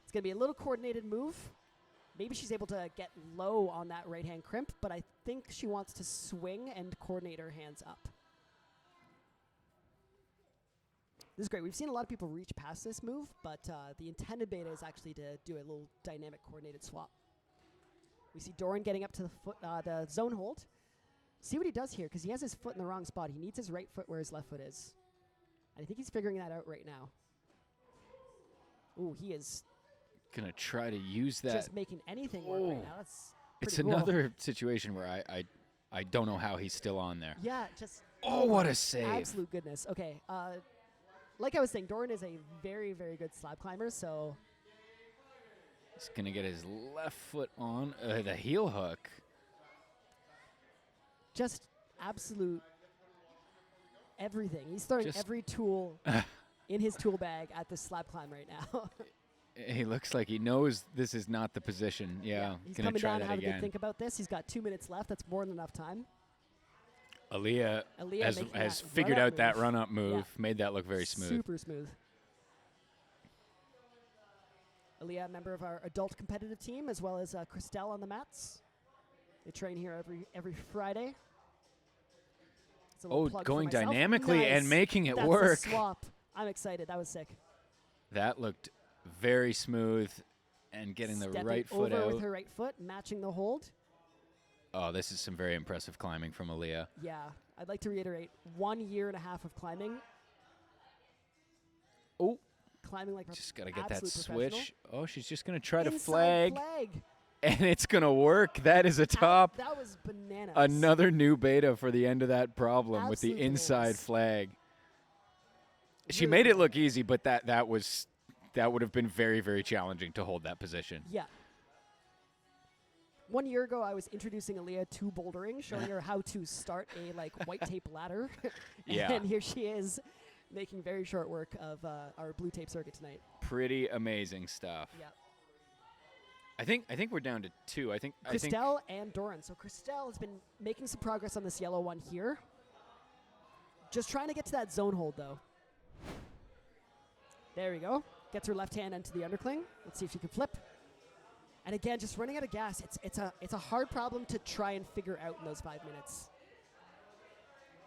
It's going to be a little coordinated move. Maybe she's able to get low on that right-hand crimp, but I think she wants to swing and coordinate her hands up. This is great. We've seen a lot of people reach past this move, but the intended beta is actually to do a little dynamic coordinated swap. We see Doran getting up to the zone hold. See what he does here, because he has his foot in the wrong spot. He needs his right foot where his left foot is. And I think he's figuring that out right now. Ooh, he is Gonna try to use that. just making anything work right now. That's It's pretty cool. another situation where I don't know how he's still on there. Yeah, just Oh, what my a save. Absolute goodness. Okay, like I was saying, Doran is a very, very good slab climber, so He's gonna get his left foot on the heel hook. just absolute everything. He's throwing Just- every tool in his tool bag at this slab climb right now. He looks like he knows this is not the position. Yeah, He's gonna coming try down that having to again. think about this. He's got 2 minutes left. That's more than enough time. Aaliyah Aaliyah has making that figured run-up out that move. run-up move, Yeah. made that look very smooth. Super smooth. Aaliyah, a member of our adult competitive team, as well as Christelle on the mats. They train here every Friday. It's a little Oh, plug for going myself. dynamically Nice. and making it That's work. A swap. I'm excited. That was sick. That looked very smooth and getting the Stepping right foot over out. with her right foot, matching the hold. Oh, this is some very impressive climbing from Aaliyah. Yeah, I'd like to reiterate, 1 year and a half of climbing. Oh, Climbing like just got to get that absolute professional. switch. Oh, she's just going to try to Inside flag. And it's going to work. That is a top. That was bananas. Another new beta for the end of that problem with the Absolute inside bananas. flag. She Really made it cool. look easy, but that would have been very, very challenging to hold that position. Yeah. 1 year ago, I was introducing Aaliyah to bouldering, showing her how to start a white tape ladder. Yeah. And here she is, making very short work of our blue tape circuit tonight. Pretty amazing stuff. Yeah. I think we're down to two. I think Christelle and Doran. So Christelle has been making some progress on this yellow one here. Just trying to get to that zone hold, though. There we go. Gets her left hand into the undercling. Let's see if she can flip. And again, just running out of gas. It's a hard problem to try and figure out in those 5 minutes.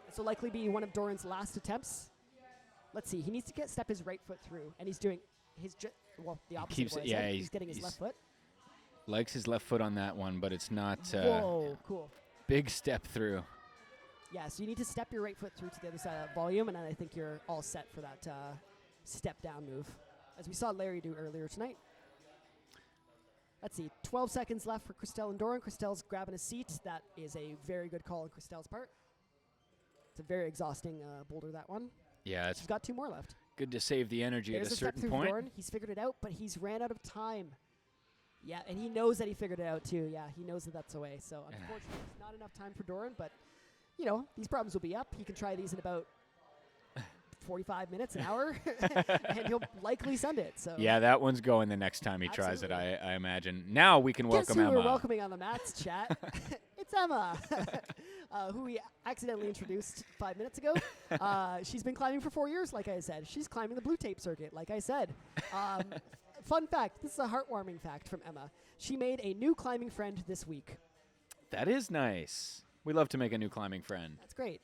This will likely be one of Doran's last attempts. Let's see. He needs to step his right foot through, and he's doing the opposite. Keeps, of what I yeah, said. He's getting his left foot. Likes his left foot on that one, but it's not. Whoa, cool. Big step through. Yeah, so you need to step your right foot through to the other side of that volume, and then I think you're all set for that step down move, as we saw Larry do earlier tonight. Let's see, 12 seconds left for Christelle and Doran. Christelle's grabbing a seat. That is a very good call on Christelle's part. It's a very exhausting boulder, that one. Yeah, She's got 2 more left. Good to save the energy There's at a step certain through point. Doran. He's figured it out, but he's ran out of time. Yeah, and he knows that he figured it out too. Yeah, he knows that that's away. So unfortunately, it's not enough time for Doran, but these problems will be up. He can try these in about 45 minutes, an hour, and he'll likely send it. So yeah, that one's going the next time he tries it, I imagine. Now we can welcome Guess who Emma. we're welcoming on the mats, chat? It's Emma, who we accidentally introduced 5 minutes ago. She's been climbing for 4 years, like I said. She's climbing the blue tape circuit, like I said. Fun fact, this is a heartwarming fact from Emma. She made a new climbing friend this week. That is nice. We love to make a new climbing friend. That's great.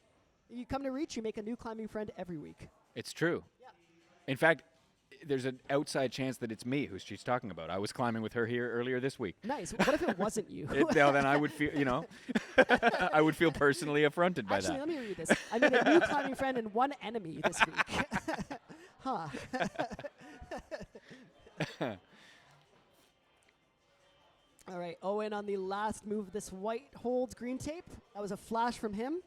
You come to Reach, you make a new climbing friend every week. It's true. Yeah. In fact, there's an outside chance that it's me who she's talking about. I was climbing with her here earlier this week. Nice. What if it wasn't you? Then I would feel, I would feel personally affronted by Actually, that. let me read this. I made a new climbing friend and 1 enemy this week. Huh. All right, Owen on the last move of this white holds green tape. That was a flash from him.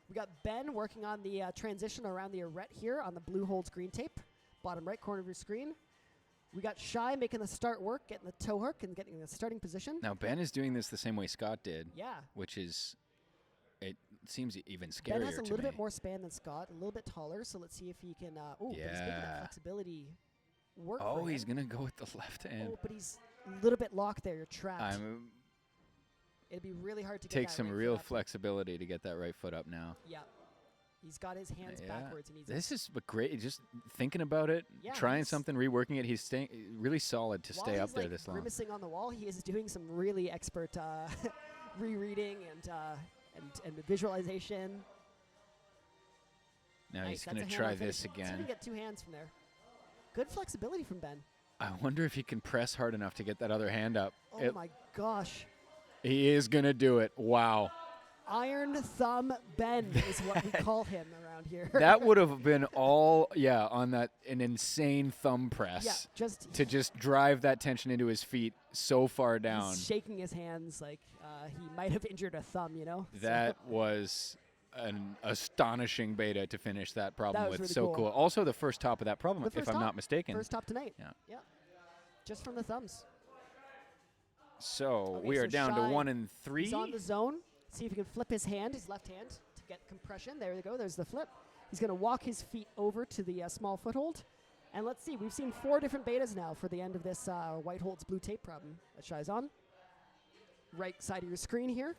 We got Ben working on the transition around the arete here on the blue holds green tape, bottom right corner of your screen. We got Shy making the start work, getting the toe hook and getting the starting position. Now, Ben is doing this the same way Scott did. Yeah. Which is, it seems even scarier Ben has a little to bit me. more span than Scott, a little bit taller, so let's see if he can, but he's making that flexibility work for him. He's going to go with the left hand. Oh, but he's a little bit locked there. You're trapped. It'd be really hard to get Take that some right real foot up. flexibility to get that right foot up now. Yeah. He's got his hands backwards. And he's This is great. Just thinking about it, Yeah, trying he's- something, reworking it. He's staying really solid to while stay he's up there like this long. grimacing on the wall, he is doing some really expert rereading and visualization. Now Nice, he's that's going a to hand try on finish. this See if he can again. get 2 hands from there. Good flexibility from Ben. I wonder if he can press hard enough to get that other hand up. Oh my gosh. He is going to do it. Wow. Iron Thumb Ben is what we call him around here. That would have been all, on an insane thumb press. Yeah, to just drive that tension into his feet so far down. He's shaking his hands like he might have injured a thumb, That was an astonishing beta to finish that problem That was with. really So cool. cool. Also the first top of that problem, The if first I'm top. not mistaken. First top tonight. Yeah. Just from the thumbs. So Okay, we are so down to Shy, 1 and 3. He's on the zone. See if he can flip his hand, his left hand, to get compression. There we go. There's the flip. He's going to walk his feet over to the small foothold. And let's see. We've seen 4 different betas now for the end of this white holds blue tape problem that Shy's on. Right side of your screen here.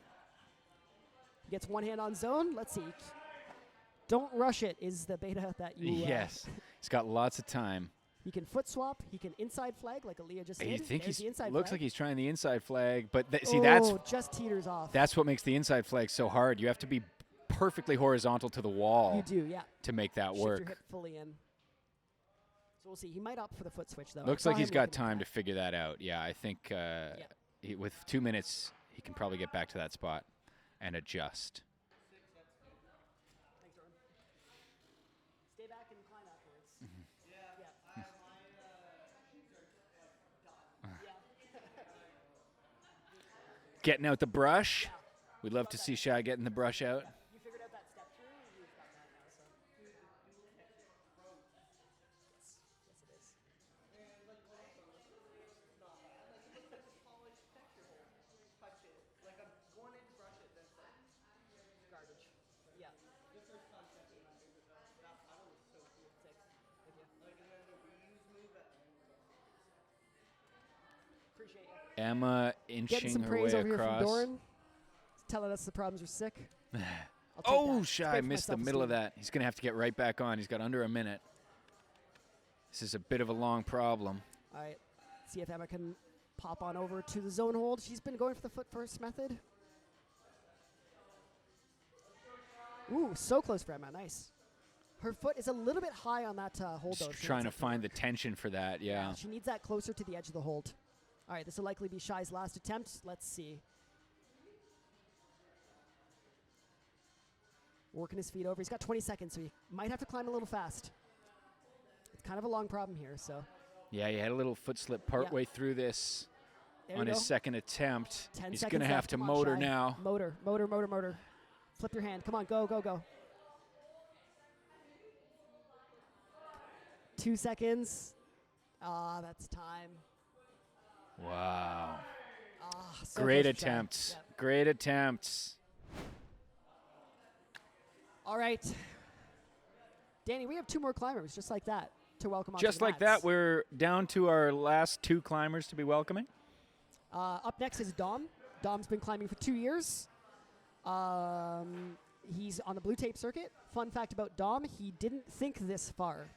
He gets 1 hand on zone. Let's see. Don't rush it is the beta that you... Yes. He's got lots of time. He can foot swap. He can inside flag like Aaliyah just I did. think There's the inside looks flag. like he's trying the inside flag, but Just teeters off. that's what makes the inside flag so hard. You have to be perfectly horizontal to the wall You do, yeah. to make that Shift your work. hip fully in. So we'll see. He might opt for the foot switch, though. Looks I saw like he's him got looking at time that. to figure that out. Yeah, I think with 2 minutes, he can probably get back to that spot and adjust. Thanks, Jordan. Stay back and climb afterwards. Getting out the brush. We'd love to see Shy getting the brush out. You figured out that step through? You've got that now, so. Yes, it is. Garbage. Yeah. Appreciate you. Emma Getting inching some her praise way over here from across. Doran. He's telling us the problems are sick. I'll take Oh, that. It's Shy great for missed my the middle of self-esteem. that. He's going to have to get right back on. He's got under a minute. This is a bit of a long problem. All right. See if Emma can pop on over to the zone hold. She's been going for the foot first method. Ooh, so close for Emma. Nice. Her foot is a little bit high on that hold, though. Just trying to find the tension for that, yeah. She needs that closer to the edge of the hold. All right, this will likely be Shai's last attempt. Let's see. Working his feet over. He's got 20 seconds, so he might have to climb a little fast. It's kind of a long problem here, so. Yeah, he had a little foot slip partway through this on his second attempt. 10 He's seconds going to have left. to Come on, motor Shai. now. Motor, motor, motor, motor. Flip your hand. Come on, go, go, go. 2 seconds. Ah, that's time. Wow. So Great close to Shai. attempts. Yep. Great attempts. All right. Danny, we have 2 more climbers just like that to welcome onto Just the like mats. that, we're down to our last 2 climbers to be welcoming. Up next is Dom. Dom's been climbing for 2 years. He's on the blue tape circuit. Fun fact about Dom, he didn't think this far.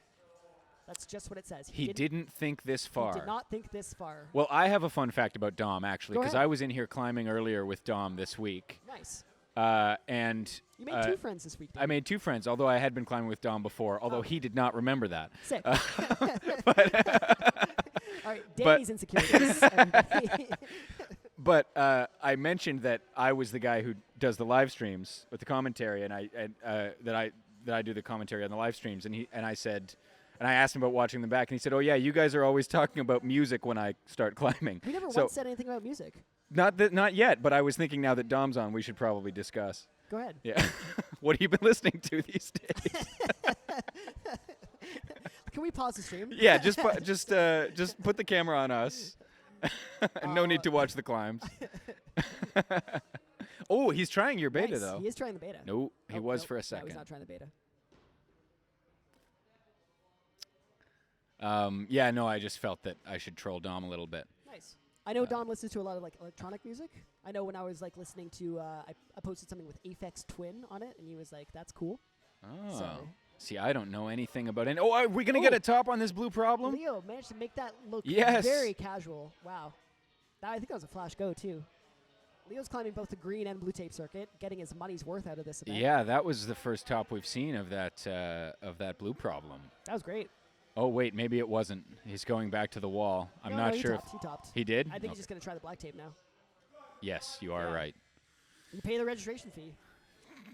That's just what it says. He didn't think this far. He did not think this far. Well, I have a fun fact about Dom, actually, Go because ahead. I was in here climbing earlier with Dom this week. Nice. And You made 2 friends this week, I made 2 friends, although I had been climbing with Dom before, although he did not remember that. Sick. All right, Danny's insecurities. everybody. But I mentioned that I was the guy who does the live streams with the commentary, and that I do the commentary on the live streams, and I said, and I asked him about watching them back, and he said, "Oh yeah, you guys are always talking about music when I start climbing." We never So, once said anything about music. not yet, but I was thinking now that Dom's on, we should probably discuss. Go ahead. Yeah, what have you been listening to these days? Can we pause the stream? Yeah, just put the camera on us. And no need to watch the climbs. Oh, he's trying your beta, Nice. though. He is trying the beta. No, he was nope. for a No, second. he's not trying the beta. Yeah, no, I just felt that I should troll Dom a little bit. Nice. I know Dom listens to a lot of like electronic music. I know when I was like listening to, I posted something with Aphex Twin on it, and he was like, "That's cool." Oh. So See, I don't know anything about it. Oh, are we going to get a top on this blue problem? Leo managed to make that look Yes. very casual. Wow. I think that was a flash go too. Leo's climbing both the green and blue tape circuit, getting his money's worth out of this event. Yeah, that was the first top we've seen of that blue problem. That was great. Oh, wait, maybe it wasn't. He's going back to the wall. I'm No, not no, he sure. Topped. He topped. He did? I think Okay. he's just going to try the black tape now. Yes, you are Yeah. right. You pay the registration fee.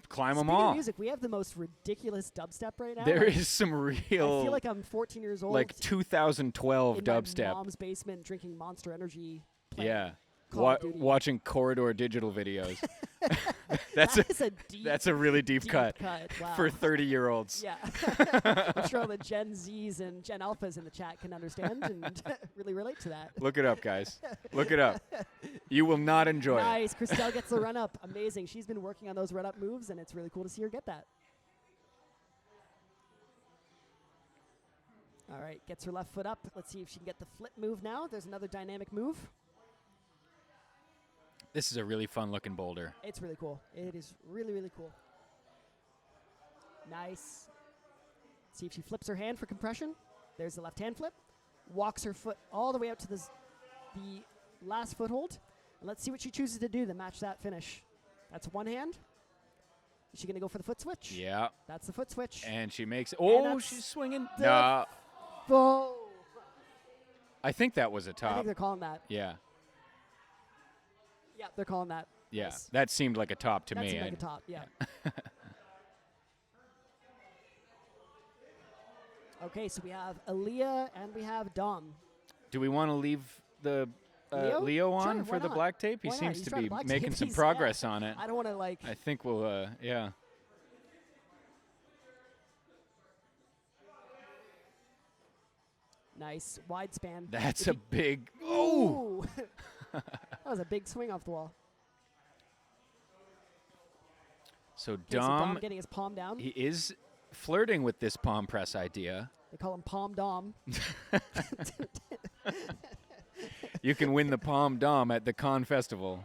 Climb them Speaking all. of music, we have the most ridiculous dubstep right now. There Like, is some real, I feel like I'm 14 years old. like 2012 in dubstep. my mom's basement drinking Monster Energy. Playing Yeah. Call of Duty. Watching Corridor Digital videos. That is a deep, That's a really deep cut Wow. for 30-year-olds. Yeah. I'm sure all the Gen Zs and Gen Alphas in the chat can understand and really relate to that. Look it up, guys. Look it up. You will not enjoy it. Nice. Christelle gets the run up. Amazing. She's been working on those run up moves, and it's really cool to see her get that. All right. Gets her left foot up. Let's see if she can get the flip move now. There's another dynamic move. This is a really fun-looking boulder. It's really cool. It is really, really cool. Nice. See if she flips her hand for compression. There's the left hand flip. Walks her foot all the way out to the last foothold. And let's see what she chooses to do to match that finish. That's one hand. Is she going to go for the foot switch? Yeah. That's the foot switch. And she makes it. Oh, that's she's swinging. the No. Oh. I think that was a I top. think they're calling that. Yeah. Yeah, they're calling that. Yeah. Yes. That seemed like a top to That me. seemed like a top, yeah. Okay, so we have Aaliyah and we have Dom. Do we want to leave the Leo? Leo on Sure, for why the not? black tape? He Why not? seems He's to trying be to black making tape. some He's- progress yeah. on it. I don't want to like. I think we'll, yeah. Nice wide span. That's If a you- big. Oh! Ooh. That was a big swing off the wall. So Okay, so Dom Dom, getting his palm down. he is flirting with this palm press idea. They call him Palm Dom. You can win the Palm Dom at the Con Festival.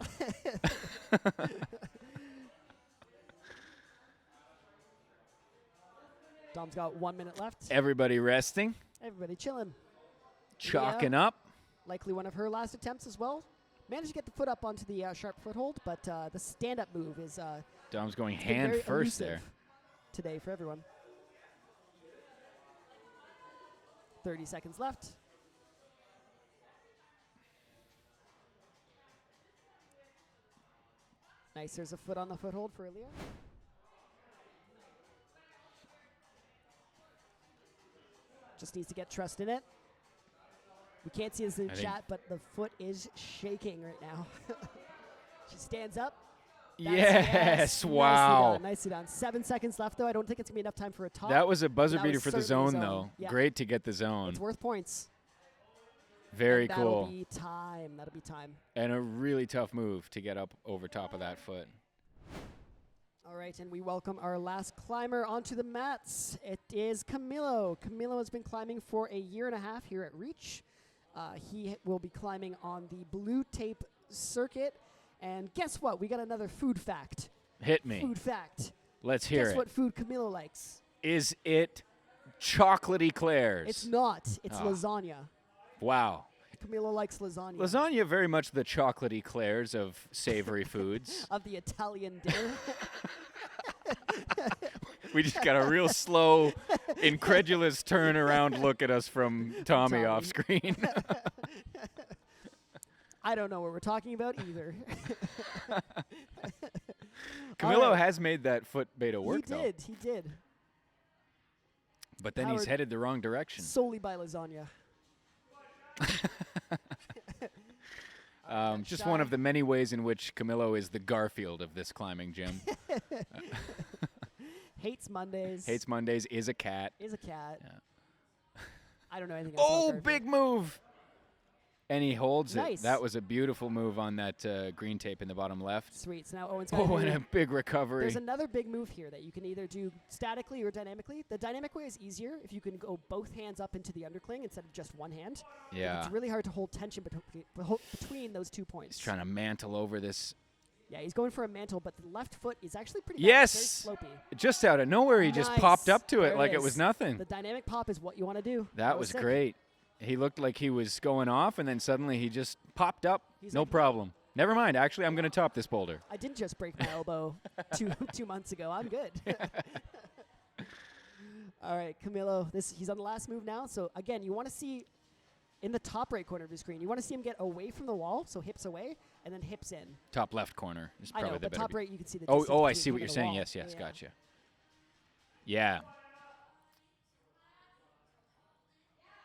Dom's got 1 minute left. Everybody resting. Everybody chilling. Chalking Leah, up. likely one of her last attempts as well. Managed to get the foot up onto the sharp foothold, but the stand-up move is Dom's going been hand very first elusive there. today for everyone. 30 seconds left. Nice. There's a foot on the foothold for Leah. Just needs to get trust in it. We can't see this in the chat, but the foot is shaking right now. She stands up. Yes, wow. Nicely done. 7 seconds left, though. I don't think it's going to be enough time for a top. That was a buzzer That beater was for the certainly zone, zone. though. Yeah. Great to get the zone. It's worth points. Very And cool. That'll be time. That'll be time. And a really tough move to get up over top of that foot. All right, and we welcome our last climber onto the mats. It is Camilo. Camilo has been climbing for a year and a half here at Reach. He will be climbing on the blue tape circuit. And guess what? We got another food fact. Hit me. Food fact. Let's hear Guess it. what food Camilo likes? Is it chocolate eclairs? It's not. It's Ah. lasagna. Wow. Camilo likes lasagna. Lasagna, very much the chocolate eclairs of savory foods. Of the Italian dinner. We just got a real slow, incredulous turnaround look at us from Tommy Tommy. off screen. I don't know what we're talking about either. Camilo All right. has made that foot beta work, though. He did. But then he's Powered headed the wrong direction. Solely by lasagna. Just one of the many ways in which Camilo is the Garfield of this climbing gym. Hates Mondays. Hates Mondays, is a cat. Is a cat. Yeah. I don't know anything else. Oh, about big move! And he holds Nice. it. That was a beautiful move on that green tape in the bottom left. Sweet. So now Owen's got Oh, and a big recovery. There's another big move here that you can either do statically or dynamically. The dynamic way is easier if you can go both hands up into the undercling instead of just one hand. But Yeah. it's really hard to hold tension between those 2 points. He's trying to mantle over this. Yeah, he's going for a mantle, but the left foot is actually pretty Yes! bad. It's very slopey. Just out of nowhere, he just Nice. popped up to There it like it is. was nothing. The dynamic pop is what you want to do. That was sick. great. He looked like he was going off, and then suddenly he just popped up. He's No like, problem. Never mind. Actually, I'm going to top this boulder. I didn't just break my elbow 2 months ago. I'm good. All right, Camilo. He's on the last move now. So again, you want to see in the top right corner of your screen, you want to see him get away from the wall, so hips away, and then hips in. Top left corner is I probably know, the but better. top right you can see the Oh, distance I between see him what you're and the saying. wall. Yes, Yeah. gotcha. Yeah.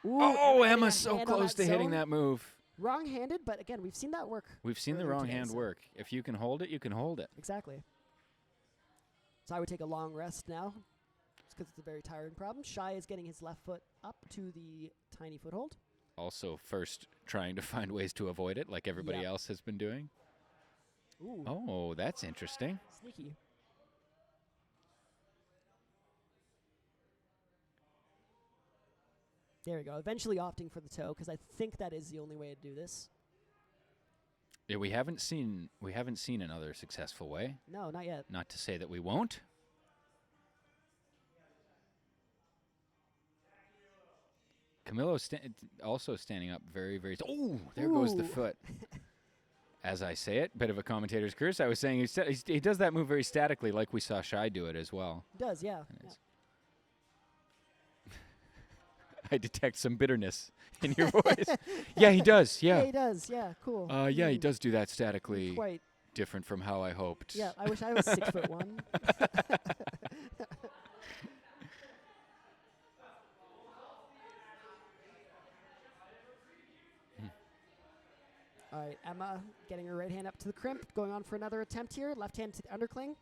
Ooh, Oh, getting Emma's a so hand on close to hitting zone. that move. Wrong-handed, but again, we've seen that work. We've seen the earlier wrong today, hand so- work. If you can hold it, you can hold it. Exactly. So I would take a long rest now, just because it's a very tiring problem. Shai is getting his left foot up to the tiny foothold. Also, first trying to find ways to avoid it, like everybody Yeah. else has been doing. Ooh, Oh, that's interesting. sneaky. There we go. Eventually opting for the toe, because I think that is the only way to do this. Yeah, we haven't seen another successful way. No, not yet. Not to say that we won't. Camilo also standing up very, very. Oh, there goes the Ooh. foot. As I say it, bit of a commentator's curse. I was saying he does that move very statically, like we saw Shai do it as well. It does, yeah. It's- I detect some bitterness in your voice. Yeah, he does. Yeah, Yeah. he does. Yeah, cool. Yeah, he Mm, does do that statically. Quite. Different from how I hoped. Yeah, I wish I was 6'1". All right, Emma getting her right hand up to the crimp, going on for another attempt here. Left hand to the undercling.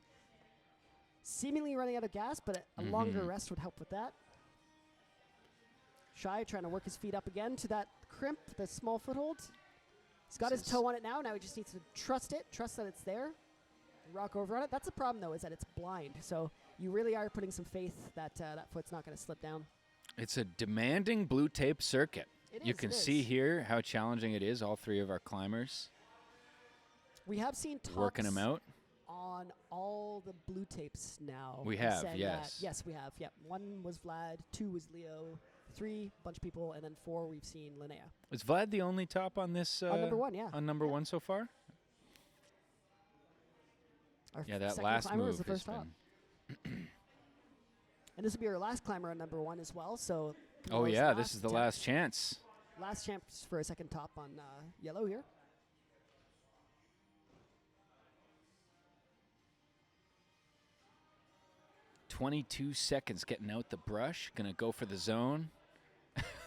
Seemingly running out of gas, but a longer rest would help with that. Shai trying to work his feet up again to that crimp, the small foothold. He's got his toe on it now. Now he just needs to trust that it's there. And rock over on it. That's the problem, though, is that it's blind. So you really are putting some faith that that foot's not going to slip down. It's a demanding blue tape circuit. You can see is. here how challenging it is, all three of our climbers We have seen tops working them out. on all the blue tapes now. We I'm have, saying yes. that. Yes, we have. Yep. 1 was Vlad, 2 was Leo, 3, bunch of people, and then 4, we've seen Linnea. Is Vlad the only top on this? On number 1, yeah. On number 1 so far? Our Yeah, that second last climber move is the has first top. been. And this will be our last climber on number 1 as well. So. Oh Lilo's yeah, this is the attempt. last chance. Last chance for a second top on yellow here. "22 seconds getting out the brush. Gonna go for the zone."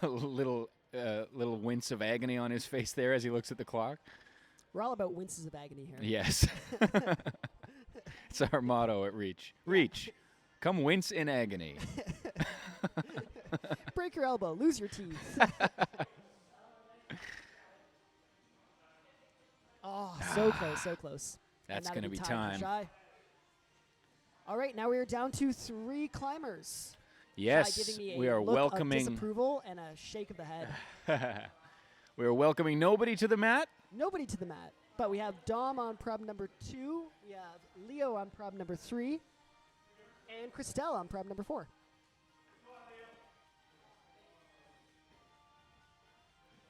A little wince of agony on his face there as he looks at the clock. We're all about winces of agony here. Yes. It's our motto at Reach. Reach. Come wince in agony. Break your elbow, lose your teeth. Oh, so close, so close. That's And going to that'll be time for time. Shai. All right, now we are down to 3 climbers. Shai Yes, giving me a we are look of welcoming. disapproval and a shake of the head. We are welcoming nobody to the mat. Nobody to the mat, but we have Dom on prob number 2. We have Leo on prob number 3, and Christelle on prob number 4.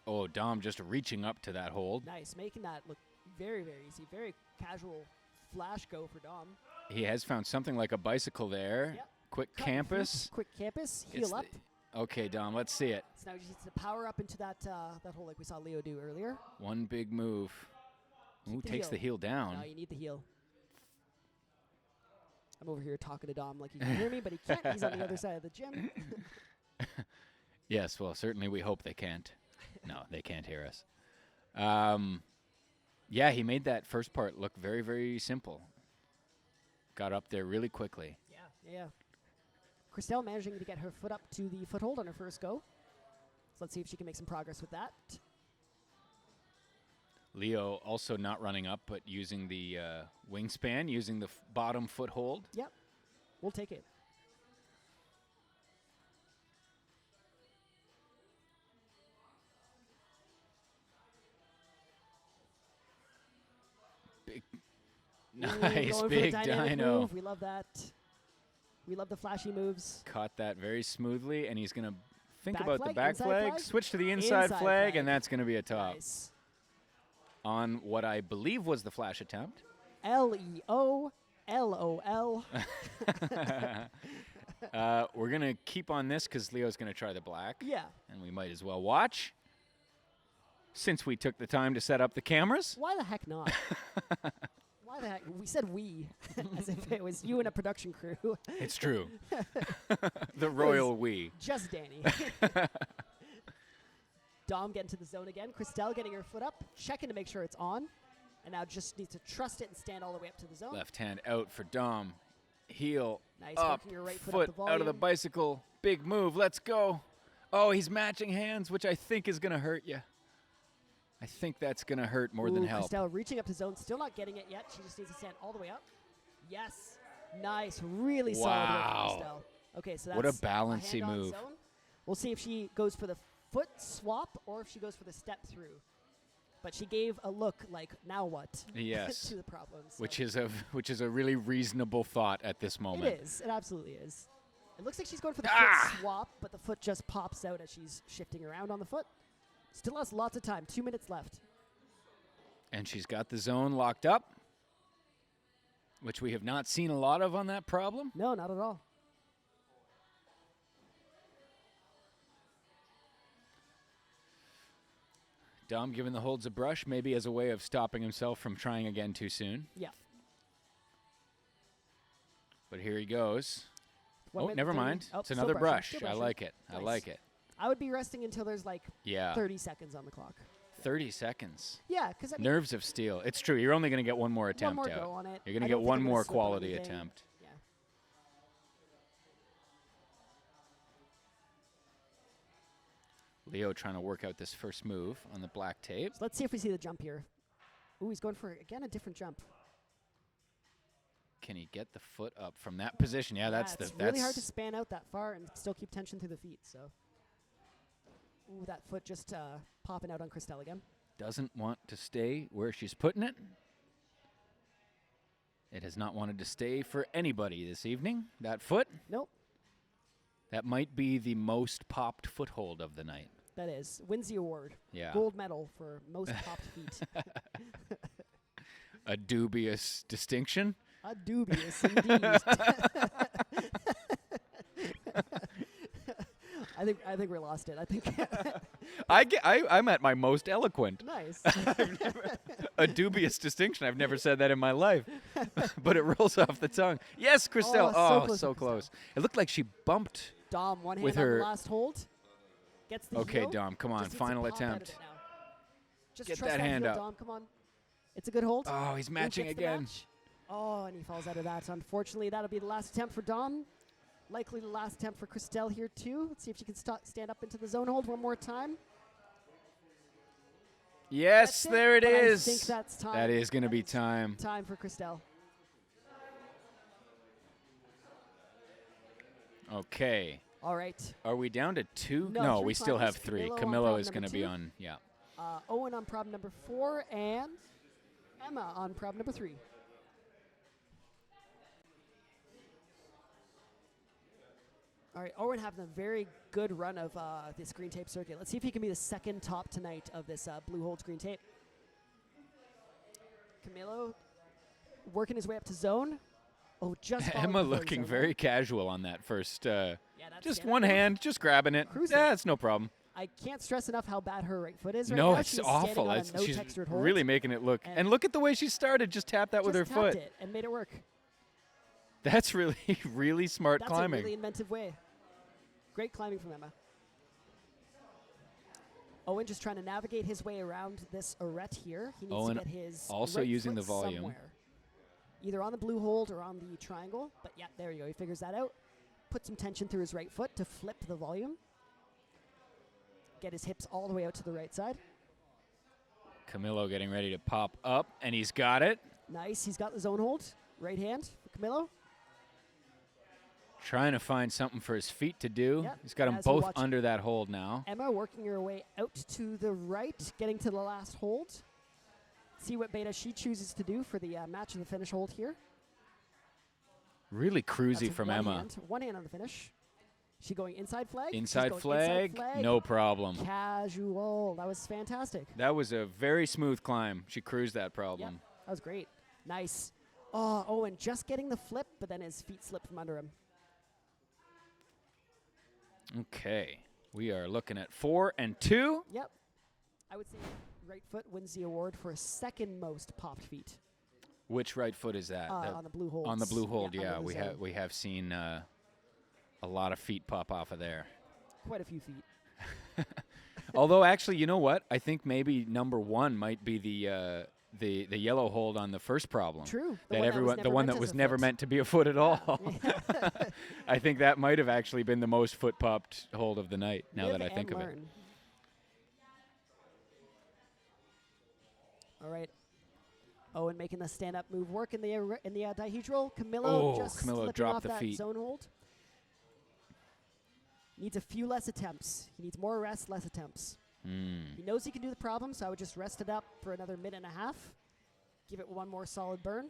Oh, Dom just reaching up to that hold. Nice, making that look very, very easy. Very casual flash go for Dom. He has found something like a bicycle there. Yep. Quick Cut and campus. flick, quick campus, It's heel up. Okay, Dom, let's see it. So now he just needs to power up into that hole like we saw Leo do earlier. One big move. Ooh, the takes heel. the heel down. No, you need the heel. I'm over here talking to Dom like he can hear me, but he can't. He's on the other side of the gym. Yes, well, certainly we hope they can't. No, they can't hear us. Yeah, he made that first part look very, very simple. Got up there really quickly. Yeah. Christelle managing to get her foot up to the foothold on her first go. So let's see if she can make some progress with that. Leo also not running up, but using the wingspan, using the bottom foothold. Yep. We'll take it. Big, Ooh, nice, going for the big dynamic dyno. move. We love that. We love the flashy moves. Caught that very smoothly, and he's going to think Back about the flag, back inside flag, flag? switch to the inside Inside flag, flag. and that's going to be a top. Nice. On what I believe was the flash attempt. LEO, LOL. We're going to keep on this because Leo's going to try the black. Yeah. And we might as well watch. Since we took the time to set up the cameras. Why the heck not? Why the heck? We said we, as if it was you and a production crew. It's true. The royal we. Just Danny. Dom getting to the zone again. Christelle getting her foot up, checking to make sure it's on. And now just needs to trust it and stand all the way up to the zone. Left hand out for Dom. Heel Nice, up, working your right foot up the out of the volume. bicycle. Big move. Let's go. Oh, he's matching hands, which I think is going to hurt you. I think that's going to hurt more than help. Christelle reaching up to zone, still not getting it yet. She just needs to stand all the way up. Yes. Nice. Really solid work Wow. from Christelle. Okay, so that's What a balancy hand on move. zone. We'll see if she goes for the foot swap or if she goes for the step through. But she gave a look like, now what? Yes. to the problem. So Which is a really reasonable thought at this moment. it is. It absolutely is. It looks like she's going for the Ah! foot swap, but the foot just pops out as she's shifting around on the foot. Still has lots of time. 2 minutes left. And she's got the zone locked up, which we have not seen a lot of on that problem. No, not at all. Dom giving the holds a brush, maybe as a way of stopping himself from trying again too soon. Yeah. But here he goes. 1 Oh, minute never 30. mind. Oh, It's still another brushing, brush. still I brushing. like it. I Nice. like it. I would be resting until there's like Yeah. 30 seconds on the clock. 30 seconds. Yeah, because I mean, Nerves of steel. It's true. You're only going to get one more attempt one more out. go on it. You're going I to don't get think one I'm gonna more slip on quality anything. attempt. Yeah. Leo trying to work out this first move on the black tape. So let's see if we see the jump here. Ooh, he's going for, again, a different jump. Can he get the foot up from that position? Yeah, that's it's the really hard to span out that far and still keep tension through the feet. So, ooh, that foot just popping out on Christelle again. doesn't want to stay where she's putting it. It has not wanted to stay for anybody this evening. That foot. Nope. That might be the most popped foothold of the night. That is. Wins the award. Yeah. Gold medal for most popped feet. A dubious distinction. A dubious indeed. I think we lost it. I think I'm at my most eloquent. nice. A dubious distinction. I've never said that in my life, but it rolls off the tongue. Yes, Christelle. Oh, So close. close. It looked like she bumped. Dom, one hand With on her- the last hold. Gets the Okay, heel. Dom, come on, Just needs to final pop out of attempt. it now. Just Get trust that hand heel, up. Dom, come on. It's a good hold. Oh, he's Who matching gets the again. match? Oh, and he falls out of that. Unfortunately, that'll be the last attempt for Dom. Likely the last attempt for Christelle here, too. Let's see if she can stand up into the zone hold one more time. Yes, That's there it but is. I think that's time. That is going to That be is time. Time for Christelle. Okay. All right. Are we down to 2? No, we 3 still have climbers. 3. Camilo on Camilo problem is going to number be 2. on. Yeah. Owen on problem number 4 and Emma on problem number 3. All right, Owen having a very good run of this green tape circuit. Let's see if he can be the second top tonight of this Blue Holds green tape. Camilo working his way up to zone. Oh, just falling Emma before looking zone. very casual on that first. Yeah, that's Just stand-up one move. hand, just grabbing it. Cruising. Yeah, it's no problem. I can't stress enough how bad her right foot is right No, now. it's She's awful. standing on a She's no-textured hold. really making it look. And And look at the way she started. Just tap that with her just tapped foot. it and made it work. That's really, really smart That's climbing. a really inventive way. Great climbing from Emma. Owen just trying to navigate his way around this arete here. He needs Owen to get his also right using foot the volume. somewhere. Either on the blue hold or on the triangle. But yeah, there you go. He figures that out. Put some tension through his right foot to flip the volume. Get his hips all the way out to the right side. Camilo getting ready to pop up, and he's got it. Nice. He's got the zone hold. Right hand for Camilo. Trying to find something for his feet to do. Yep. He's got them As we both watch under that hold now. Emma working her way out to the right, getting to the last hold. See what beta she chooses to do for the match of the finish hold here. Really cruisy That's from one Emma. Hand, one hand on the finish. She going inside flag? She's Inside going flag, no problem. Casual. That was fantastic. That was a very smooth climb. She cruised that Yep, problem. that was great. Nice. Oh, Owen just getting the flip, but then his feet slipped from under him. Okay. We are looking at 4 and 2. Yep. I would say right foot wins the award for second most popped feet Which right foot is that? on the blue hold. On the blue hold, yeah. under the zone. We have seen a lot of feet pop off of there. Quite a few feet. Although, actually, you know what? I think maybe number 1 might be the yellow hold on the first problem. True. The one that was never meant to be a foot at all. I think that might have actually been the most foot popped hold of the night. Now Live that I and think of it. learn. All right. Owen making the stand-up move work in the dihedral. Camilo just Camilo slipping dropped off the that feet. zone hold. Needs a few less attempts. He needs more rest, less attempts. He knows he can do the problem, so I would just rest it up for another minute and a half. Give it one more solid burn.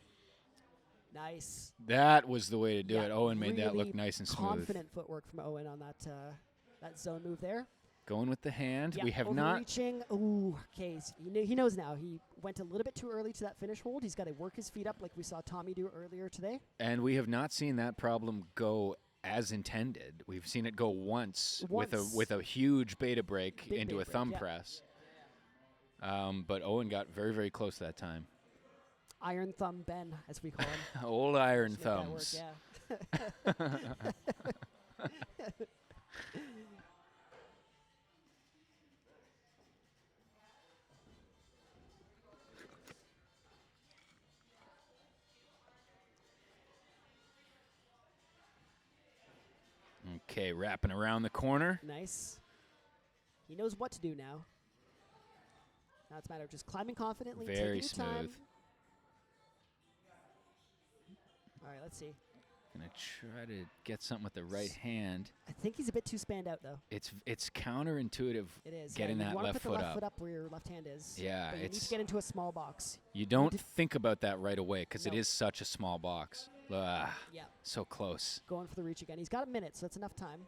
Nice. That was the way to do Yeah, it. Owen made that look really nice and smooth. Confident footwork from Owen on that zone move there. Going with the hand. Yeah, We have not. overreaching. Ooh, okay. So he knows now. He went a little bit too early to that finish hold. He's got to work his feet up like we saw Tommy do earlier today. And we have not seen that problem go as intended. We've seen it go once. with a huge beta break Big into beta a break, thumb yeah. press. But Owen got very, very close that time. Iron Thumb Ben, as we call him. Old iron Should make that work, thumbs. yeah. Okay, wrapping around the corner. Nice. He knows what to do now. Now it's a matter of just climbing confidently, Very taking your time. smooth. All right, let's see. Gonna try to get something with the right hand. I think he's a bit too spanned out, though. It's counterintuitive. It is. Getting yeah, that you wanna left put the foot left up. foot up where your left hand is. Yeah, but you need it's- to get into a small box. You don't to- think about that right away because it No. is such a small box. Yeah, So close. going for the reach again. He's got a minute, so that's enough time.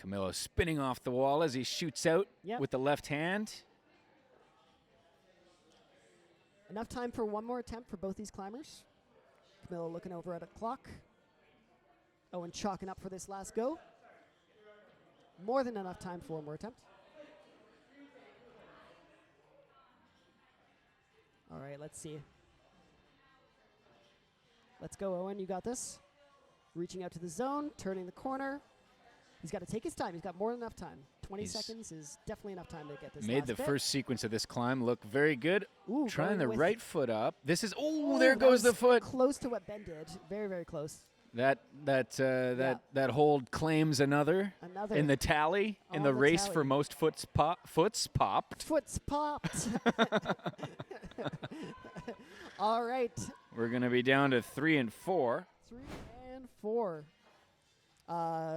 Camilo spinning off the wall as he shoots out Yep. with the left hand. Enough time for one more attempt for both these climbers. Camilo looking over at a clock. Owen chalking up for this last go. More than enough time for one more attempt. All right, let's see. Let's go, Owen. You got this. Reaching out to the zone, turning the corner. He's got to take his time. He's got more than enough time. 20 seconds is definitely enough time to get this. Made the first sequence of this climb look very good. Ooh, trying the with right foot up. This is Oh, there that goes the was foot. Close to what Ben did. Very, very close. That hold claims another in the tally in the race tally. for most foots popped. Foot's popped. All right. We're gonna be down to 3 and 4. 3 and 4.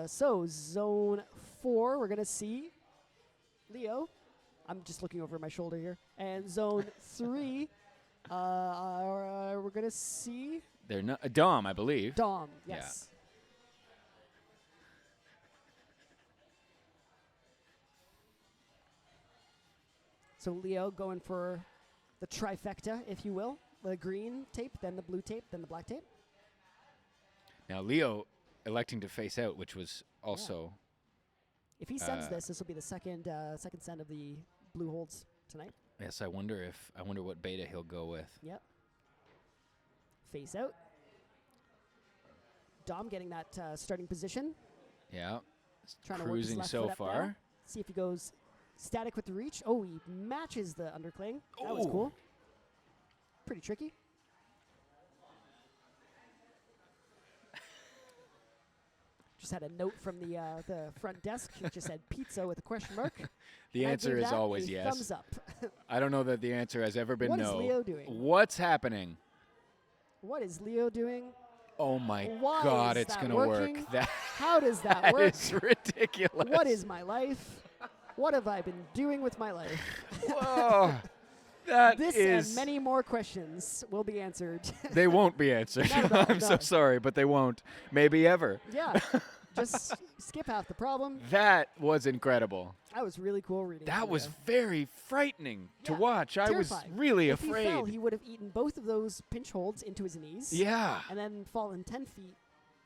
So zone 4, we're gonna see Leo. I'm just looking over my shoulder here. And zone 3, we're gonna see They're not Dom, I believe. Dom. Yes. So Leo going for the trifecta, if you will. The green tape, then the blue tape, then the black tape. Now Leo electing to face out, which was also If he sends this will be the second send of the blue holds tonight. Yes, I wonder what beta he'll go with. Yep. Face out. Dom getting that starting position. Yeah. Trying to work his Cruising left so foot up far. now. See if he goes static with the reach. Oh, he matches the undercling. That was Ooh. cool. Pretty tricky. Just had a note from the front desk. It just said pizza with a question mark. The And I answer gave is that always a yes. Thumbs up. I don't know that the answer has ever been What is no. Leo doing? What's happening? What is Leo doing? Oh my Why God, is it's that gonna working? work. That How does that work? is ridiculous. What is my life? What have I been doing with my life? Whoa. That This is. and many more questions will be answered. They won't be answered. Not at all, I'm so no. sorry, but they won't. Maybe ever. Yeah, just skip half the problem. That was incredible. That was really cool reading. That from was Leo. very frightening to Yeah, watch. I was terrifying. really If he fell, afraid. he would have eaten both of those pinch holds into his knees. Yeah. And then fallen 10 feet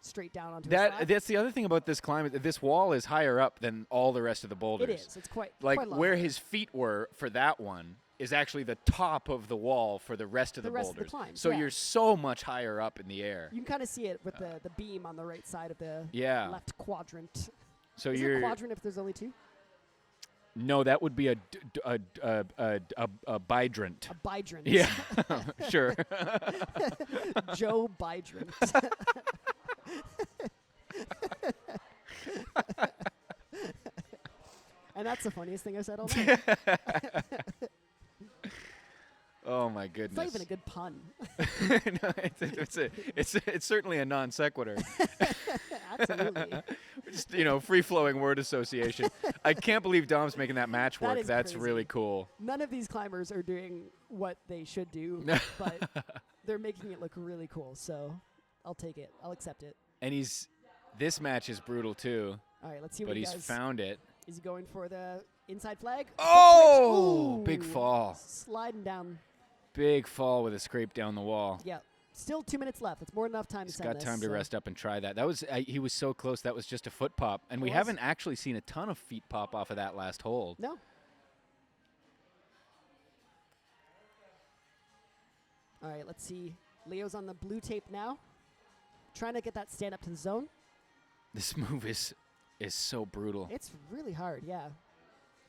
straight down onto his thigh. That's the other thing about this climb. This wall is higher up than all the rest of the boulders. It is. It's quite Like quite long. where his feet were for that one is actually the top of the wall for the rest of the rest of the boulders. climb, So yeah. you're so much higher up in the air. You can kind of see it with the beam on the right side of the Yeah. left quadrant. So Is you're it quadrant if there's only two? no, that would be a bidrant. A bidrant. Yeah, sure. Joe Bidrant. And that's the funniest thing I said all night. Oh my It's goodness. not even a good pun. No, it's certainly a non sequitur. Absolutely. Just free flowing word association. I can't believe Dom's making that match That work. is That's crazy. really cool. None of these climbers are doing what they should do, but they're making it look really cool. So I'll take it. I'll accept it. And this match is brutal too, All right, let's see but what he he's does. found it. Is he going for the inside flag? Oh, Ooh, big fall. Sliding down. Big fall with a scrape down the wall. Yeah. Still 2 minutes left. It's more than enough time He's to send got this. time to so- rest up and try that. That was he was so close. That was just a foot pop, and we was. haven't actually seen a ton of feet pop off of that last hold. No. All right, let's see. Leo's on the blue tape now. Trying to get that stand up to the zone. This move is so brutal. It's really hard, yeah.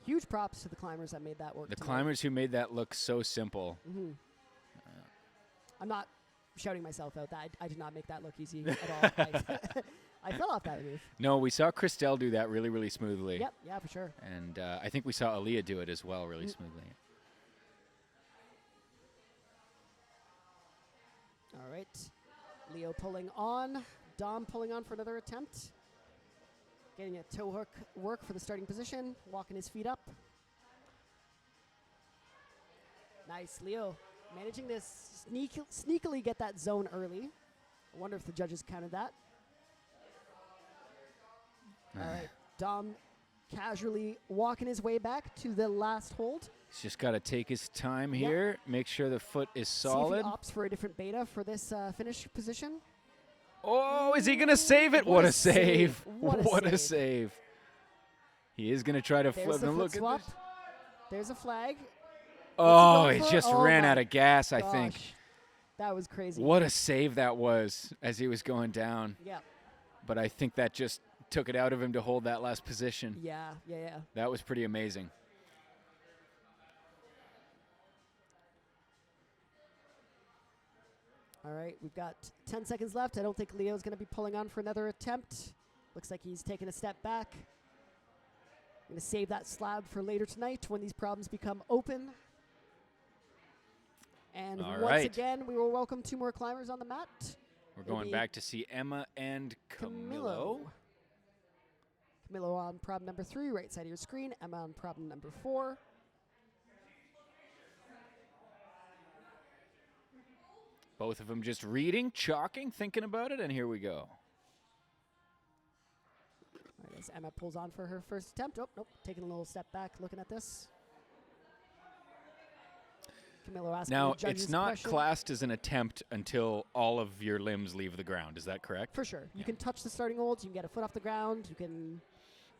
Huge props to the climbers that made that work. The tonight. climbers who made that look so simple. Mhm. I'm not shouting myself out. That I did not make that look easy at all. I fell off that move. No, we saw Christelle do that really, really smoothly. Yep, yeah, for sure. And I think we saw Aaliyah do it as well really smoothly. All right. Leo pulling on. Dom pulling on for another attempt. Getting a toe hook work for the starting position. Walking his feet up. Nice, Leo. Managing to sneakily get that zone early. I wonder if the judges counted that. All right. Dom casually walking his way back to the last hold. He's just got to take his time here, make sure the foot is solid. See if he opts for a different beta for this finish position. Oh, is he going to save it? What a save. What a save. He is going to try to There's flip the and foot look swap. at this. There's a flag. Oh, What's he he going just for? ran my out of gas, I gosh. think. That was crazy. What a save that was as he was going down. Yeah. But I think that just took it out of him to hold that last position. Yeah. That was pretty amazing. All right, we've got 10 seconds left. I don't think Leo's going to be pulling on for another attempt. Looks like he's taking a step back. I'm going to save that slab for later tonight when these problems become open. And All once right. again, we will welcome 2 more climbers on the mat. We're It'll going be back to see Emma and Camilo. Camilo on problem number 3, right side of your screen. Emma on problem number 4. Both of them just reading, chalking, thinking about it, and here we go. All right, as Emma pulls on for her first attempt. Oh, nope, taking a little step back, looking at this. Camilo asking Now, the judges it's a not question. classed as an attempt until all of your limbs leave the ground. Is that correct? For sure. You Yeah. can touch the starting holds. You can get a foot off the ground. You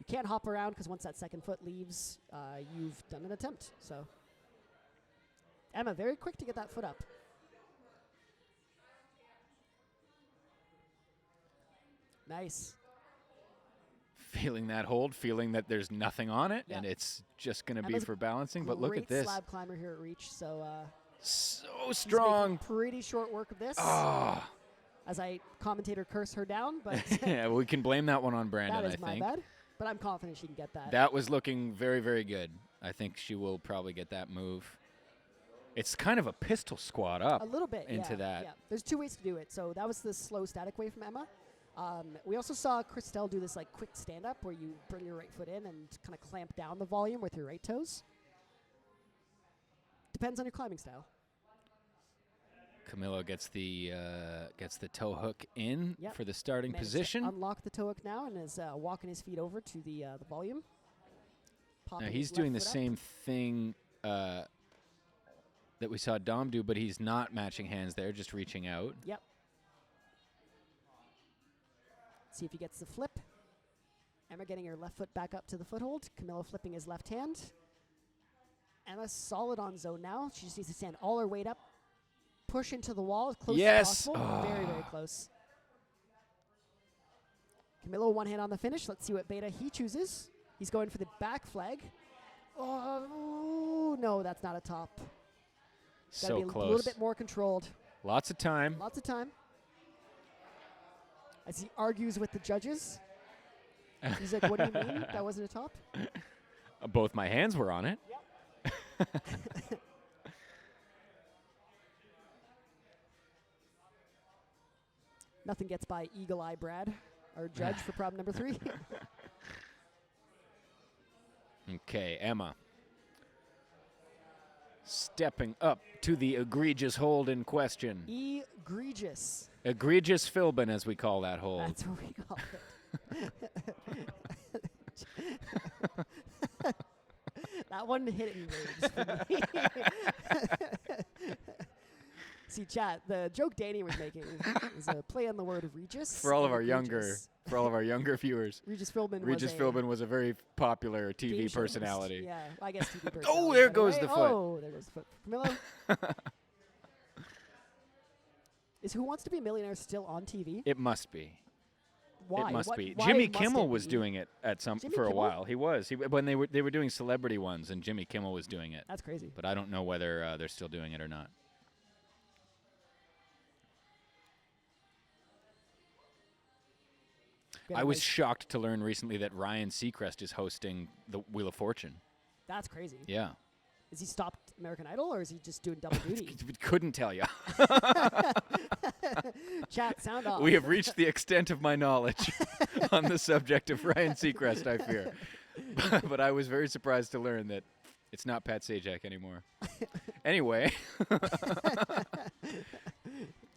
can't hop around because once that second foot leaves, you've done an attempt. So Emma, very quick to get that foot up. Nice. Feeling that hold, feeling that there's nothing on it, Yeah. and it's just going to be Emma's for balancing. But look at Great this. slab climber here at Reach. So So she's strong. making pretty short work of this. Ah. As I commentator curse her down, but Yeah, we can blame that one on Brandon, that is I my think. bad. But I'm confident she can get that. That was looking very, very good. I think she will probably get that move. It's kind of a pistol squat up A little bit into yeah, that. Yeah, there's 2 ways to do it. So that was the slow static way from Emma. We also saw Christelle do this like quick stand up where you bring your right foot in and kind of clamp down the volume with your right toes. Depends on your climbing style. Camilo gets the toe hook in Yep. for the starting Managed position. to unlock the toe hook now and is walking his feet over to the volume. Now Popping he's his doing the left foot up. same thing that we saw Dom do, but he's not matching hands there, just reaching out. Yep. See if he gets the flip. Emma getting her left foot back up to the foothold. Camilo flipping his left hand. Emma solid on zone now. She just needs to stand all her weight up. Push into the wall as close Yes. as possible. Very, very close. Camilo one hand on the finish. Let's see what beta he chooses. He's going for the back flag. Oh, no, that's not a top. Gotta So be close. a little bit more controlled. Lots of time. Lots of time. As he argues with the judges. He's like, what do you mean? That wasn't a top? Both my hands were on it. Nothing gets by Eagle Eye Brad, our judge for problem number 3. Okay, Emma. Stepping up to the egregious hold in question. Egregious. Egregious Philbin, as we call that hold. That's what we call it. That one hit in rage for me. See, chat, the joke Danny was making is a play on the word Regis. For all of and our younger, egregious. viewers, Regis Philbin Regis Philbin was a very popular game TV show host. personality. Yeah, I guess TV personality. Oh, there by goes way. the foot. Oh, there goes the foot. Camilo. Is Who Wants to Be a Millionaire still on TV? It must be. Why? It must What- be. why Jimmy must Kimmel it was be? doing it at Jimmy for a Kimmel? while. He was. When they were doing celebrity ones, and Jimmy Kimmel was doing it. That's crazy. But I don't know whether they're still doing it or not. I was shocked to learn recently that Ryan Seacrest is hosting the Wheel of Fortune. That's crazy. Yeah. Is he stopped American Idol or is he just doing double duty? Couldn't tell you. Chat, sound off. We have reached the extent of my knowledge on the subject of Ryan Seacrest, I fear. But I was very surprised to learn that it's not Pat Sajak anymore. Anyway.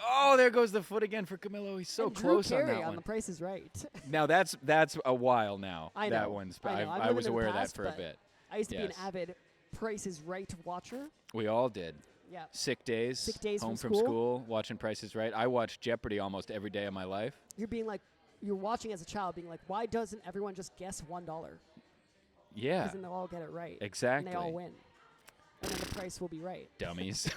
Oh, there goes the foot again for Camilo. He's so and Drew close on Carey that on one. The Price is Right. Now that's a while now. I know. That one's. I know. I'm I living was in the aware past, of that for a but bit. I used to be an Yes. avid Price is Right watcher. We all did. Yeah. Sick days. Sick days Home from from school, watching Price is Right. I watched Jeopardy almost every day of my life. You're watching as a child, being like, why doesn't everyone just guess $1? Yeah. Because then they'll all get it right. Exactly. And they all win. And then the price will be right. Dummies.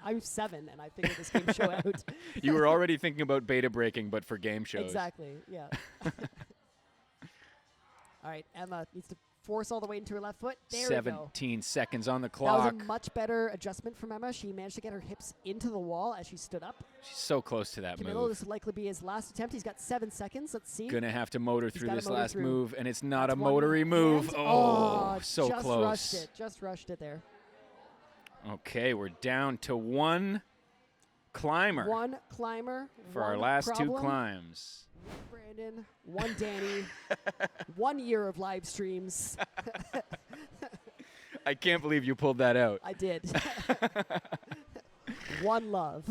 I'm 7, and I figured this game show out. You were already thinking about beta breaking, but for game shows. Exactly, yeah. All right, Emma needs to force all the way into her left foot. There we go. 17 seconds on the That clock. was a much better adjustment from Emma. She managed to get her hips into the wall as she stood up. She's so close to that Camilo, move. this would likely be his last attempt. He's got 7 seconds. Let's see. Gonna have to motor through gotta this motor last through. move, and it's not That's a one motory move. hand. Oh, so just close. Rushed it. Just rushed it there. Okay, we're down to one climber One climber. for one our last problem. 2 climbs. One Brandon. One Danny. 1 year of live streams. I can't believe you pulled that out. I did. One love.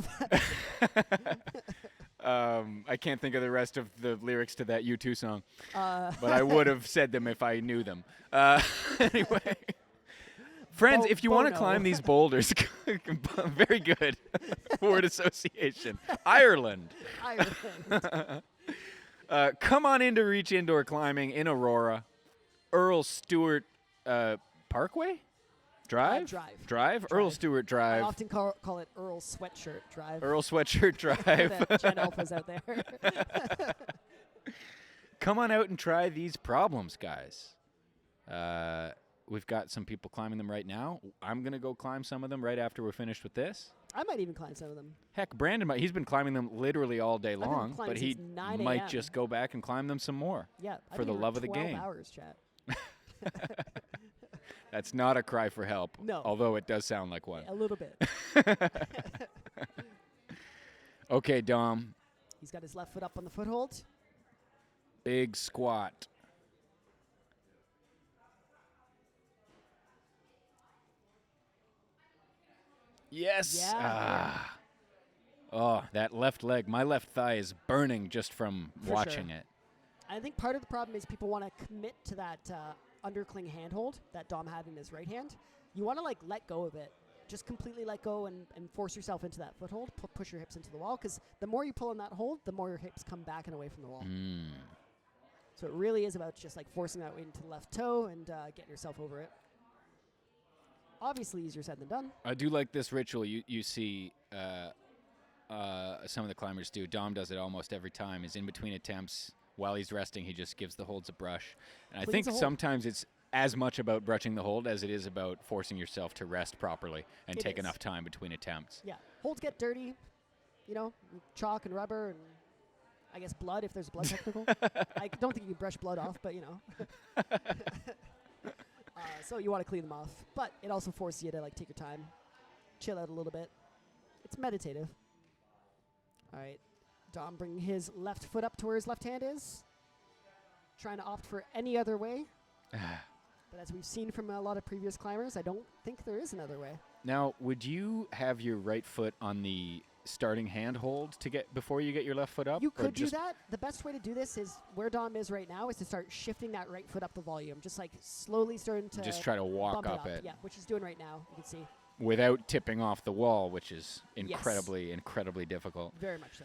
I can't think of the rest of the lyrics to that U2 song, but I would have said them if I knew them. Anyway, friends, if you want to Bono. climb these boulders, very good word association. Ireland. Ireland. Come on in to Reach Indoor Climbing in Aurora. Earl Stewart Parkway? Drive? Drive. Earl Stewart I Drive. often call it Earl Sweatshirt Drive. Earl Sweatshirt Drive. That Jen Alpha's out there. Come on out and try these problems, guys. We've got some people climbing them right now. I'm going to go climb some of them right after we're finished with this. I might even climb some of them. Heck, Brandon, he's been climbing them literally all day been long, climbing but he since 9 might a.m. just go back and climb them some more. Yeah. I've For been the here love of the 12 game. hours, chat. That's not a cry for help, No. although it does sound like one. A little bit. Okay, Dom, He's got his left foot up on the foothold. big squat. Yes. Yeah. Ah. Oh, that left leg. My left thigh is burning just from For watching sure. it. I think part of the problem is people want to commit to that undercling handhold that Dom had in his right hand. You want to let go of it. Just completely let go and force yourself into that foothold. Push your hips into the wall, because the more you pull on that hold, the more your hips come back and away from the wall. So it really is about just forcing that weight into the left toe and getting yourself over it. Obviously easier said than done. I do like this ritual you see some of the climbers do. Dom does it almost every time. Is in between attempts, while he's resting, he just gives the holds a brush. And I think sometimes it's as much about brushing the hold as it is about forcing yourself to rest properly and take enough time between attempts. Yeah. Holds get dirty, chalk and rubber and I guess blood if there's blood technical. I don't think you can brush blood off, but so you want to clean them off. But it also forces you to take your time, chill out a little bit. It's meditative. All right. Dom bringing his left foot up to where his left hand is. Trying to opt for any other way. But as we've seen from a lot of previous climbers, I don't think there is another way. Now, would you have your right foot on the starting hand hold before you get your left foot up? You could do that. The best way to do this is where Dom is right now is to start shifting that right foot up the volume. Just slowly starting to just try to walk bump up it. it. Yeah, which he's doing right now. You can see. Without tipping off the wall, which is incredibly, incredibly difficult. Very much so.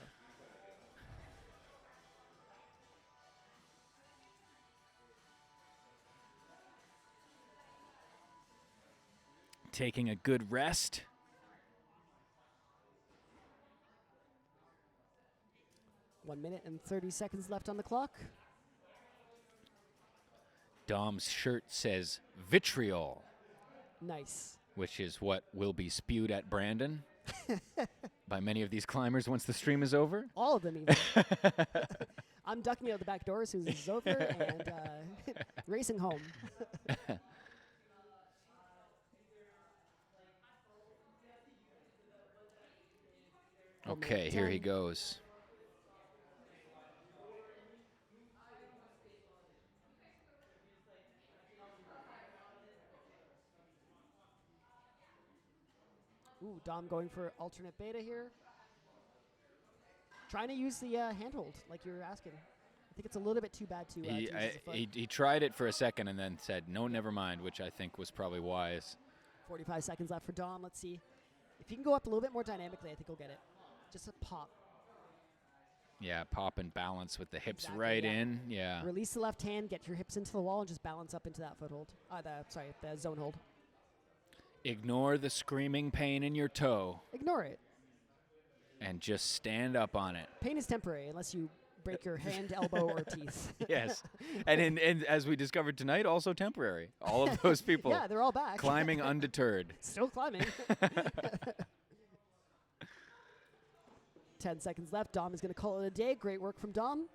Taking a good rest. One minute and 30 seconds left on the clock. Dom's shirt says vitriol, Nice. which is what will be spewed at Brandon by many of these climbers once the stream is over. All of them even. I'm ducking out the back door as soon as this is over and racing home. Okay, here he goes. Ooh, Dom going for alternate beta here. Trying to use the handhold like you were asking. I think it's a little bit too bad to use his foot. He tried it for a second and then said, no, never mind, which I think was probably wise. 45 seconds left for Dom. Let's see. If he can go up a little bit more dynamically, I think he'll get it. Just a pop. Yeah, pop and balance with the hips Exactly, right yeah. in. Yeah. Release the left hand, get your hips into the wall, and just balance up into that foothold. The zone hold. Ignore the screaming pain in your toe Ignore it. and just stand up on it. Pain is temporary unless you break your hand, elbow, or teeth. Yes. And as we discovered tonight, also temporary. All of those people Yeah, they're all back. climbing undeterred. Still climbing. 10 seconds left. Dom is going to call it a day. Great work from Dom.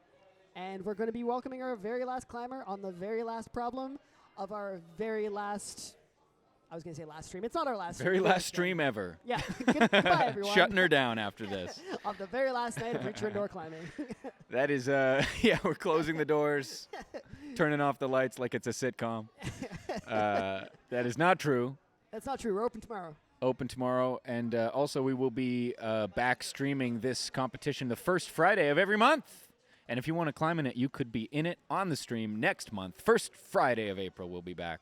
And we're going to be welcoming our very last climber on the very last problem of our very last... I was going to say last stream. It's not our last stream. Very last stream ever. Yeah. Goodbye, everyone. Shutting her down after this. Of the very last night of Reacher Indoor Climbing. That is, yeah, we're closing the doors, turning off the lights like it's a sitcom. That is not true. That's not true. We're open tomorrow. Open tomorrow. And also, we will be back streaming this competition the first Friday of every month. And if you want to climb in it, you could be in it on the stream next month. First Friday of April, we'll be back.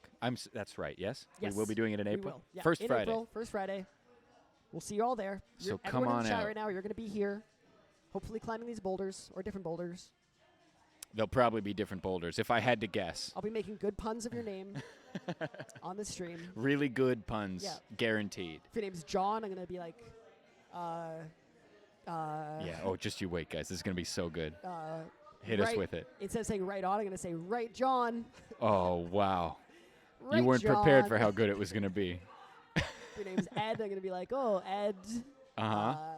That's right, yes? Yes. We will be doing it in April? We will. Yeah. First in Friday. April, first Friday. We'll see you all there. So come everyone in on the chat out. right now, you're going to be here, hopefully climbing these boulders or different boulders. There'll probably be different boulders, if I had to guess. I'll be making good puns of your name on the stream. Really good puns, Yeah. guaranteed. If your name's John, I'm going to be like, Yeah, just you wait, guys. This is going to be so good. Hit us right- with it. Instead of saying right on, I'm going to say right John. Oh, wow. Right You weren't John. prepared for how good it was going to be. If your name's Ed, I'm going to be like, oh, Ed.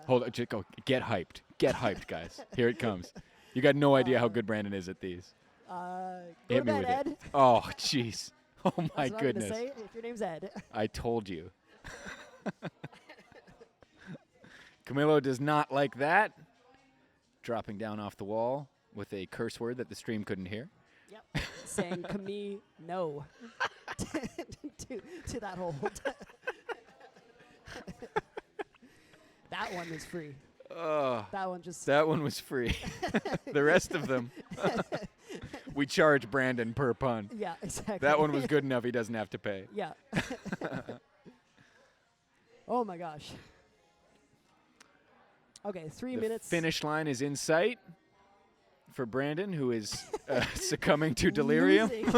Hold on. Just go. Get hyped. Get hyped, guys. Here it comes. You got no idea how good Brandon is at these. Go Hit to me bed, with Ed. it. Oh, jeez. Oh, my That's what goodness. I'm going to say if your name's Ed. I told you. Camilo does not like that. Dropping down off the wall with a curse word that the stream couldn't hear. Yep. Saying Camille no to that hold. That one was free. That one just... That one was free. The rest of them, we charge Brandon per pun. Yeah, exactly. That one was good enough. He doesn't have to pay. Yeah. Oh, my gosh. Okay, 3 minutes. Finish line is in sight for Brandon, who is succumbing to delirium. Losing.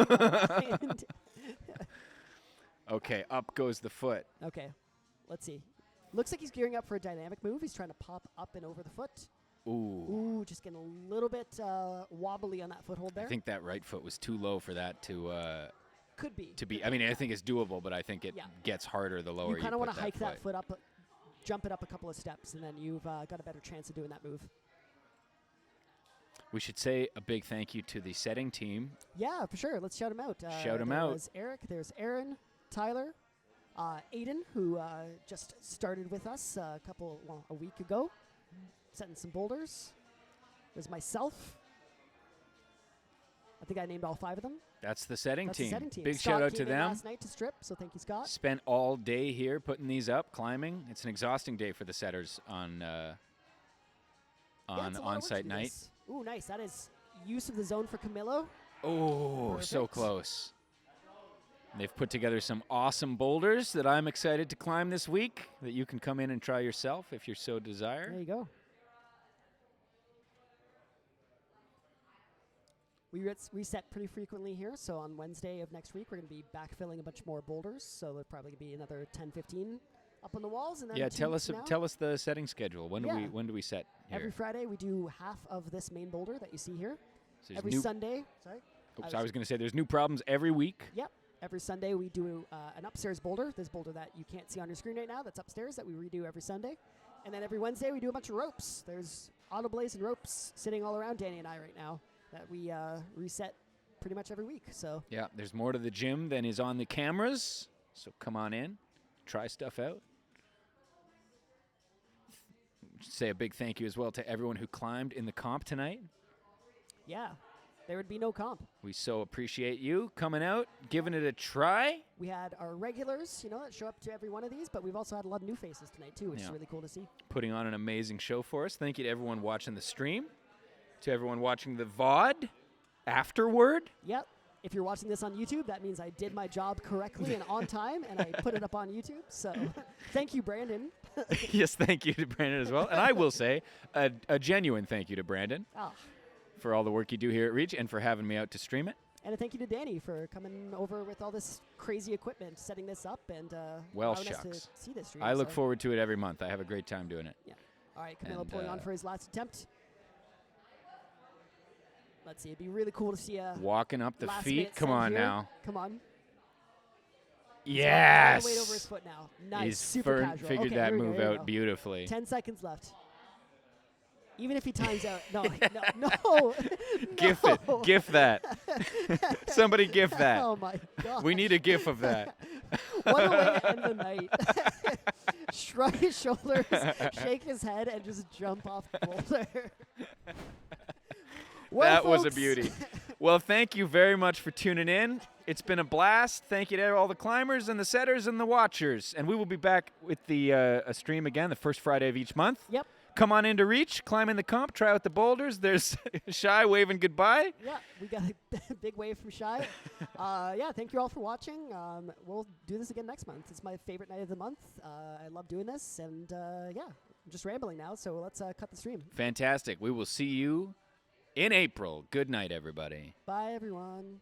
Okay, up goes the foot. Okay, let's see. Looks like he's gearing up for a dynamic move. He's trying to pop up and over the foot. Ooh. Ooh, just getting a little bit wobbly on that foothold there. I think that right foot was too low for that Could be. to be. I mean, I think it's doable, but I think it Yeah. gets harder the lower You you kind of put want to hike that foot. foot up, jump it up a couple of steps, and then you've got a better chance of doing that move. We should say a big thank you to the setting team. Yeah, for sure. Let's shout him out. Shout 'em out. There's Eric. There's Aaron, Tyler, Aiden, who just started with us a week ago, setting some boulders. There's myself. I think I named all 5 of them. That's the setting That's team. the setting team. Big Scott shout out came to in them. last night to strip, so thank you, Scott. Spent all day here putting these up, climbing. It's an exhausting day for the setters on Yeah, it's a lot of work to on-site do night. this. Ooh, nice. That is use of the zone for Camilo. Oh, so Perfect. close. They've put together some awesome boulders that I'm excited to climb this week that you can come in and try yourself if you so desire. There you go. We reset pretty frequently here, so on Wednesday of next week, we're going to be backfilling a bunch more boulders, so there'll probably be another 10, 15 up on the walls. And then Yeah, 2 tell weeks us from now, tell us the setting schedule. When Yeah. do we set here? every Friday we do half of this main boulder that you see here. So there's Every new- Sunday, sorry. Oops, I was going to say there's new problems every week. Yep. Every Sunday we do an upstairs boulder. This boulder that you can't see on your screen right now, that's upstairs, that we redo every Sunday. And then every Wednesday we do a bunch of ropes. There's auto blaze and ropes sitting all around Danny and I right now that we reset pretty much every week. So Yeah, there's more to the gym than is on the cameras. So come on in, try stuff out. Say a big thank you as well to everyone who climbed in the comp tonight. yeah, there would be no comp. We so appreciate you coming out, giving it a try. We had our regulars, that show up to every one of these, but we've also had a lot of new faces tonight, too, which is really cool to see. Putting on an amazing show for us. Thank you to everyone watching the stream, to everyone watching the VOD afterward. Yep. If you're watching this on YouTube, that means I did my job correctly and on time, and I put it up on YouTube. So thank you, Brandon. Yes, thank you to Brandon as well. And I will say a genuine thank you to Brandon for all the work you do here at Reach and for having me out to stream it. And a thank you to Danny for coming over with all this crazy equipment, setting this up, and well, allowing shucks. us to see this stream. I look forward to it every month. I have a great time doing it. Yeah. All right, Camilo pulling on for his last attempt. Let's see. It'd be really cool to see walking up the feet. Come on here. now. Come on. Yes. Weight over his foot now. Nice. He's Super casual. figured Okay, that move out beautifully. 10 seconds left. Even if he times out. No. GIF it. GIF that. Somebody GIF that. Oh, my God. We need a GIF of that. What a way to end the night. Shrug his shoulders, shake his head, and just jump off the boulder. Well, that was a folks. beauty. Well, thank you very much for tuning in. It's been a blast. Thank you to all the climbers and the setters and the watchers. And we will be back with the a stream again the first Friday of each month. Yep. Come on into Reach, climb in the comp, try out the boulders. There's Shy waving goodbye. Yeah, we got a big wave from Shy. Thank you all for watching. We'll do this again next month. It's my favorite night of the month. I love doing this. And, I'm just rambling now, so let's cut the stream. Fantastic. We will see you in April. Good night, everybody. Bye, everyone.